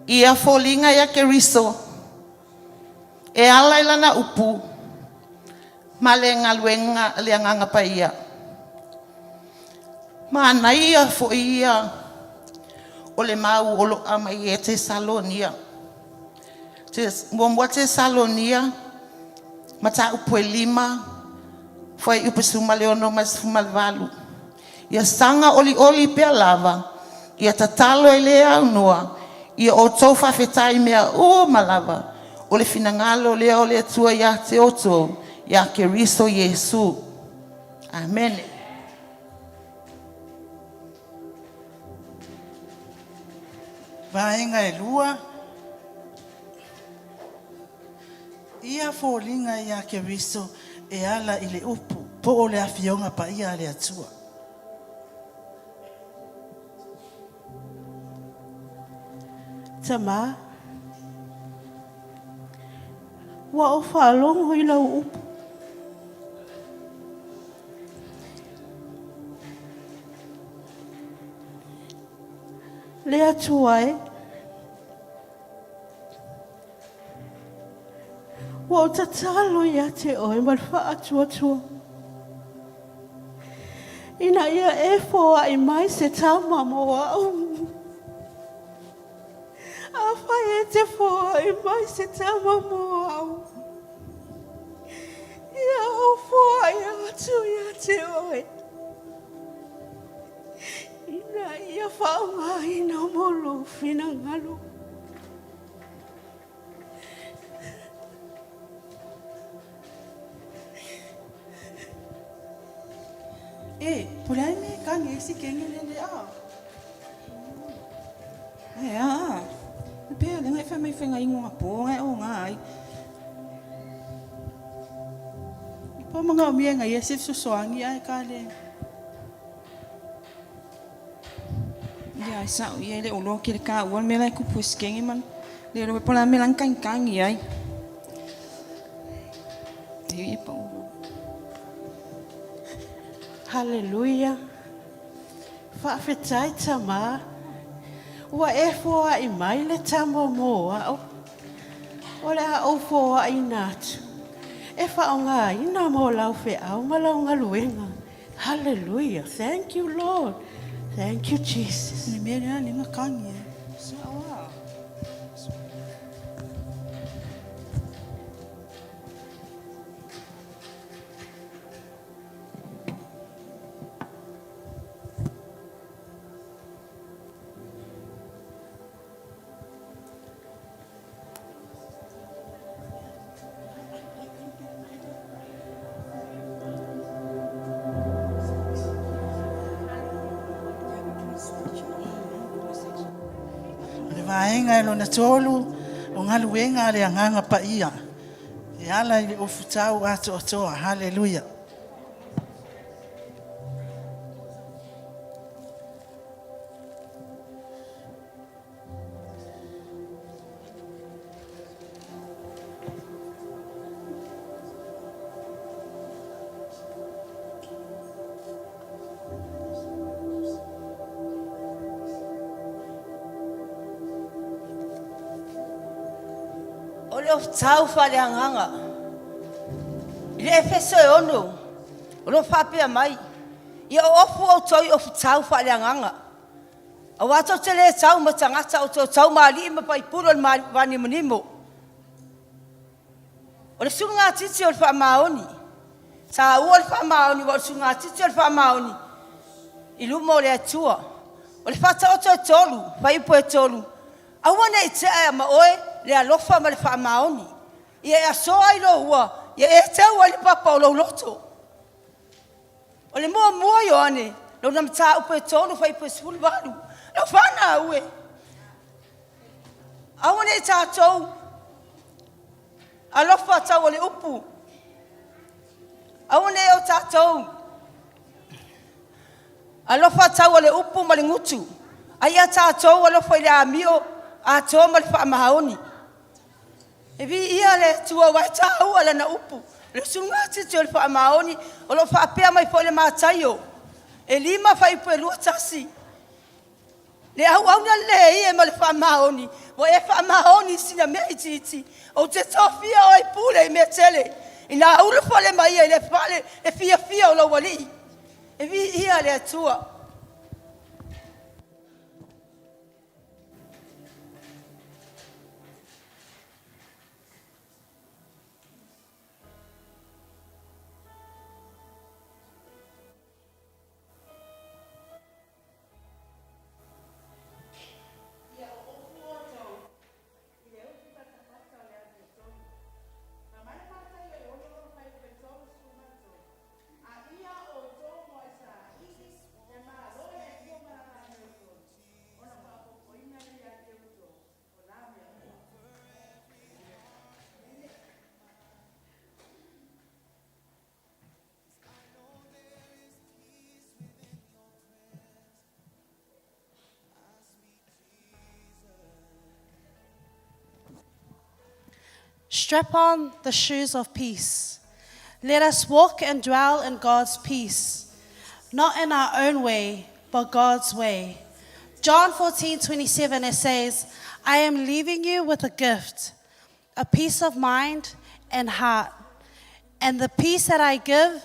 Ia folinga ia keriso. E ala i lana upu. Ma le ngaluenga le anganga pa ia. Ma ana ia fo ia. O le mau olo amai e te Salonia. Mua te Salonia. Ma ta upu e 5. Foi upu suma le ono mas fuma le valu. Ia sanga oli pea lava. Ia tatalo e lea unua. Ia o tau whawhetai mea o malava. O le finangalo lea o le atua ia te oto. Ia Keriso Yesu. Amen. Vaenga e lua. Ia fōlinga ia Keriso e ala i le upu. Po o le awhionga pa ia le atua. Tama. Wa o whalongo i lau upu. Le atua e. Wa o tatalo ia te oe malwha atua tua. Ina ia e fōa i mai se tama mo au. Afa e te fōa i mai se tama mo au. Ia o fōa i atu ia te oe. Ina ia whaunga ina molo whina ngalo. Pulai me kange si kenge le a. Pea, le ngai whamai whenga ingoa pō, ngai o ngai. I pō mga o mia ngai e sif sosoangi ai ka le. Ia, e sao, ia le olo ki le ka ua, me lai kupu e skengi man. Le ro e pola me lang kangi ai. Te i pa uro. Hallelujah. Whaafetai tama. Ua e fōa i mai le tamo moa. O le a au fōa i nātu. E whaonga i nā mō lau whe au malau ngaluenga. Hallelujah. Thank you, Lord. Thank you, Jesus. Ni mea ni ngā kangi e. Vaenga e lona tolu o ngaluenga le anganga pa ia. E ala i o futau ato atoa. Hallelujah. O tau whare anganga. I le efeso e ono. O lo whapea mai. I o ofu o toi o tau whare anganga. A wato te le tau ma tangata o tau maali ima pai puro le wani manimo. O le sunga titi o le wha maoni. Sa ua le wha maoni wa le sunga titi o le wha maoni. I lumo le atua. O le whata o toi tolu. Whai po e tolu. Awane i te aia ma oe. Le alofa ma le wha maoni. Ia e asoa i lo ua. Ia e tau ali papa o lo loto. O le mua yo ane. Lo nam ta upe tonu whai pe sulu walu. Lo whana ue. Awane i tātou. Alofa tau o le upu. Awane o tātou. Alofa tau o le upu ma le ngutu. Aia tātou alofa i le amio. A toa ma le wha mahaoni. E vi ia le tua wai tāu ala na upu. Le sunga titi o le wha mahaoni. O lo wha pēa mai po le mātaio. E 5 whai po e lua tasi. Le au au na le e mo le whamaoni. Mo e whamaoni sina mea I titi. O te tofia o I pule I mea tele. Ina ulu fale mai e le fale e fia o lo wali. E vi ia le atua. Strap on the shoes of peace. Let us walk and dwell in God's peace, not in our own way, but God's way. John 14:27, it says, I am leaving you with a gift, a peace of mind and heart. And the peace that I give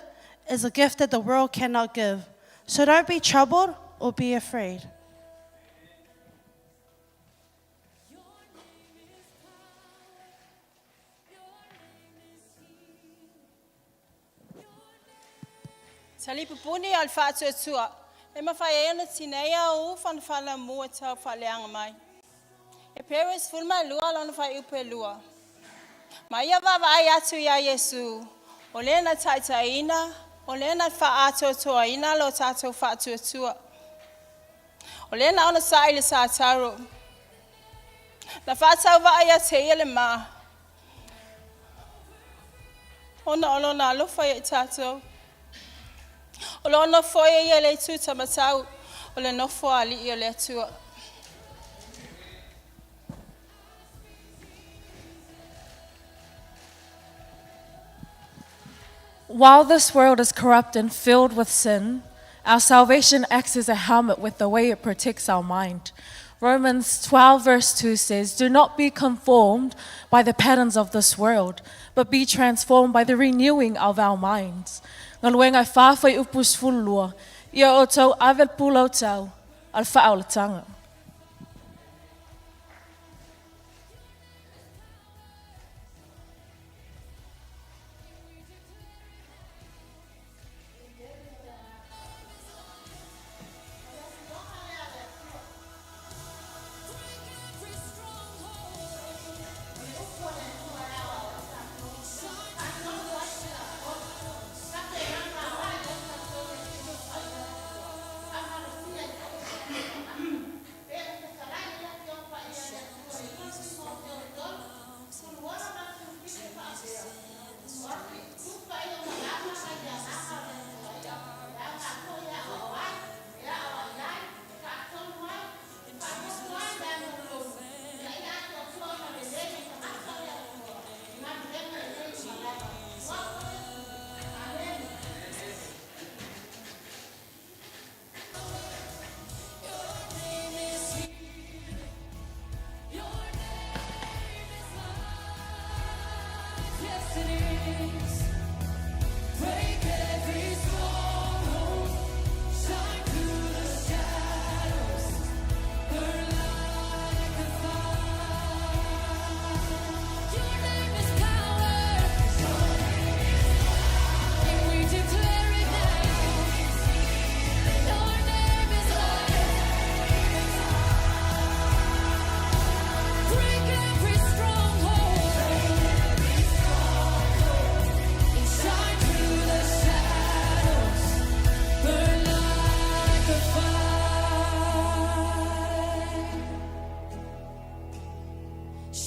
is a gift that the world cannot give. So don't be troubled or be afraid. Tali pupuni al fatu tua. E mawhai ena tinea o fan fala mua tau whaleanga mai. E peres fulma lua lona whai upe lua. Maia wawai atu ia Yesu. O lena taitaina, o lena wha ato toa ina lo tato fatu tua. O lena ona saile sa taro. Na whatau wai a te ele ma. Ona olona alofa e tato. O lo no foi e le tu tamatau o le no foi ali e le tu. While this world is corrupt and filled with sin, our salvation acts as a helmet with the way it protects our mind. Romans 12 verse 2 says, do not be conformed by the patterns of this world, but be transformed by the renewing of our minds. Ngaluenga whawhai upus fulua, ia o tau avel pulau tau, al whaaolatanga.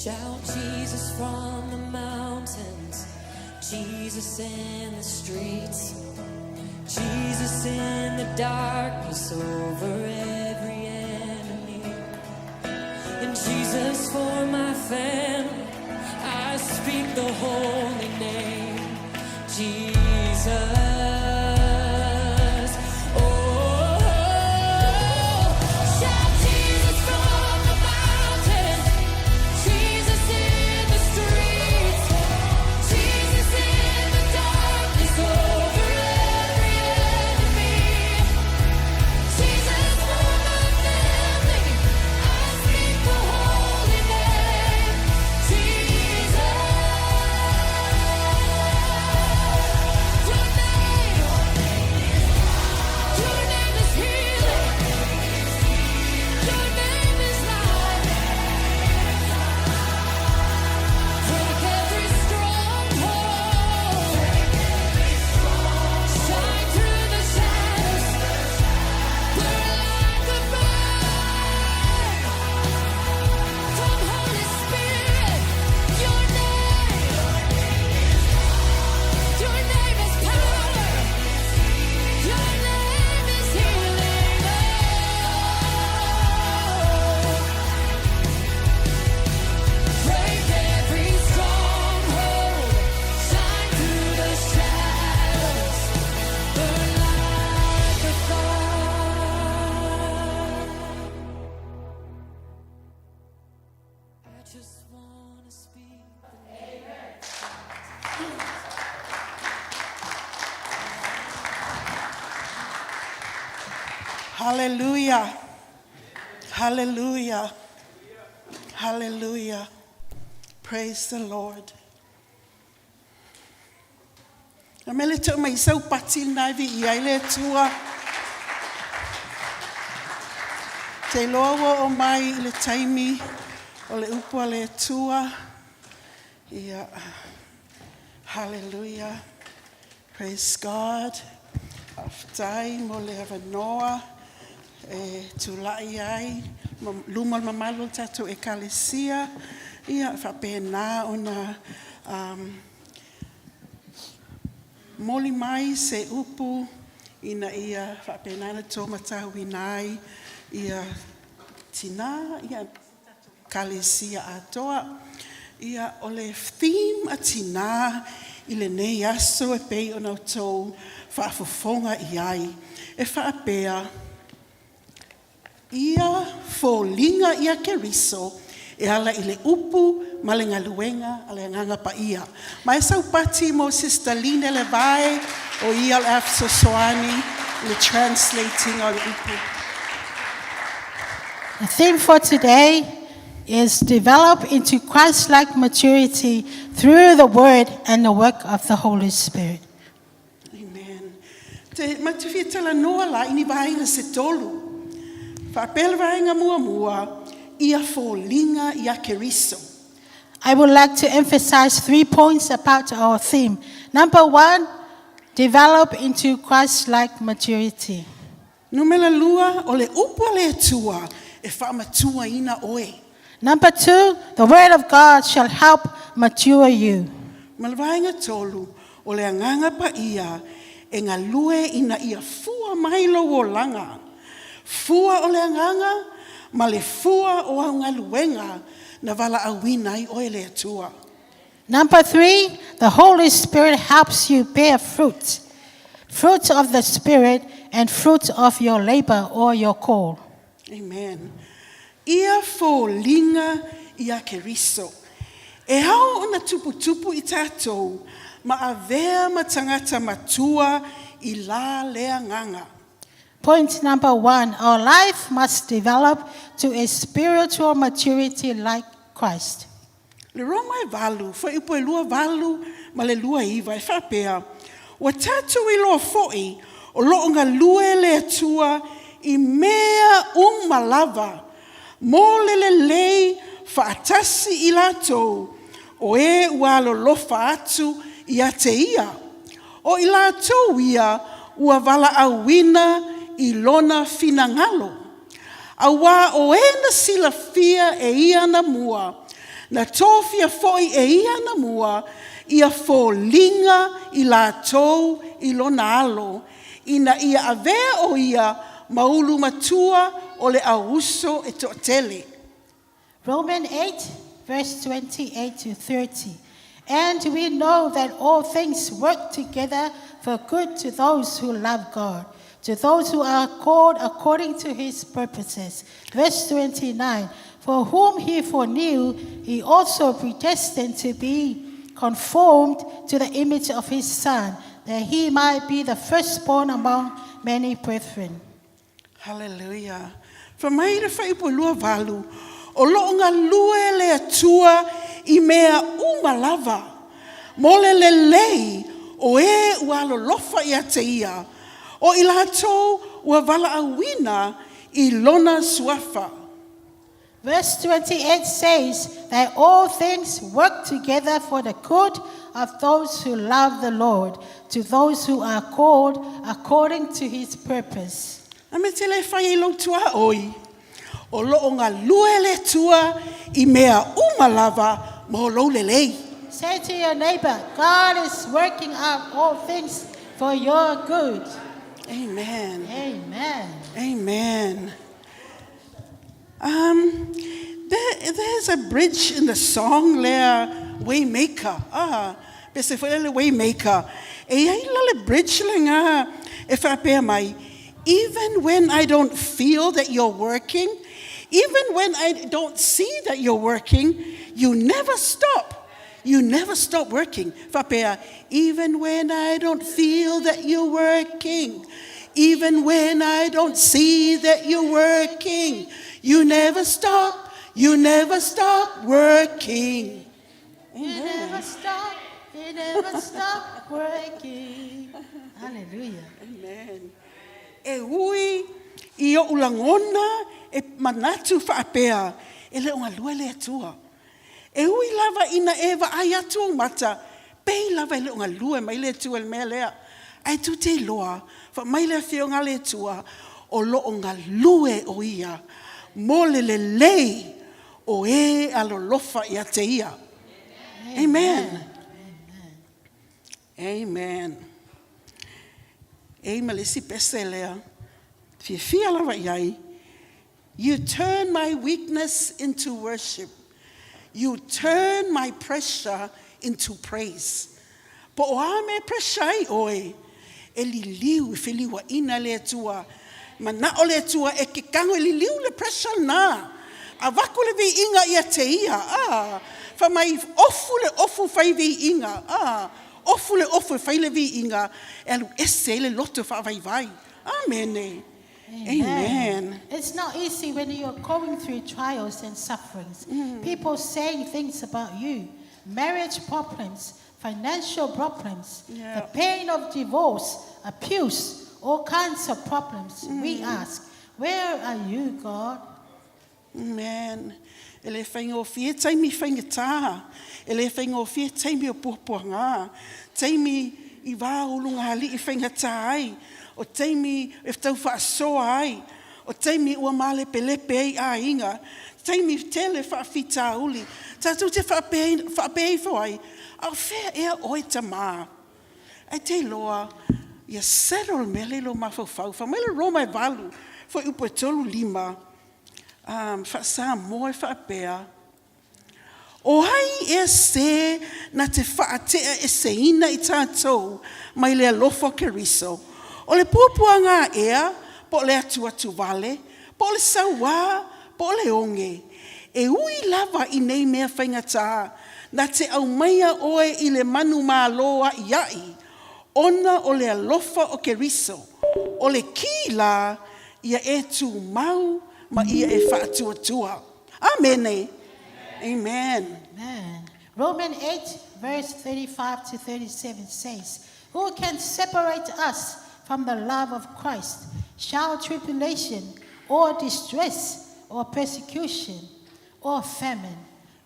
Shout Jesus from the mountains, Jesus in the streets, Jesus in the darkness over every enemy, and Jesus for my family. I speak the holy name, Jesus. Oh, shout Jesus. Hallelujah. Hallelujah. Hallelujah. Praise the Lord. Na mele to mai sau pati nai vi ia ile tua. Te loa o mai ile taimi o le upo le tua. Ia. Hallelujah. Praise God. Aftai mo le havanoa. Tulai ai. Luma mamalu tatu ekalesia. Ia whapena o na moli mai se upu ina ia whapena na tō matau inai ia tina ia kalesia atoa ia ole theme a tina ile nei aso e pei o na tō whaafofonga iai e whaapea ia fōlinga ia keriso e ala ile upu malenga luenga ale nganga pa ia. Mai sau pati mo Sister Lina le vai o ia le afso soani le translating on upu. The theme for today is develop into Christ-like maturity through the word and the work of the Holy Spirit. Amen. Te matufi tala noa la ini vainga se tolu. Whapel vainga mua mua. I would like to emphasize 3 points about our theme. Number 1, develop into Christ-like maturity. Number 2, the word of God shall help mature you. Number 3, the Holy Spirit helps you bear fruit. Fruit of the Spirit and fruit of your labor or your call. Amen. Ia fo linga ia keriso. E hao ona tupu I tātou, ma avea matangata matua I la lea nganga. Point number 1, our life must develop to a spiritual maturity like Christ. Le romai valu, fa ipo e lua valu, ma le lua iwa, e whapea. Wa tatu I loa foi, o loo ngā lue le atua, I mea malava, mo le lei, whaatasi I latou, o e ua lofa atu I ate ia. O I latou ia, ua vala awina, I lona finangalo. Awa o ena sila fia e ia na mua. Na tōfia foi e ia na mua. Ia fo linga I la tō I lona alo. Ina ia avea o ia maulu matua o le auso e to'atele. Romans 8 verse 28 to 30. And we know that all things work together for good to those who love God, to those who are called according to his purposes. Verse 29, for whom he foreknew, he also predestined to be conformed to the image of his Son, that he might be the firstborn among many brethren. Hallelujah. Whamaira whaipolua valu, o loonga lue le atua I mea umalava, mole le lei, o e ualo lofa I ate ia, o I latou ua vala awina I lona suafa. Verse 28 says that all things work together for the good of those who love the Lord, to those who are called according to his purpose. Ametele whai lo tua oi, o loonga lue le tua I mea umalava mo lo le lei. Say to your neighbor, God is working out all things for your good. Amen. Amen. Amen. There's a bridge in the song, Lea Waymaker. Bese foi le Waymaker. E ai le bridge le nga e whapea mai. Even when I don't feel that you're working, even when I don't see that you're working, you never stop. You never stop working. Whapea, even when I don't feel that you're working, Even when I don't see that you're working, you never stop working. You never stop working. Hallelujah. Amen. E hui i o ulangona e manatu whaapea e le unga lua le atua. E hui lava ina ewa ai atu mata pei lava i le unga lua mai le atua le mea lea. Ai tu te loa fa mai le fio ngā le atua o lo unga lue o ia mo le lei o e alo lofa i a te ia. Amen. Amen. E malisi pese lea. Fia lava iai. You turn my weakness into worship. You turn my pressure into praise. Po o ame pressure ai oe. E li liu e whiliwa ina le atua. Ma na o le atua e ke kango e li liu le pressure na. A waku le vi inga ia te ia. Fa mai ofu fai vi inga. Ofu le fai le vi inga. E alu ese le loto fa vai vai. Amen. Amen. It's not easy when you're going through trials and sufferings. People saying things about you. Marriage problems, financial problems, the pain of divorce, abuse, all kinds of problems. We ask, where are you, God? Amen. Ele whaingo fie taimi whainga tā. Ele whaingo fie taimi o puapuanga. Taimi I wā ulunga hali I whainga tā ai. O taimi e tau whaasoa ai. O taimi ua male pelepe ai a inga. Taimi tele whaafita uli. Tātou te whaapei whai. Au whea ea oi ta mā. Ai te loa. Ia settle mele lo mawhau. Whamele Roma e walu. Fo upo tolu 5. Whaasa moe whaapea. O hai e se na te whaatea e se ina I tātou mai le alofo keriso. O le puapuanga ea, po le atu vale, po le saua, po le onge. E ui lava I nei mea whaingatā, na te au maia oe I le manu māloa iai. Ona o le alofa o keriso. O le kila ia e tu mau, ma ia e whaatuatua. Amen. Amen. Amen. Romans 8, verse 35 to 37 says, who can separate us from the love of Christ? Shall tribulation, or distress, or persecution, or famine?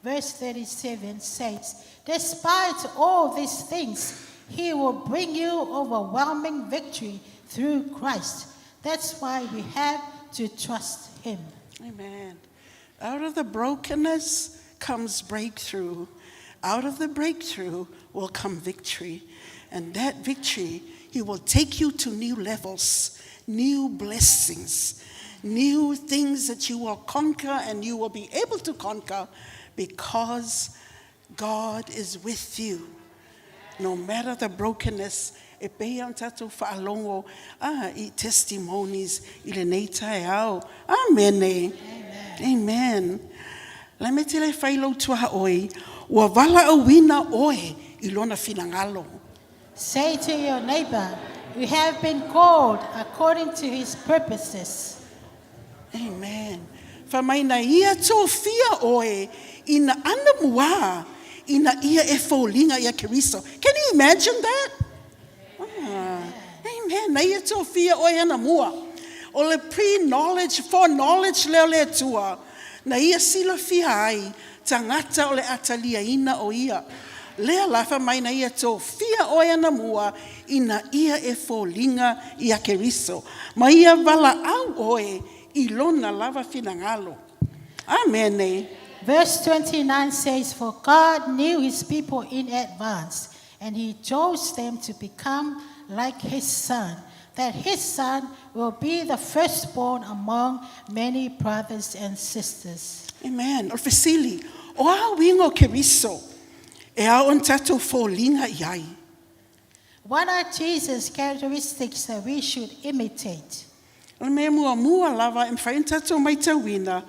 Verse 37 says, despite all these things, He will bring you overwhelming victory through Christ. That's why we have to trust Him. Amen. Out of the brokenness comes breakthrough. Out of the breakthrough will come victory. And that victory, He will take you to new levels, new blessings, new things that you will conquer and you will be able to conquer because God is with you. No matter the brokenness, e pei am tatou whaalongo, I testimonies, I le nei tae au. Amen. Amen. La me te le whailo tua oi, ua wala au wina oe, I lona finangalo. Say to your neighbor, you have been called according to His purposes. Amen. Whamaina ia tō fia oe, ina ana mua, ina ia e fōlinga ia keriso. Can you imagine that? Amen. Na ia tō fia oe ana mua. O le pre-knowledge, foreknowledge leo le tua. Na ia sila fia ai, tangata o le atalia ina o ia. Lea lafa mai na ia tō fia oe ana mua, ina ia e fōlinga ia keriso. Ma ia wala au oe, I lona lava finangalo. Amen. Verse 29 says, for God knew His people in advance, and He chose them to become like His Son, that His Son will be the firstborn among many brothers and sisters. Amen. O fesili, o a wingo keriso, e a on tatou fōlinga iai. What are Jesus' characteristics that we should imitate? O me mua lava e mwhain tatou mai tauina,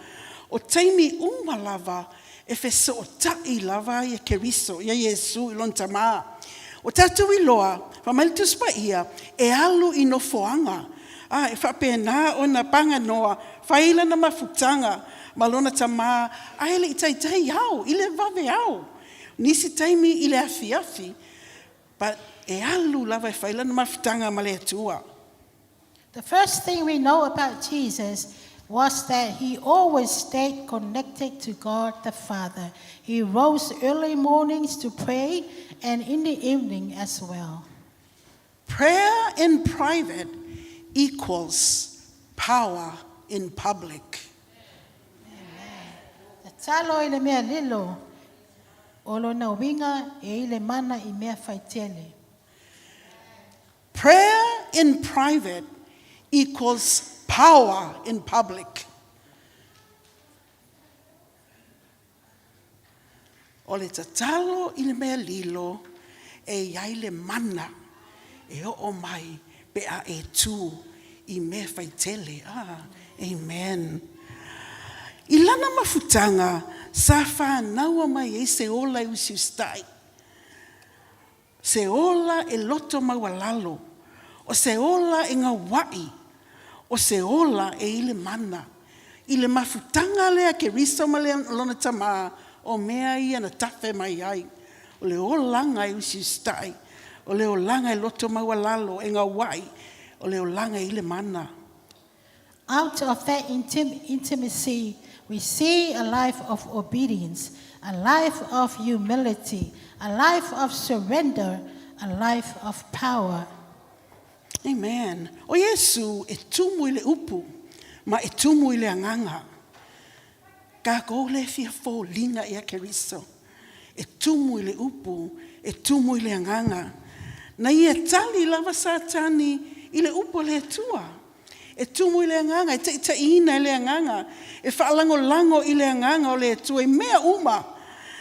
o taimi uma lava e feso o tai lava I keriso, ia Yesu I lon tamā. O tatou I loa, whamalitus pa ia, e alu I no foanga, e whapena o na panga noa, whaila na mafutanga, malona tama, aele i tai au, ile vave au. Nisi taimi ile afi, but e alu lava e whaila na mafutanga male atua. The first thing we know about Jesus was that he always stayed connected to God the Father. He rose early mornings to pray and in the evening as well. Prayer in private equals power in public. Talo ile mea lilo, olo na winga e ile mana I mea faitele. Prayer in private equals power in public. Ole tatalo ile mea lilo e yaile mana e o mai pe a e tu I mea faitele. Amen. Ilana mafutanga sa whānaua mai e se ola I usiu stai. Se ola e loto mawalalo. O se ola e ngā wai. O se ola e ile mana. Ile mafutanga lea ke riso ma lea lona tama o mea ia na tafe mai ai. O le olanga e usiu stai. O le olanga e loto mawalalo e ngā wai. O le olanga e ile mana. Out of that intimacy, we see a life of obedience, a life of humility, a life of surrender, a life of power. Amen. O Yesu e tumu ile upu, ma e tumu ile anganga. Ka ko le fia fo linga ia keriso. E tumu ile upu, e tumu ile anganga. Na ia tali lava satani ile upu le tua. E tumu ile anganga, e te ina ile anganga, e whaalango lango ile anganga o le tua, e mea uma,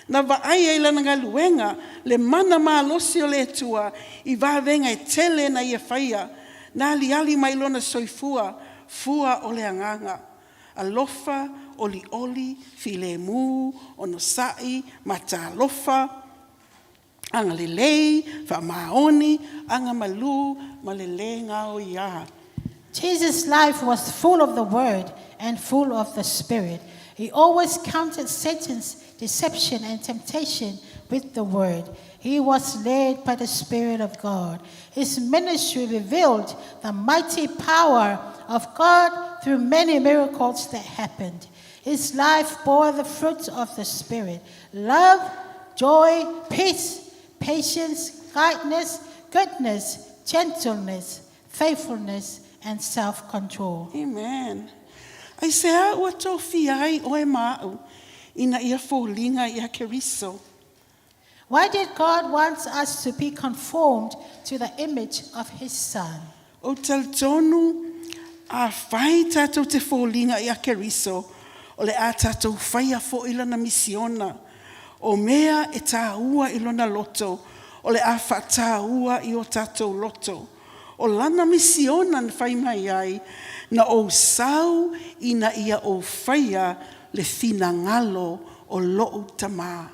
na vaaya ila nga luenga, le mana maa losi o le tua, I vavenga e tele na ia whaia, na ali mai lona soifua, fua o le anganga, alofa, oli, file mu, ono sai, mata alofa, anga lelei, wha maoni, anga malu, malele ngā o ia. Jesus' life was full of the Word and full of the Spirit. He always countered Satan's deception and temptation with the Word. He was led by the Spirit of God. His ministry revealed the mighty power of God through many miracles that happened. His life bore the fruits of the Spirit: love, joy, peace, patience, kindness, goodness, gentleness, faithfulness, and self-control. Amen. Ai se a ua tofi ai o e mau ina ia fōlinga ia keriso. Why did God want us to be conformed to the image of His Son? O taltonu a whai tātou te fōlinga ia keriso o le a tātou whaia fo ilana misiona o mea e tā ua ilona loto o le a wha tā ua I o tātou loto. O lana misiona na whai mai ai, na o sau ina ia o whaia le whina ngalo o loo tama.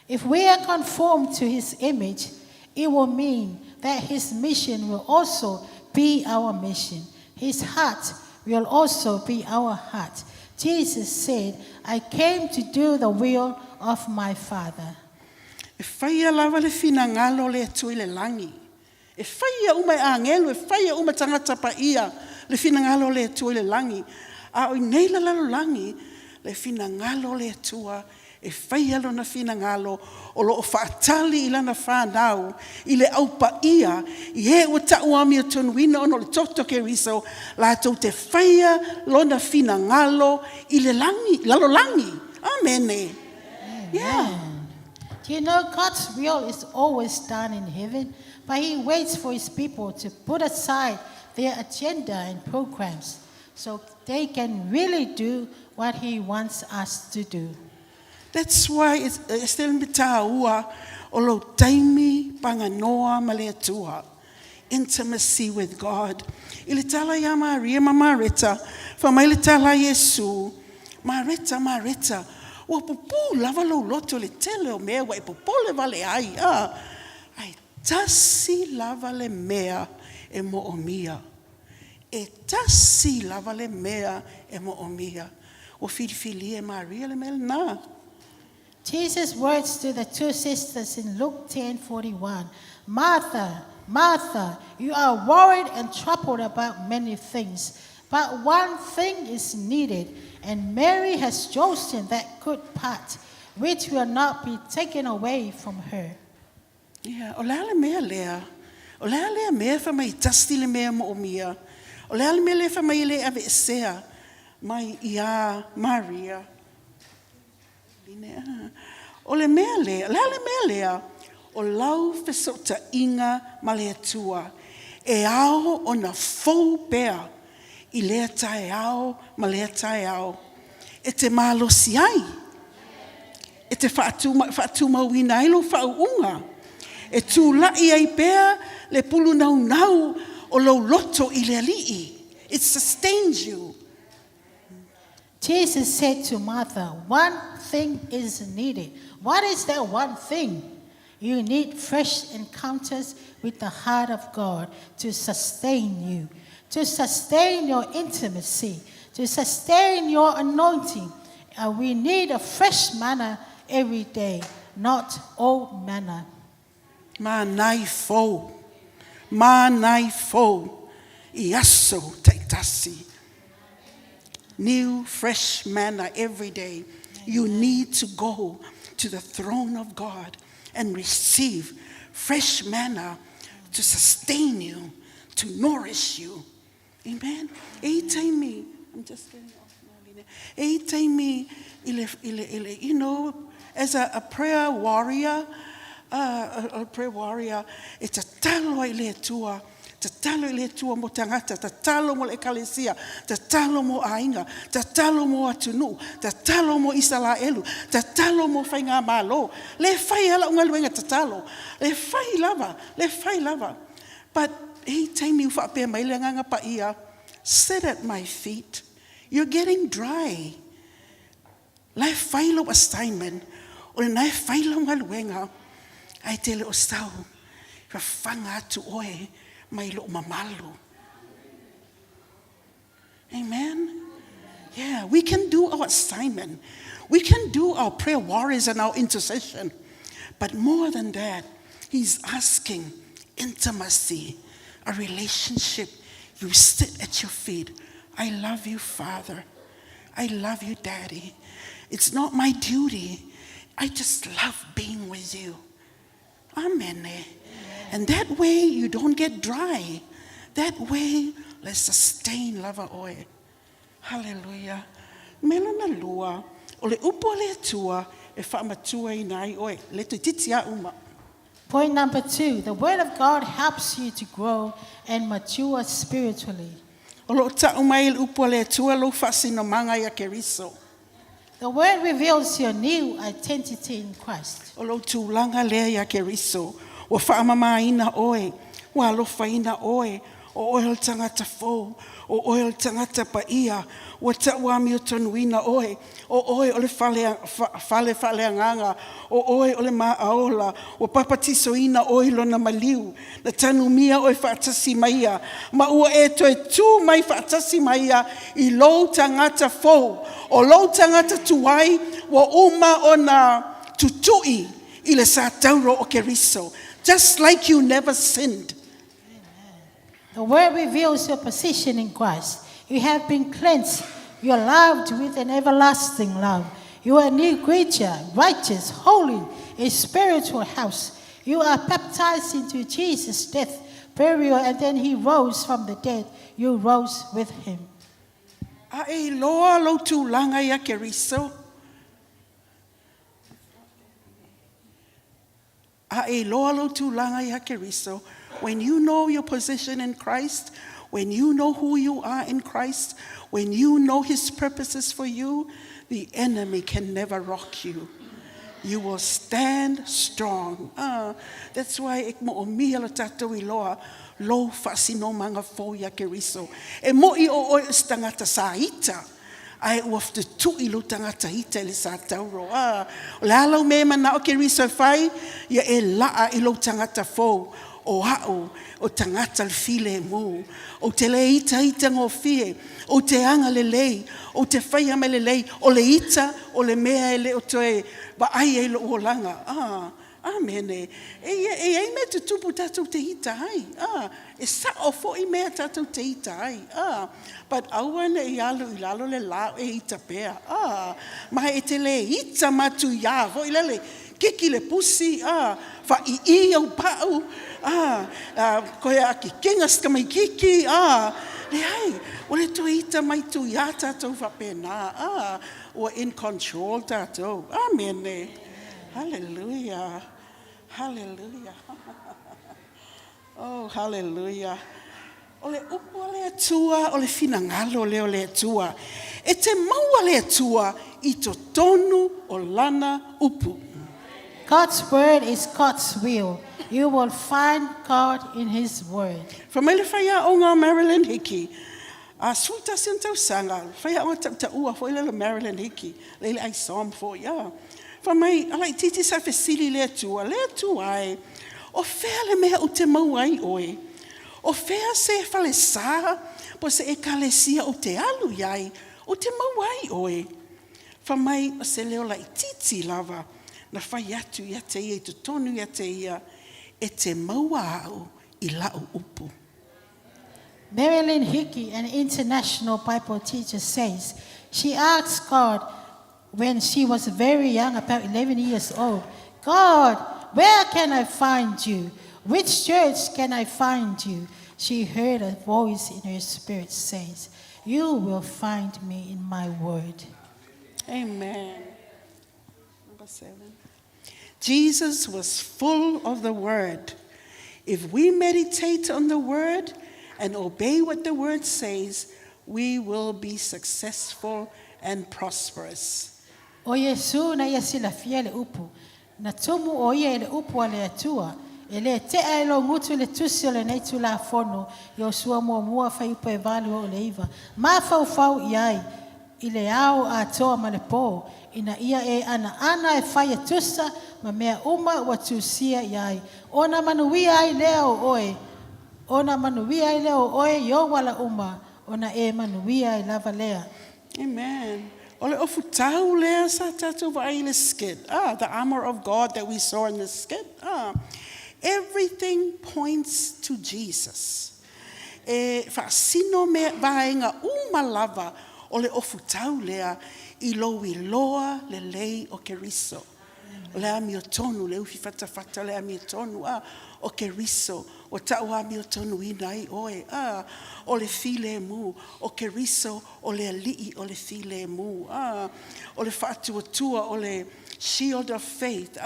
If we are conformed to His image, it will mean that His mission will also be our mission. His heart will also be our heart. Jesus said, I came to do the will of my Father. E whaia lava le whina ngalo le atui le langi. E whaia uma e angelu, e whaia uma tangata pa ia, le whina ngalo le atua le langi. A oi nei la lalo langi, le whina ngalo le atua, e whaia lo na whina ngalo, o lo o whaatali I lana whanau, I le aupa ia, I e ua tauami o tonuina ono le toto ke riso, la tau te whaia lo na whina ngalo, I le langi, lalo langi. Amen. Yeah. Do you know God's will is always done in heaven? But He waits for His people to put aside their agenda and programs so they can really do what He wants us to do. That's why it's still ua o lo taimi panganoa male atua. Intimacy with God. Ile tala ya Maria Marita, fa mai le tala Yesu. Marita. Wa pupu lava lo loto le tele o mea wa pupu le vale ai. Ai tasi lava le mea e mo o mia. E tasi lava le mea e mo o mia. O filifili e Maria le mele na. Jesus' words to the two sisters in Luke 10:41. Martha, Martha, you are worried and troubled about many things, but one thing is needed, and Mary has chosen that good part, which will not be taken away from her. Yeah, o lea le mea lea. O lea lea mea fa mai tasti le mea mo o mia. O lea le mea le fa mai le ave esea. Mai ia Maria. O le mea lea, lea le mea lea. O lau fesota inga ma le atua. E ao o na fou pea. I lea tae ao ma lea tae ao. E te malosi ai. E te whaatu mauina ilo whau unga. E tū lai ai pea le pulu nau nau o lau loto I le alii. It sustains you. Jesus said to Martha, one thing is needed. What is that one thing? You need fresh encounters with the heart of God to sustain you, to sustain your intimacy, to sustain your anointing. We need a fresh manna every day, not old manna. Ma nai fo. Ma nai fo. Iaso taitasi. New, fresh manna every day. You need to go to the throne of God and receive fresh manna to sustain you, to nourish you. Amen. I'm just getting off now. You know, as a prayer warrior, it's a talo ile tua. Te talo ile tua mo tangata, te talo mo le kalesia, te talo mo ainga, te talo mo atunu, te talo mo Israelu, te talo mo whainga malo. Le whai ala unga luenga te talo. Le whai lava. But he taimi uwhapea mai le nganga pa ia, sit at my feet. You're getting dry. Le whailo assignment, o le nai whailo unga luenga, ai te le o stau, ka whanga atu oe, mai lo mamalu. Amen. Yeah, we can do our assignment. We can do our prayer warriors and our intercession. But more than that, he's asking intimacy, a relationship. You sit at your feet. I love you, Father. I love you, Daddy. It's not my duty. I just love being with you. Amen. And that way you don't get dry. That way, let's sustain lava oe. Hallelujah. Melo na lua. O le upo le tua e whaamatua I nai oe. Le tu titia uma. Point number 2, the Word of God helps you to grow and mature spiritually. O lo ta umai le upo le tua lo whasino manga ia keriso. The Word reveals your new identity in Christ. O lo tūlanga lea ia keriso. O whaamamaina oe, o alofaina oe, o oel tangata fo, o oel tangata pa ia, o tawami o tonuina oe, o oe ole fale anganga, o oe ole maaola, o papatisoina oe lona maliu, na tanumia oe whaatasi maia, ma ua e toe tū mai whaatasi maia, I lou tangata fo, o lou tangata tuai, wa uma o na tutui, I le sa tauro o keriso. Just like you never sinned. The Word reveals your position in Christ. You have been cleansed. You are loved with an everlasting love. You are a new creature, righteous, holy, a spiritual house. You are baptized into Jesus' death, burial, and then he rose from the dead. You rose with him. Ae loa lo tūlanga ia keriso. When you know your position in Christ, when you know who you are in Christ, when you know his purposes for you, the enemy can never rock you. You will stand strong. That's why ek mo o mia la tatou I loa lo fasino manga fo ia keriso. E mo I o stangata sa ita. Ai of the two ilu tangata ita le sa tauro. Le alau me mana o keriso fai, ia e laa ilu tangata fo. o hao, o tangata le file mu, o te le ita ngō fie, o te anga le lei, o te whaia me le lei, o le ita, o le mea ele o toe, ba ai e lo uolanga. Amene. E me te tupu tātou te ita ai. E sa o fo I mea tātou te ita ai. But awana I lalo le lao e ita pea. Ma e te le ita matu ia. Ho I lele kiki le pusi. Fa I au pau. Koe a ki kenga ska mai kiki. Le ai. O le tu ita mai tu ia tātou fa pena. O in control tātou. Amene. Hallelujah. Hallelujah. Oh, hallelujah. Ole upu ole atua, ole finangalo ole atua. E te maua le atua I to tonu o lana upu. God's word is God's will. You will find God in His word. From Elefaya Onga Marilyn Hickey. Suta sentau sanga. Faya Onga ta ua fo ile Marilyn Hickey. Leile ai psalm for ya. From my alai titi sa fesili le atua ai. O fea le mea o te mau ai oe. O fea se fale sa, po se e kalesia o te alu iai, o te mau ai oe. Whamai o se leo lai titi lava, na whai atu ia te ia, I tu tonu ia te ia, e te maua au I lau upu. Marilyn Hickey, an international Bible teacher, says she asked God when she was very young, about 11 years old, God, where can I find you? Which church can I find you? She heard a voice in her spirit says, you will find me in my word. Amen. Number 7. Jesus was full of the word. If we meditate on the word and obey what the word says, we will be successful and prosperous. O Yesu na ia sila fia le upu. Na tumu o ia le upu a le atua. E le te ailo ngutu le tusi o le neitu la fono. Yo sua mua fai upa e valu o le iwa. Ma fau iai. I le ao a toa ma le po. Ina ia e ana e fai e tusa. Ma mea uma wa tusia iai. Ona manuia ai leo oe. Ona manuia ai leo oe yo wala uma. Ona e manuia ai lava lea. Amen. Ole ofu tau lea sa tatu vai le skid. The armor of God that we saw in the skid. Everything points to Jesus. Fa sino me vaenga lava ole ofu tau lea I loa le lei o keriso. Le ami o tonu le ufi fata le ami o tonu o keriso. O tau ami o tonu inai oe. O le file mu, o keriso, o le alii, o le file mu. O le fatu tua, o le shield of faith.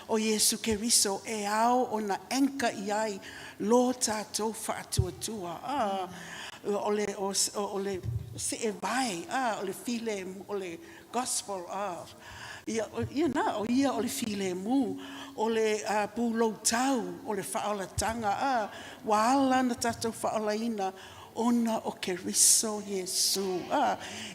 O Yesu keriso e ao o na enka iai lo tātou fatu tua. O le se e vai, o le file mu, o le gospel. Ia na, o ia o le file mu. O le pūlou tau, o le whaolatanga, waala na tātou whaolaina, ona o keriso Yesu.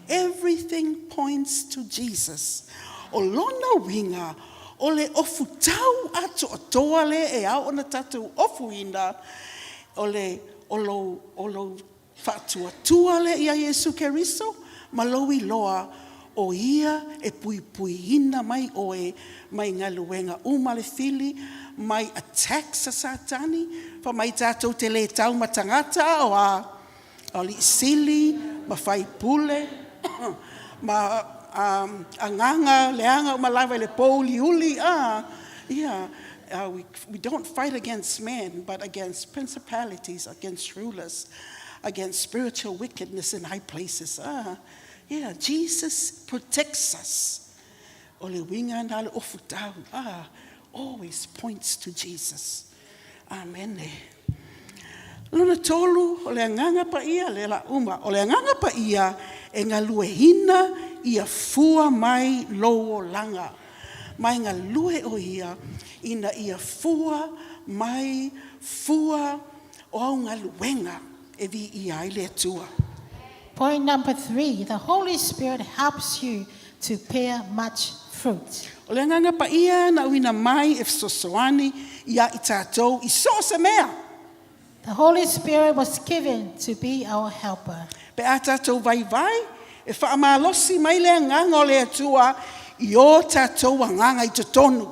Everything points to Jesus. O lona winga, o le ofu tau atu o toa le e au ona tātou ofu ina, o lo whatua tua le ia Yesu keriso, ma lowi loa, o ia e pui ina mai oe, mai ngā luenga umale fili, mai attacks a satani, pa mai tātou te le tau matangata o li sili, ma fai pule, ma anganga, leanga umalawa le pouli uli, we don't fight against men, but against principalities, against rulers, against spiritual wickedness in high places. Jesus protects us. Ole winga na le ofu tau. Always points to Jesus. Amen. Luna tolu, ole anganga pa ia, le la uma. Ole anganga pa ia, e ngā luehina ia fua mai loo langa. Mai ngā lue o ia, ina ia fua mai fua o ngā luenga e vi ia i le tua. Point number 3, the Holy Spirit helps you to bear much fruit. O le nganga pa ia na uina mai e sosoani ia i tātou i so se mea. The Holy Spirit was given to be our helper. Pe a tātou vai e whaamalosi mai le nganga o le atua i o tātou wanganga i te tonu.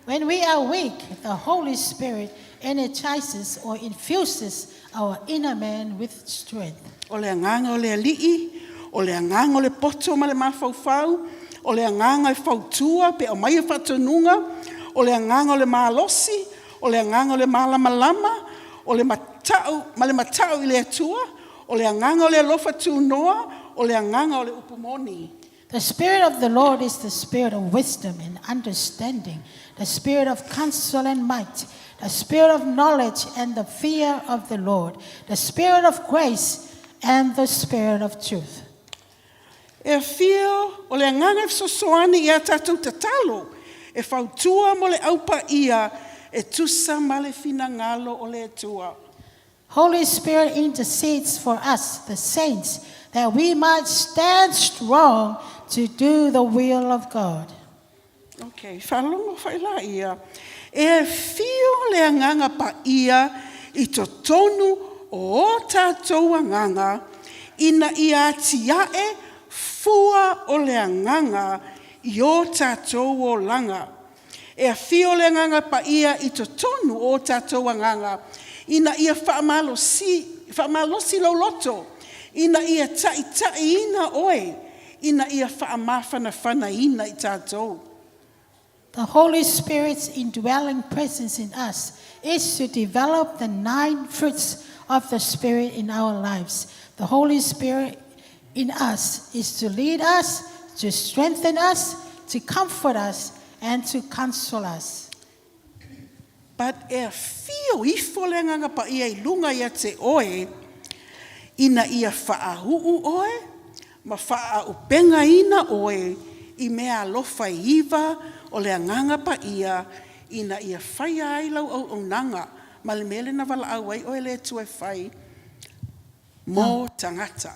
When we are weak, the Holy Spirit energizes or infuses our inner man with strength. O le nganga o le alii, o le nganga o le poto ma le mawhauwhau, o le nganga e whautua pe o mai e whatonunga, o le nganga o le malosi, o le nganga o le malamalama, o le matau i le atua, o le nganga o le alofa tunoa, o le nganga o le upumoni. The Spirit of the Lord is the Spirit of wisdom and understanding, the Spirit of counsel and might, the Spirit of knowledge and the fear of the Lord, the Spirit of grace and the Spirit of truth. E fio o le nganga sosoani ia tātou tatalo, e whautua mo le aupa ia, e tusa ma le finangalo o le atua. Holy Spirit intercedes for us, the saints, that we might stand strong to do the will of God. Okay, whalongo whaila ia. E fio le nganga pa ia i to tonu o tātou nganga, ina ia tiae fua o le nganga i o tātou o langa. E fio le nganga pa ia i to tonu o tātou nganga, ina ia whaamalosi lau loto, ina ia tai ina oe, ina ia whaamawhana ina i tātou. The Holy Spirit's indwelling presence in us is to develop the 9 fruits of the Spirit in our lives. The Holy Spirit in us is to lead us, to strengthen us, to comfort us, and to counsel us. But e fio ifo le nganga pa ia I lunga ia te oe, ina ia whaahuu oe, ma whaaupenga ina oe, I mea alofa iwa o le nganga pa ia, ina ia whai ai lau au nanga, ma le mele na wala au ai oe le tue whai, mo tangata.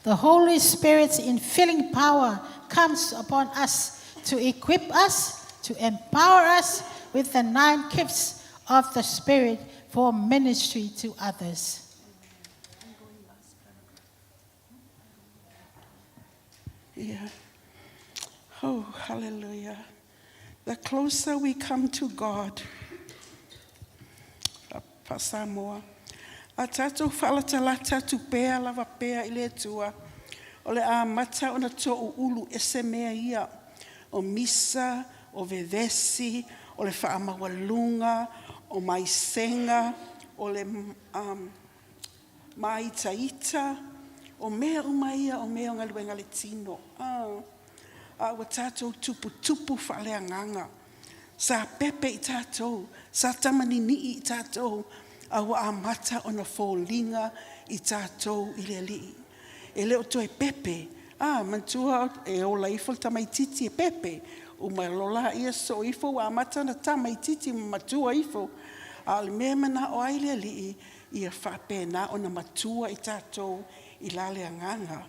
The Holy Spirit's infilling power comes upon us to equip us, to empower us with the 9 gifts of the Spirit for ministry to others. Yeah. Oh, hallelujah. The closer we come to God, Pasamoa, a tātou whalatalata tu pēa lava pēa I le tua, o le a mata o na tō ulu ese mea ia, o misa, o vevesi, o le whaamawalunga, o maisenga, o le maitaita, o mea umaia, o mea ngaluenga le tino. A ua tātou tupu whaaleanganga. Sa pepe I tātou, sa tamanini I tātou, a ua amata o na fōlinga I tātou I le li. E leo toi pepe, mantua e o laifo tamaititi e pepe, o malola ia so ifo wa amata na tamaititi matua ifo, a le mea mana o ai le li, ia whapena o na matua I tātou I lale anganga.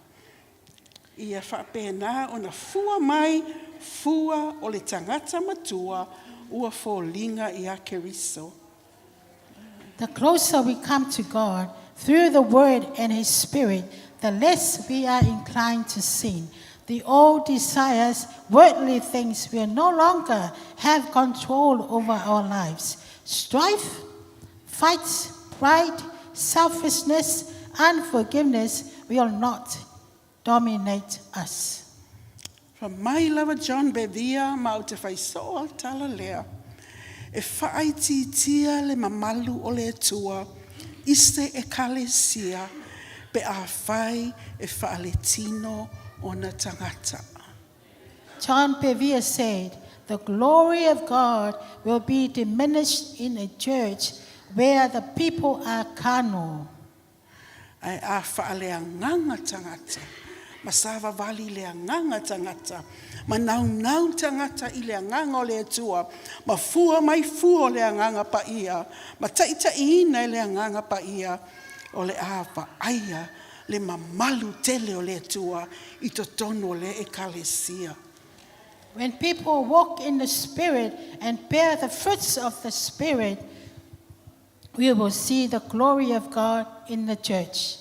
Ia whapena o na fua mai, fua o le tangata matua, ua fōlinga I a keriso. The closer we come to God through the Word and His Spirit, the less we are inclined to sin. The old desires, worldly things will no longer have control over our lives. Strife, fights, pride, selfishness, unforgiveness will not dominate us. From my lover John Bevia, ma o te whaiso al tala lea, e whaaiti tia le mamalu o le tua, iste e kalesia, pe a whai e whaaletino o na tangata. John Bevere said, the glory of God will be diminished in a church where the people are carnal. Ai a whaaleanganga tangata, masava vali leanganga tangata, manau tangata I leanganga o le tua, ma fua mai fua o leanganga pa ia, ma taita ina I leanganga pa ia, o le awa aia, le mamalu tele o le tua, I to tono le e kalesia. When people walk in the Spirit and bear the fruits of the Spirit, we will see the glory of God in the church.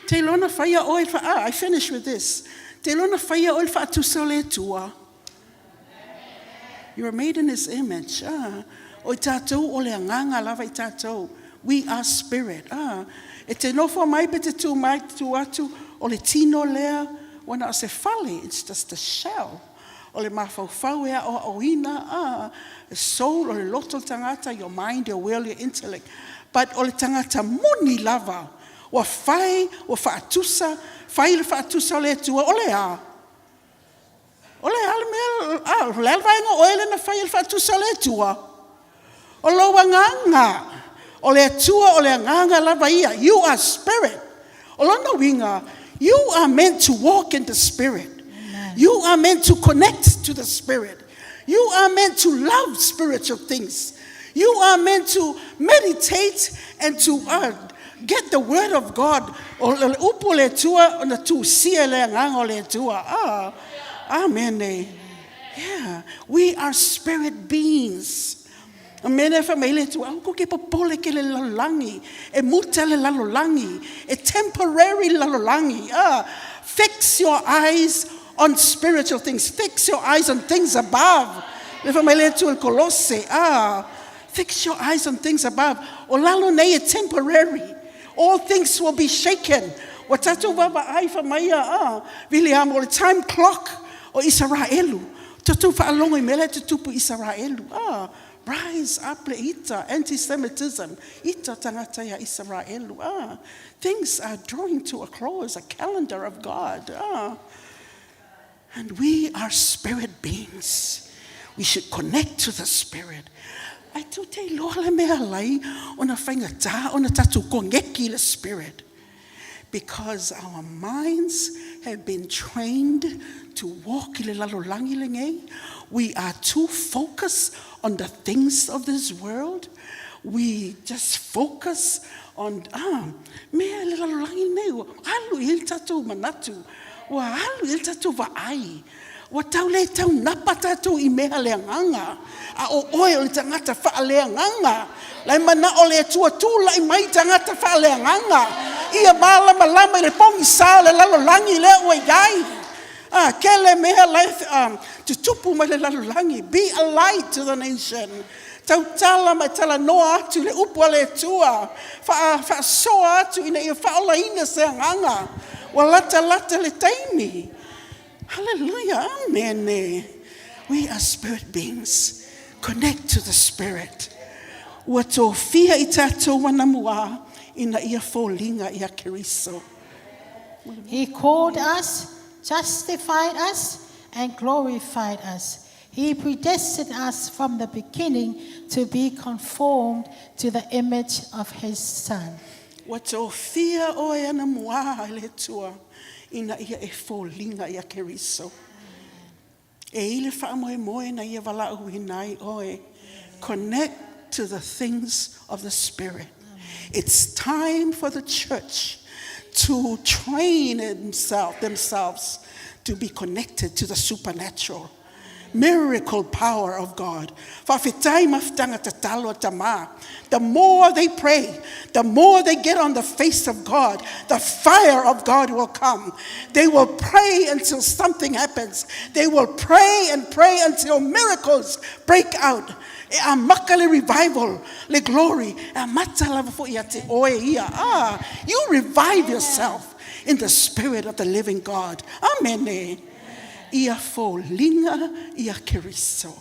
Te lona whaia oe I finish with this. Te lona whaia oe whaatusa le tua. You are made in His image. O tātou o le anganga lava I tātou. We are spirit. E te nofo mai pe te tū mai tu atu o le tino lea. Wana o se fale, it's just a shell. O le mawhauwhau ea o oina. The soul o le loto tangata, your mind, your will, your intellect. But o le tangata moni lava. Wa whai, wa whaatusa, whai le whaatusa o le tua, o le a. O le ale mea, le alwainga o ele na whai le whaatusa o le tua. O lo wanganga. O le tua, o le nganga lava ia. You are spirit. O lo na winga. You are meant to walk in the Spirit. Amen. You are meant to connect to the Spirit. You are meant to love spiritual things. You are meant to meditate and to get the word of God. Yeah, we are spirit beings. Mene fa mele tu au ko ke popole ke le lalolangi e muta le lalolangi e temporary lalolangi. Fix your eyes on spiritual things. Fix your eyes on things above. Le fa mele tu el Colosse. Fix your eyes on things above. O lalo nei e temporary. All things will be shaken. Watatu baba ai fa maya William o le time clock o Israelu. Tatu fa alongo I mele tupu Israelu. Rise up, ita, anti-Semitism, ita tangata ya Israelu. Things are drawing to a close, a calendar of God. And we are spirit beings. We should connect to the Spirit. I do te loa le mea lai ona whaingata, ona tatu kongeki le Spirit. Because our minds have been trained to walk i le lalolangi le ngai. We are too focused on the things of this world. We just focus on, mea le lalolangi nei, alu il tatu manatu, wa alu il tatu vaai, wa tau le tau napa tatu I mea le anganga, a o oe o le tangata wha le anganga, lai mana o le tua tūla I mai tangata wha le anganga, ia malama lama I le pongi sa le lalolangi le ua iai. Kele mea life to tupu mai le lalolangi. Be a light to the nation. Tau tala mai tala noa atu le upua le tua. Fa soa atu ina ia faola ina se anganga. Wa lata lata le taimi. Hallelujah. Amen. We are spirit beings. Connect to the Spirit. Ua tō fia I tātou wanamua ina ia fōlinga ia keriso. He called us, justified us, and glorified us. He predestined us from the beginning to be conformed to the image of His Son. Wato fia o e ana mua le tua ina ia e fōlinga ia keriso. E ile wha moe moe na ia wala uhi nai oe. Connect to the things of the Spirit. It's time for the church to train themselves to be connected to the supernatural. Miracle power of God. The more they pray, the more they get on the face of God, the fire of God will come. They will pray until something happens. They will pray and pray until miracles break out. A makale revival, le glory. You revive yourself in the Spirit of the living God. Amen. Ia fōlinga ia keriso.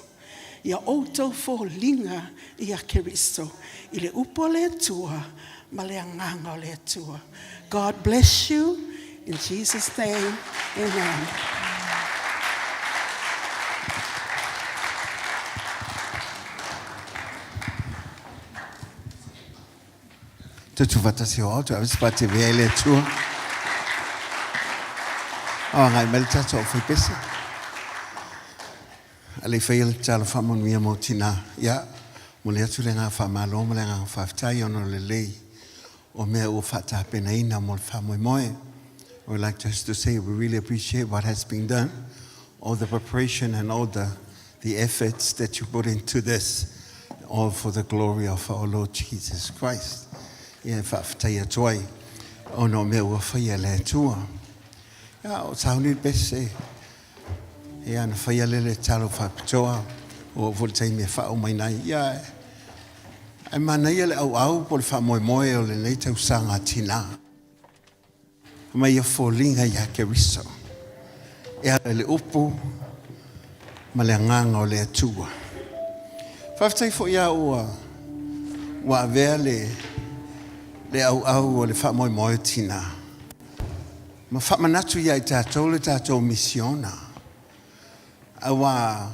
Ia outou fōlinga ia keriso. I le upo le tua, ma le anganga le tua. God bless you. In Jesus' name, amen. Tu vatasi o auto, avis pati vea le tua. Ngai mele tata o whaipese. Ale whaile tala whamonuia mo tina. Ia, mo le atu le ngā whamalo, mo le ngā whaftai ono le lei. O mea o whata pena ina mo le whamoe moe. I would like just to say we really appreciate what has been done. all the preparation and all the efforts that you put into this, all for the glory of our Lord Jesus Christ. Ia whaafatai atuai, o no mea ua whaia le atua. Ia o tauni bese, ia na whaia lele talo whapitoa, o voltai mea whao mai nai. Ia e mana ia le au po le wha moe moe o le nei tau sanga tina. Mai ia fōlinga ia Keriso. Ia le upu, ma le nganga o le atua. Whaftai fo ia ua avea le au o le wha moe moe tina. Ma wha manatu ia I tātou le tātou misiona. Awa,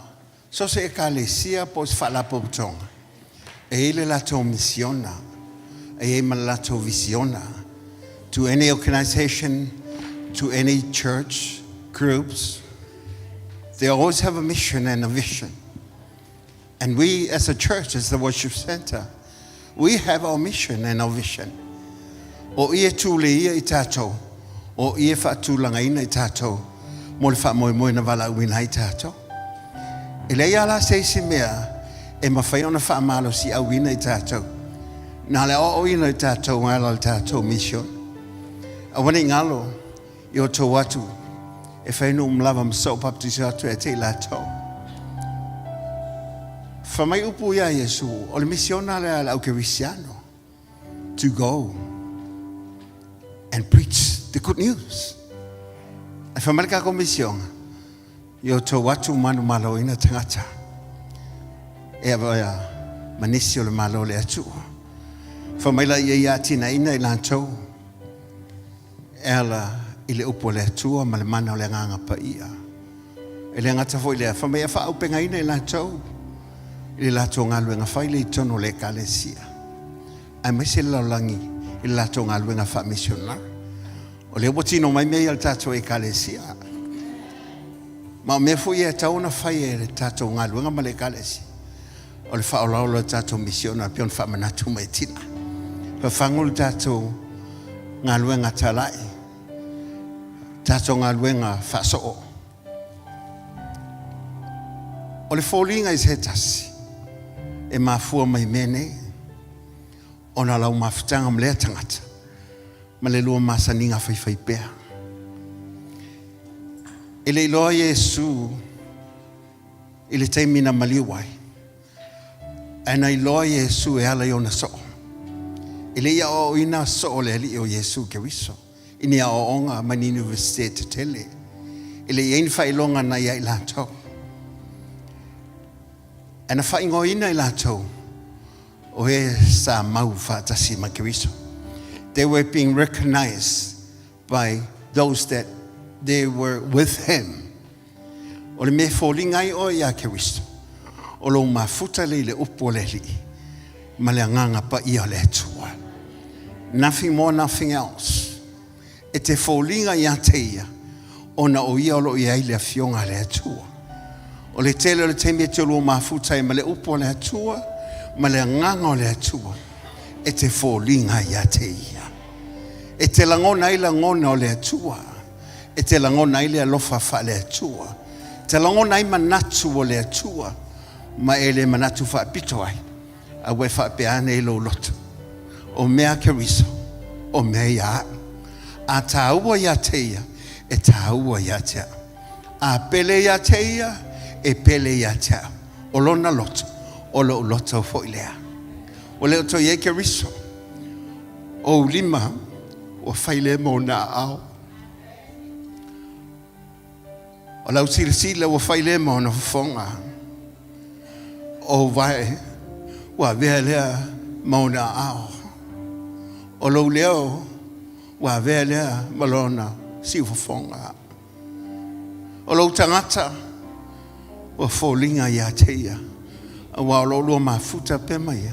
so se e ka le sia po se wha lapo tonga. E le lato misiona, e ma lato visiona, to any organization, to any church groups, they always have a mission and a vision. And we as a church, as the worship center, we have our mission and our vision. O ia tūle ia I tātou, o ia whaatūlanga ina I tātou, mo le wha moe na wala uina I tātou. E le ala seisi mea, e mawhai ona wha amalo si awina I tātou. Nā le o ina I tātou ngala le tātou mission. A wani ngalo I o tō watu e whainu umlawa msau paptisi atu e te lātou. Whamai upu ia Yesu o le misiona le ala au Kerisiano to go and preach the good news. E whamarika ko misiona I o tō watu manu malo ina tangata. E awa manisi o le malo le atu. Whamaila ia tina ina I lātou. E ala I le upo le atua ma le mana o le nganga pa ia. E le ngata fo I lea. Whamai a whaupenga ina I lātou. I le lātou ngā luenga whai le tono le kalesia. Ai mai se laulangi I le lātou ngā luenga wha misionar. O le upo tino mai mei al tātou e kalesia. Ma me fu ia tauna whai e le tātou ngā luenga ma le kalesia. O le whaolaulo tātou misiona pion whamanatu mai tina. Pa whangul tātou ngā luenga talai. Tātou ngā luenga whasoo. O le fōlinga I se tasi. E mafua mai mene. O na lau mafutanga mlea tangata. Ma le lua masaninga whai pēr. E le iloa Yesu. I le teimina maliwai. Ana iloa Yesu e ala I ona so. Ile ia o ina so le ali o Yesu Keriso. Ini a o onga mani universite te tele. Ile ia in whai longa na ia I lātou. Ana whai ngo ina I lātou. O he sa mau whātasi ma Keriso. They were being recognized by those that they were with him. O le me fōlingai o ia Keriso. O lo mafuta le upo le li. Ma le nganga pa ia le tua. Nothing more, nothing else. E te fōlinga ia teia. O na o ia o lo ia I le fionga le tua. O le tele o le teme te lo mafuta I ma le upo le tua. Ma le nganga o le tua. E te fōlinga ia teia. E te langona I langona o le tua. E te langona I le alofa fa le tua. Te langona I manatu o le tua. Ma ele manatu fa pito ai. A we fa peane I lo loto. O mea Keriso. O mea ia. A tāua ia teia. E tāua ia tea. A pele ia teia. E pele ia tea. O lona loto. O lo loto fo ilea. O leo to ye Keriso. O lima. O whaile mo na au. O lau sila o whaile mo na fonga. O vai, wa vea lea mauna ao. O lo leo, wa vea lea malona siufafonga. O lo tangata, wa fōlinga ia teia. Wa lo lo mafuta pe mai.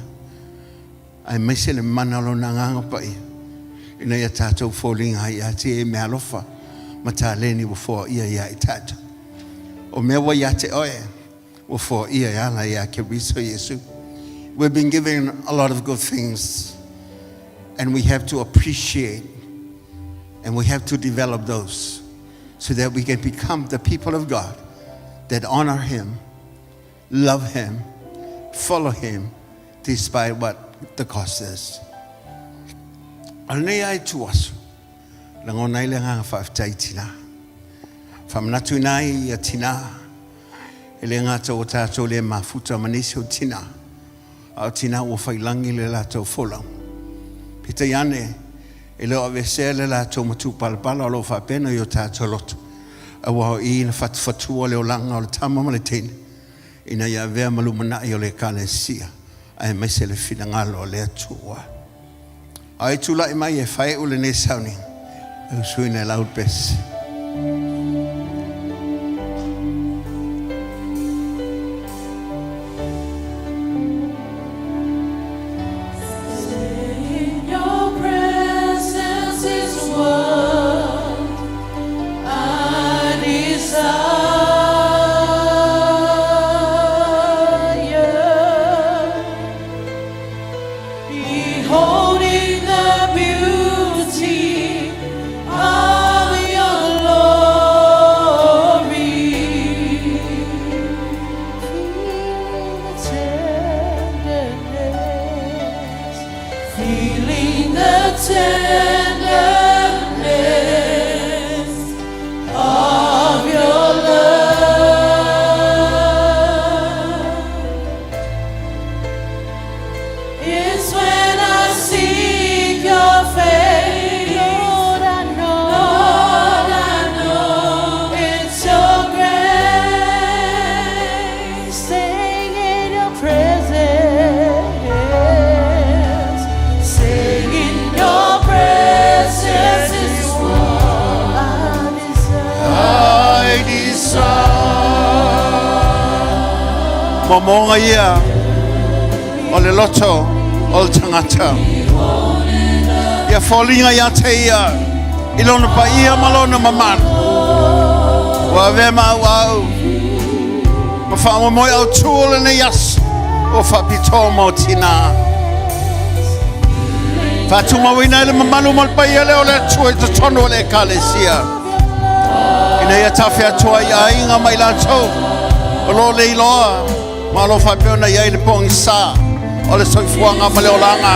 Ai mese le mana lo na nganga pai. Ina ia tātou fōlinga ia te e mea lofa. Ma tā leni wa fō ia I tātou. O mea wa ia te oe. For we've been given a lot of good things, and we have to appreciate and we have to develop those so that we can become the people of God that honor him, love him, follow him, despite what the cost is. Alnei ai tuasu, langona ile nga whaftai tina. Whamnatu nai ia tina, ele ngata o tātou le mafuta manisi o tina, au tina o whailangi le lātou wholau. Pita iane, e leo avesea le lātou matu palapala o lo whapena i o tātou lotu. Awa i na whatufatua leo langa o le tama ma le tene. Ina ia vea malumana i o le kalesia. Ai mai se le finangalo o le atua. Ai tula i mai e whae ule ne sauni. E usuina e laud besi. Momonga ia o le loto o le tangata ia folinga ia te ia ilona pa ia malona mamana wa vema wau ma fa mo au tule ne yas o fa pitomo tina fa tuma wina le mamanu mal pa ia le o le tue te tono le kalesia ina ia tafia tua ia inga mai la tau o lo le iloa malo fa peona ia le pong sa o le soifuanga ma le olanga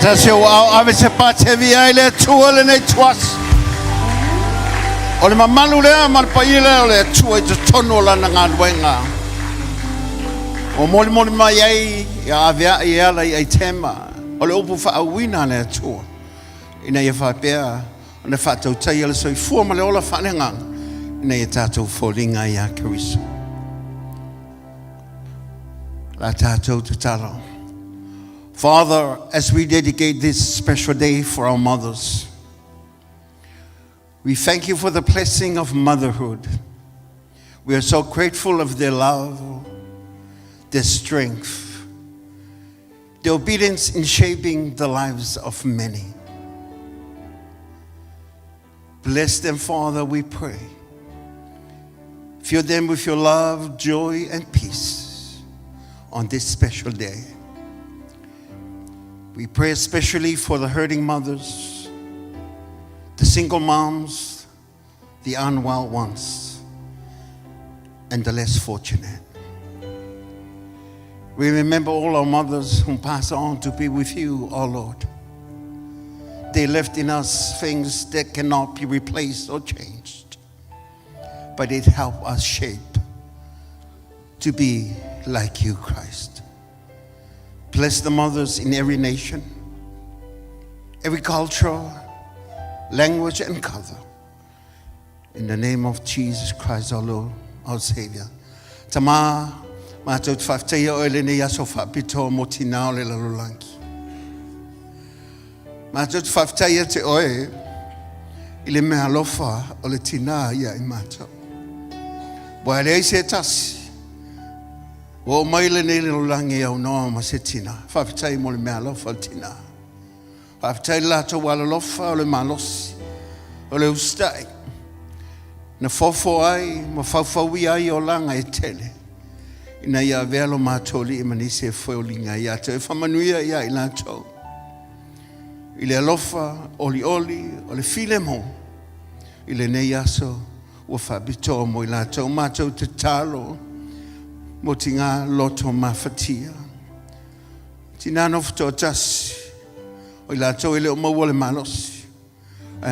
Tasio ave se pate via ile tuole nei tuas. Ole mamalu le mal paile ole tue te tono la nga wenga. O moli mai ai ya avia ia la ai tema. Ole opu fa awina le tu. Ina ia fa pea ona fa tau tai le soi fu ma le ola fa nenga. Ina ia tatou folinga ia keriso. La tatou tutalo. Father, as we dedicate this special day for our mothers, we thank you for the blessing of motherhood. We are so grateful of their love, their strength, their obedience in shaping the lives of many. Bless them, Father, we pray. Fill them with your love, joy, and peace on this special day. We pray especially for the hurting mothers, the single moms, the unwell ones, and the less fortunate. We remember all our mothers who pass on to be with you, our Lord. They left in us things that cannot be replaced or changed, but it helped us shape to be like you, Christ. Bless the mothers in every nation, every culture, language, and color. In the name of Jesus Christ, our Lord, our Savior. Tama mātou te whafteia o ele nei aso whapito mo tina o le lalulangi. Mātou te whafteia te oe I le mea lofa o le tina ia I mātou. Wa le se tasi. O mai le nei lalulangi au noa ma se tina. Whafteia mo le mea lofa o le tina. Whafteia lato wala lofa o le malosi. O le ustai. Na fofo ai, ma faufaui ai o langa e tele. Ina ia velo mātoli I manise e whaolinga ia te whamanuia ia I lātou. I le alofa, oli, o le file mo. I le nei aso, ua whabito mo I lātou. Mātou te talo, mo ti ngā loto mawhatia. Tina nofto tasi, o I lātou I leo maua le malosi.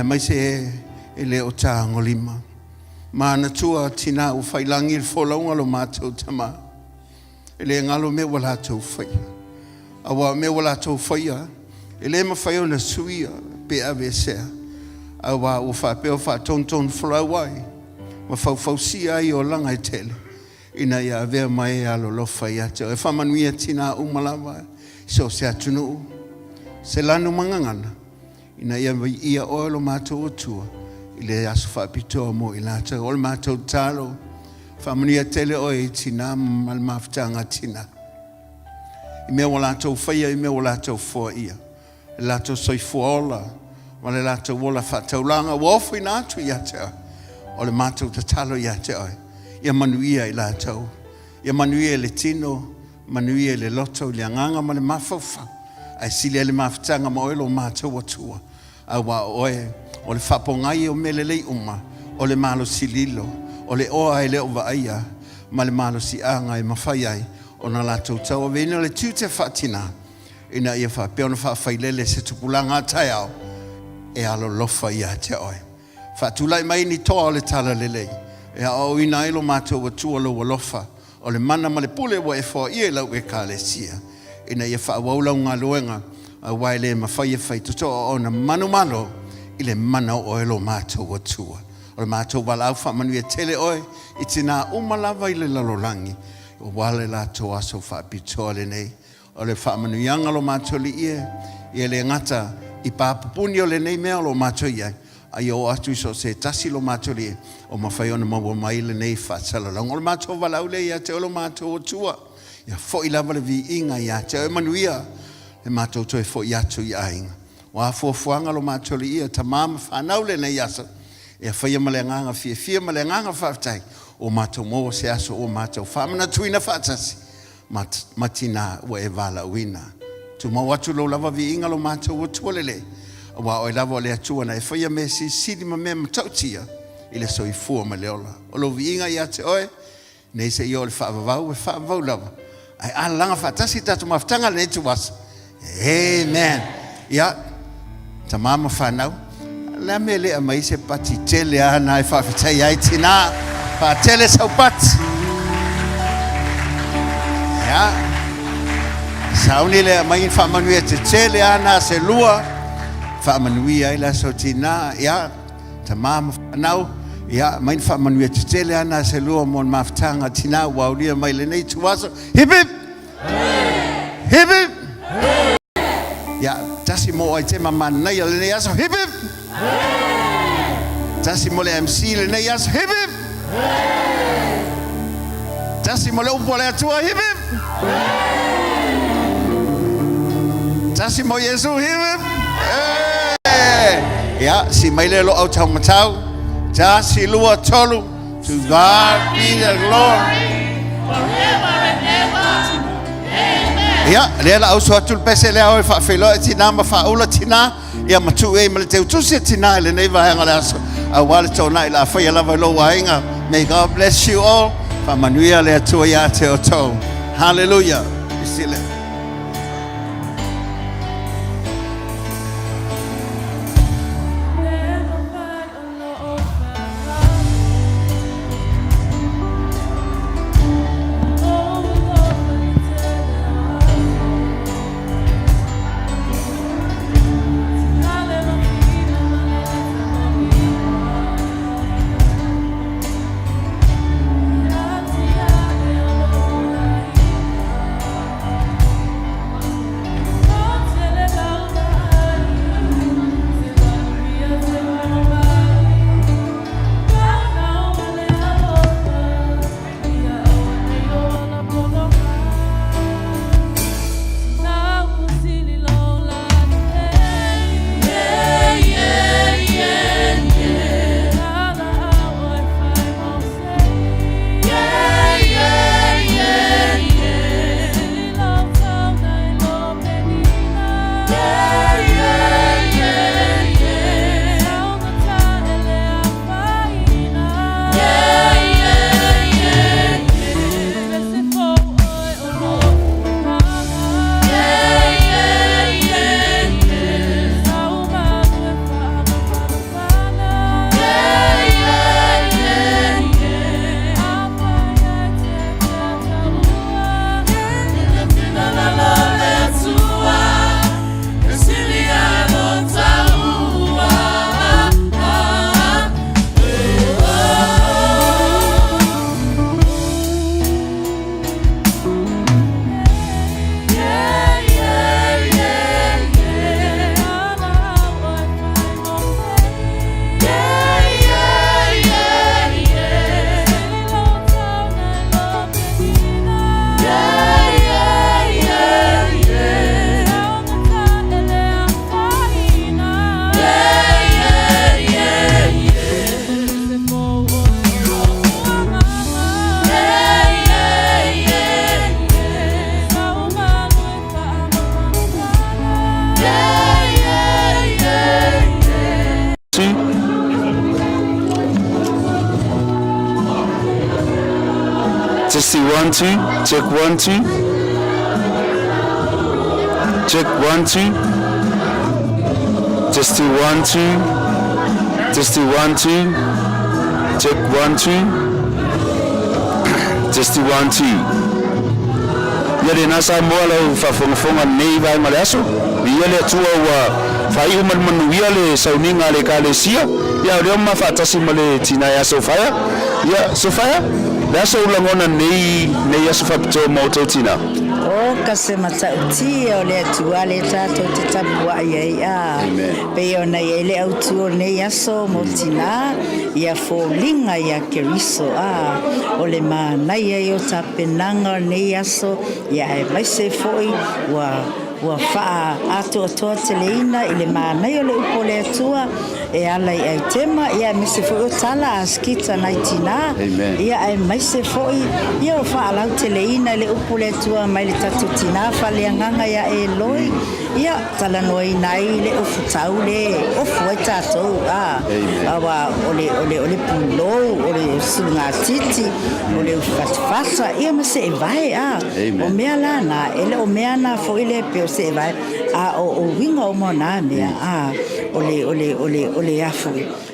Mai se e leo tā ngolima. Mana tua tina u whailangi il wholaunga lo mātou tama. Ele ngalo me wala tau whaia. Awa me wala tau whaia. Ele ma whaia na suia pe ave sea. Awa u whapeo whatonton whalawai. Ma whausia I o langa I tele. Ina ia avea mai alo lo whaia te. E whamanuia tina umalawa. So se atunu. Se lanu mangangana. Ina ia oelo mātou o tua. I le aso whapitoa mo I lātou. O le mātou tālo. Whamanuia tele o e tina mal mawhtanga tina. I mea o lātou whaia, I mea o lātou whoa ia. Le lātou soifua ola. Ma le lātou wola whataulanga. Wofu I nātu ia te oi. O le mātou te talo ia te oi. Ia manuia I lātou. Ia manuia le tino. Manuia le loto. Le anganga ma le mawhauwha. Ai sile le mawhtanga ma oelo mātou atua. Awa oe. O le whapongai o melelei uma, o le malo sililo, o le oa e leo waaia, ma le malo si anga e mawhai ai, o na lātou tau. A vena le tūte whatina, ina ia whapea ona whawhailele se tupulanga tai au, e alo lofa ia te oe. Whatulai mai ni toa o le tala lelei, e au ina ilo mātou wa tua lo wa lofa, o le mana ma le pule wa e wha ia lau e ka le sia. Ina ia whawaulau ngā luenga, a waile ma whai e whai tutoa o na manu I le mana o elo mātou atua. O le mātou walau whamanuia tele oe, I tina umalawa I le lalolangi. O wale lātou aso whapitoa le nei. O le whamanuianga lo mātou li ia. I le ngata I pāpupuni o le nei mea lo mātou iai. Ai o atu so se tasi lo mātou li ia. O mawhai ona maua mai le nei whatsalalong. O le mātou walau le ia te olo mātou atua. Ia fo I lava le vi inga ia te o manuia. Le mātou toi fo I atu I ainga. Wa fuafuanga lo mātoli ia ta mama whanau le nei asa. E whaia malenganga fia malenganga whaftai. O mātou mo se aso o mātou whamana tuina whatasi. Matina wa e wala uina. Tu mau atu lo lava vi inga lo mātou o tuolele. Wa o lava o le atua na e whaia me si sidi ma me matautia. I le soi fua ma leola. O lo vi inga ia te oe. Nei se i o le whaavavau e whaavavau lava. Ai alanga whatasi tatu maftanga le tu wasa. Amen. Ia. Ta mama whanau, la me lea mai se pati tele ana e whawhitai ai tina, wha tele sau pati. Ia, sauni lea mai in whamanuia te tele ana se lua, whamanuia ai la so tina, ia, ta mama whanau, ia, mai in whamanuia te tele ana se lua mon mawhtanga tina, waulia mai le nei tuaso, hip hip! Hip hip! Ya, tasi mo ai te mama nei le nei aso hip hip. Tasi mo le MC le nei aso hip hip. Tasi mo le upo le atua hip hip. Tasi mo Yesu hiwim. Ya, si maile lo au tau matau. Tasi lua tolu. To God be the glory. Ya, lela au suatul pese lea oi whaafelo e tina ma whaula tina. Ia matu e male teu tusi tina ele nei vahanga le aso. A wale tona ila whaia lava lo wainga. May God bless you all. Whamanuia lea tua ia te o tau. Hallelujah. Isile. Testing 1 2, check 1 2. Check 1 2. Testing 1 2. Testing 1 2. Check 1 2. Testing 1 2. Yale nasa moala fafonga nei vai malaso. Yale tua wa fai uman yale sauninga le kalesia. Ya leo mafatasi male tina ya Sofia. Ya Sofia. That's all I'm gonna need to mototina. O kase matauti o le tua le tato te tapua ia. Pe ona ele autu ne yaso motina ia folinga ia keriso o le mana ia o tapenanga ne yaso ia e vai se foi wa fa ato to teleina ile mana ia le upole tua e ala i tema ia me se foi o tala skita naitina ia ai mai se foi ia o fa ala teleina le upole tua mai le tatutina fa le nganga ia e loi ia tala noi nai le o futau le o foi tato awa ole pulo ole sunga titi ole fatfasa ia me se vai o mea lana ele o mea na foi le pe se vai o winga o mona mea ole afu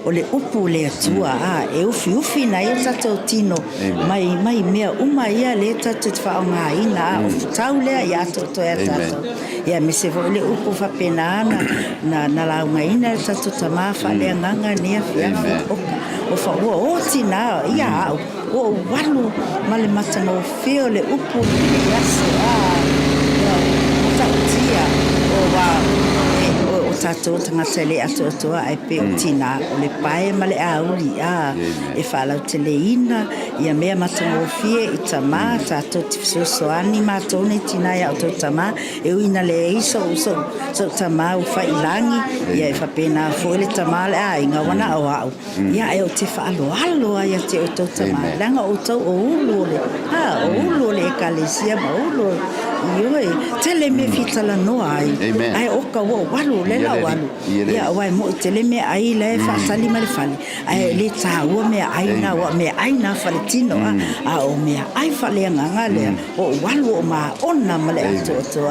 ole upu le tua e ufi na ia tato tino mai mea uma ia le tato fa nga ina o futau le ia to ia tato ia me se le upu fa penana na la nga ina tato tama fa le nganga ne fia o fa o tina ia o walu male matanga o fio le upu ia se o tia o wa tātou tangata le atoa ai pe o tina o le pae ma le auli e whalau te leina ia mea matangofie i tamā tātou tifisosoani mātou nei tina ia o tau tamā e uina le iso so tamā u whailangi ia e whapena fo le tamā le inga wana au au ia e o te whaaloaloa ia te o tau tamā langa o tau o ulu le o ulu le ekalesia ma ulu ioi tele me fitala noa ai oka wo walu le la walu ia wai mo tele me ai le fa sali ma le fali ai le taua me ai na wa me ai na fale tino a o me ai fale nganga le o walu o ma ona ma le to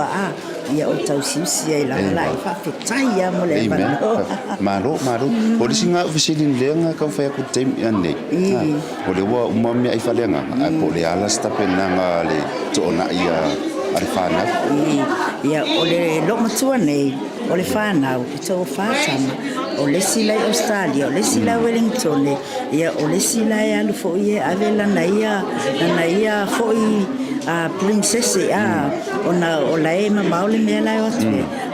ia o tau siusi ai la fa fetai ia mo le malo o le singa ofisili lenga ka fa ku tem ane o le wa uma me ai fale nganga po le ala sta penanga le to na ia Alfana. Ia o le lomatua nei, o le whanau, i tau whātama, o le sila i Australia, o le sila i Wellington, ia o le sila i alu fo i e avela na ia fo i princesse o la e maule mea lai o atu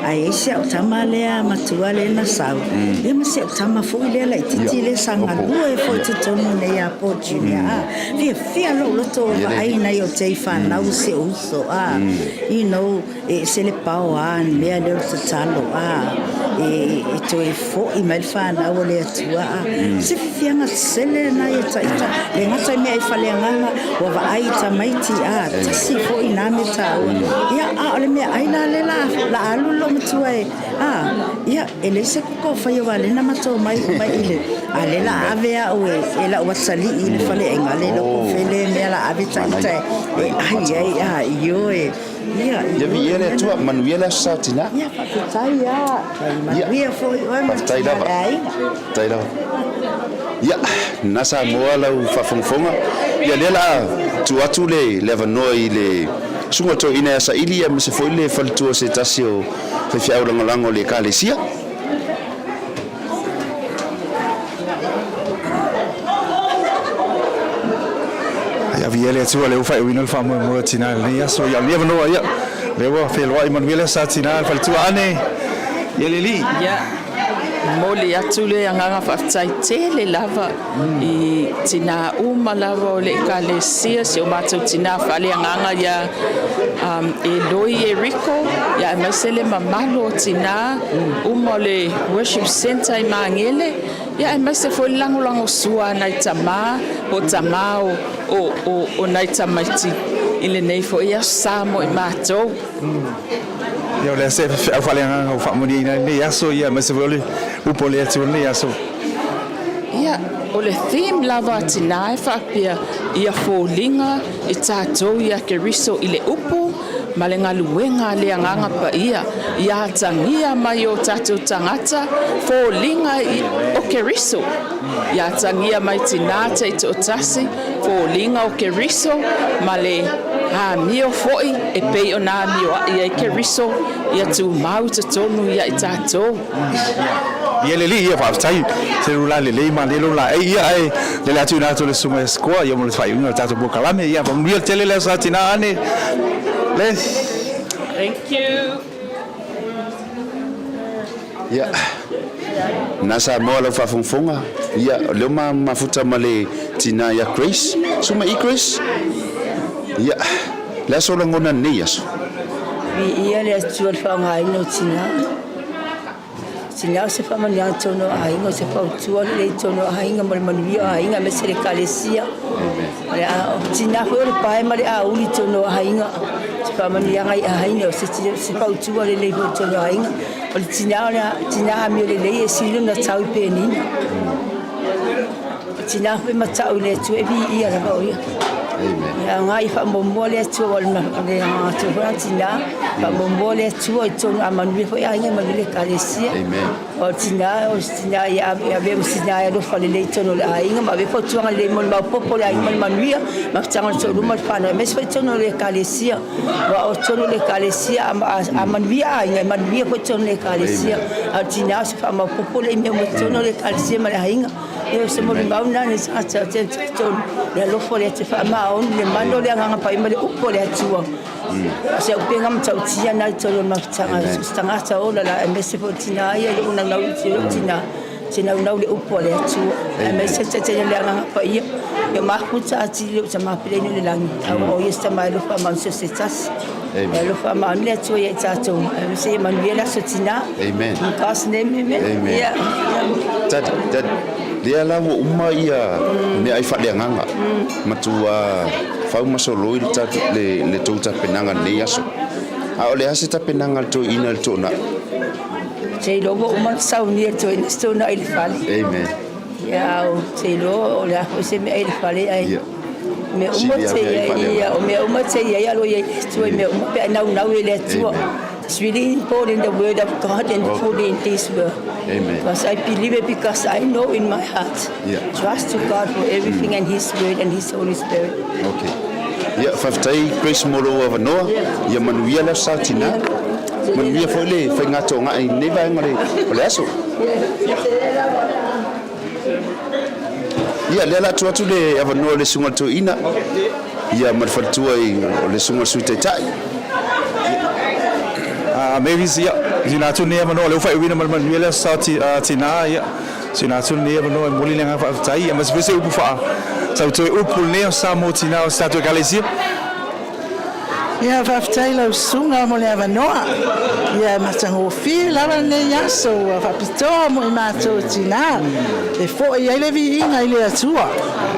a e se au tama lea matua le na sau e ma se au tama fo i lea lai titi le sanga lua e fo i te tonu nei a pōtini fia lo loto o aina i o te i whanau se uso you know e se le pao ni mea leo te talo e to e fo i mai whanau o le atua se fianga sele na i taita le ngata mea i whaleanganga o wa ai ta maiti tasi fo i nā me tau ia ole mea aina le la alu lo matua ia ele se kuko whai o wale na matou mai ile a le la ave a ue e la wasali i le whale enga le lo kofele mea la ave taita ai ioe ia vi ele tua manuela satina ia whakutai manuia fo i oe matai lava ia nasa moa lau whafonfonga ia lela tu atu le vanoa i le sunga to ina sa ili me se foi le faltua se tasio fe fiau lango le kalesia ya viele tu le fa winol fa mo tina le so ya le vanoa ya le wa fe lo Emmanuel sa tina faltua ane yeleli ya mole atule anga fatai tele lava I tina uma lava o le kalesia se o matou tina fale anga ya Eloi Eriko ya mesele mamalo tina uma le worship center I mangele ya mese foi lango sua na itama o tamao o na itamaiti ile nei foi ya samo I matou yo le se fale anga fa moni na ne yaso ya mese vole o pole atu ne yaso ia o le theme lava tina fa pia ia folinga I tātou ia keriso I le upu ma le galuega le agaga pa ia tangia mai o tātou tangata folinga o keriso ia tangia mai tina te o tasi folinga o keriso ma le mio foi e pei o nā mio ia keriso ia tu mau te tonu ia I tātou ia le ia fa tai se rula le ma le lo la ia le la tuna to le suma score ia mo le fai una tato boca la me ia va muriel tele la satina ane le thank you ia nasa mo lo fa fonfonga ia le mafuta male tina ya Grace suma I Grace ia la so ngona nias ia le tual fa ngai no Tina se fa mani tono ainga se fa tual le tono ainga mal manvia ainga mesere kalesia tina ho le pai mali uli tono ainga se fa mani ainga se fa tual le tono ainga o tina mi le silo na tau penina tina ho ma tau le tu e vi ia la boia ya ngai fa bombole tu wal na le tu tina fa bombole tu o tono amanu fo ainga mali kalesia o tina ya be tina ya do fa le tono ainga ma be po tu le mon ma popo le ainga manuia ma tanga so lu ma fa na mes fa tono le kalesia wa o tono le kalesia amanuia ainga manuia po tono le kalesia a tina fa ma popo le me mo tono le kalesia ma ainga Yo se mo mau na ni sa te ton le lo fo le te fa ma on le mando le nga pa ima le upo le atua se o penga mta utia na to lo tanga ta o la me se fotina ia le una na utina tina una le upo le atua me se te le nga pa ia yo ma puta ati le sa ma pele ni le langi o ia sta mai lo fa ma se se tas lo fa ma le atua ia ta to se ma ni la sotina Amen. Kas ne me ia Tad dia la wo uma ia me ai fa le nganga matua fa uma solo il ta le tota penanga le aso a ole ase ta penanga to ina to na sei lo bo uma sauni to in sto na il fal amen ya o sei lo la se me il fal ai me uma sei ia o me uma sei ia lo ia to me uma pe na ile to. It's really important, the word of God and fully in this world. Amen. Because I believe it, because I know in my heart. Trust to God for everything and His word and His Holy Spirit. Okay. Ya faftai Grace Moro of Noah. Ya manuia la satina. Manuia fole fa ngato nga I neva ngale. Ole aso. Ya lela tu le ava no le sunga to ina. Ya marfatua I le sunga suite tai. Maybe sia sina tu ne mano le fa wina mal le sa tina ya sina tu ne mano moli le nga fa tai mas vese u fa sa tu u pul ne sa mo tina sa tu galesia Ia whaftaila sunga mo le avanoa. Ia matango fi lava ne yaso whapitoa mo I mātou tina. E fo I aile vi inga I le atua.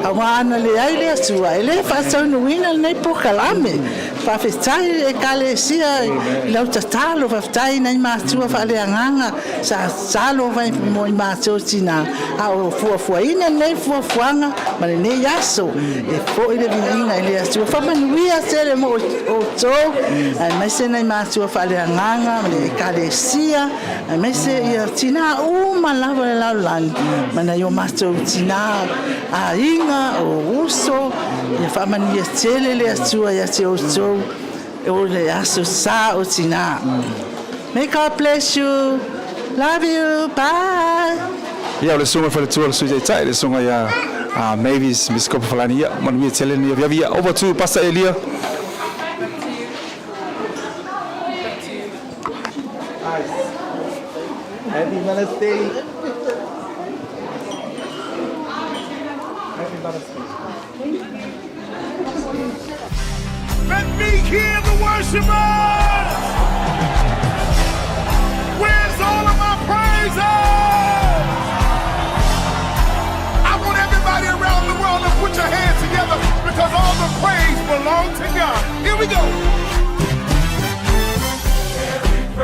A wana le aile atua. E le whatau nuina nei pokalame. Whawhetai e kale sia I lau tatalo whaftai nei mātua whale anganga. Sa salo vai mo I mātou tina. A o fuafuaina nei fuafuanga. Ma le ne yaso. E fo I le vi inga I le atua. Whamanuia tere mo o so mai se nei mātua whale anganga me kalesia mai se ia tina uma lava le laulan mana yo mātua tina a inga o uso ia whamania tele le atua ia te o so o le aso sa o tina. May God bless you. Love you. Bye. Ia le sunga whale tua le sui tai le sunga ia Mavis Miskopa Falani ia manuia tele ni via over to Pastor Elia. Happy Mother's Day. Happy Mother's Day. Let me hear the worshipers. Where's all of my praises? I want everybody around the world to put your hands together because all the praise belongs to God. Here we go.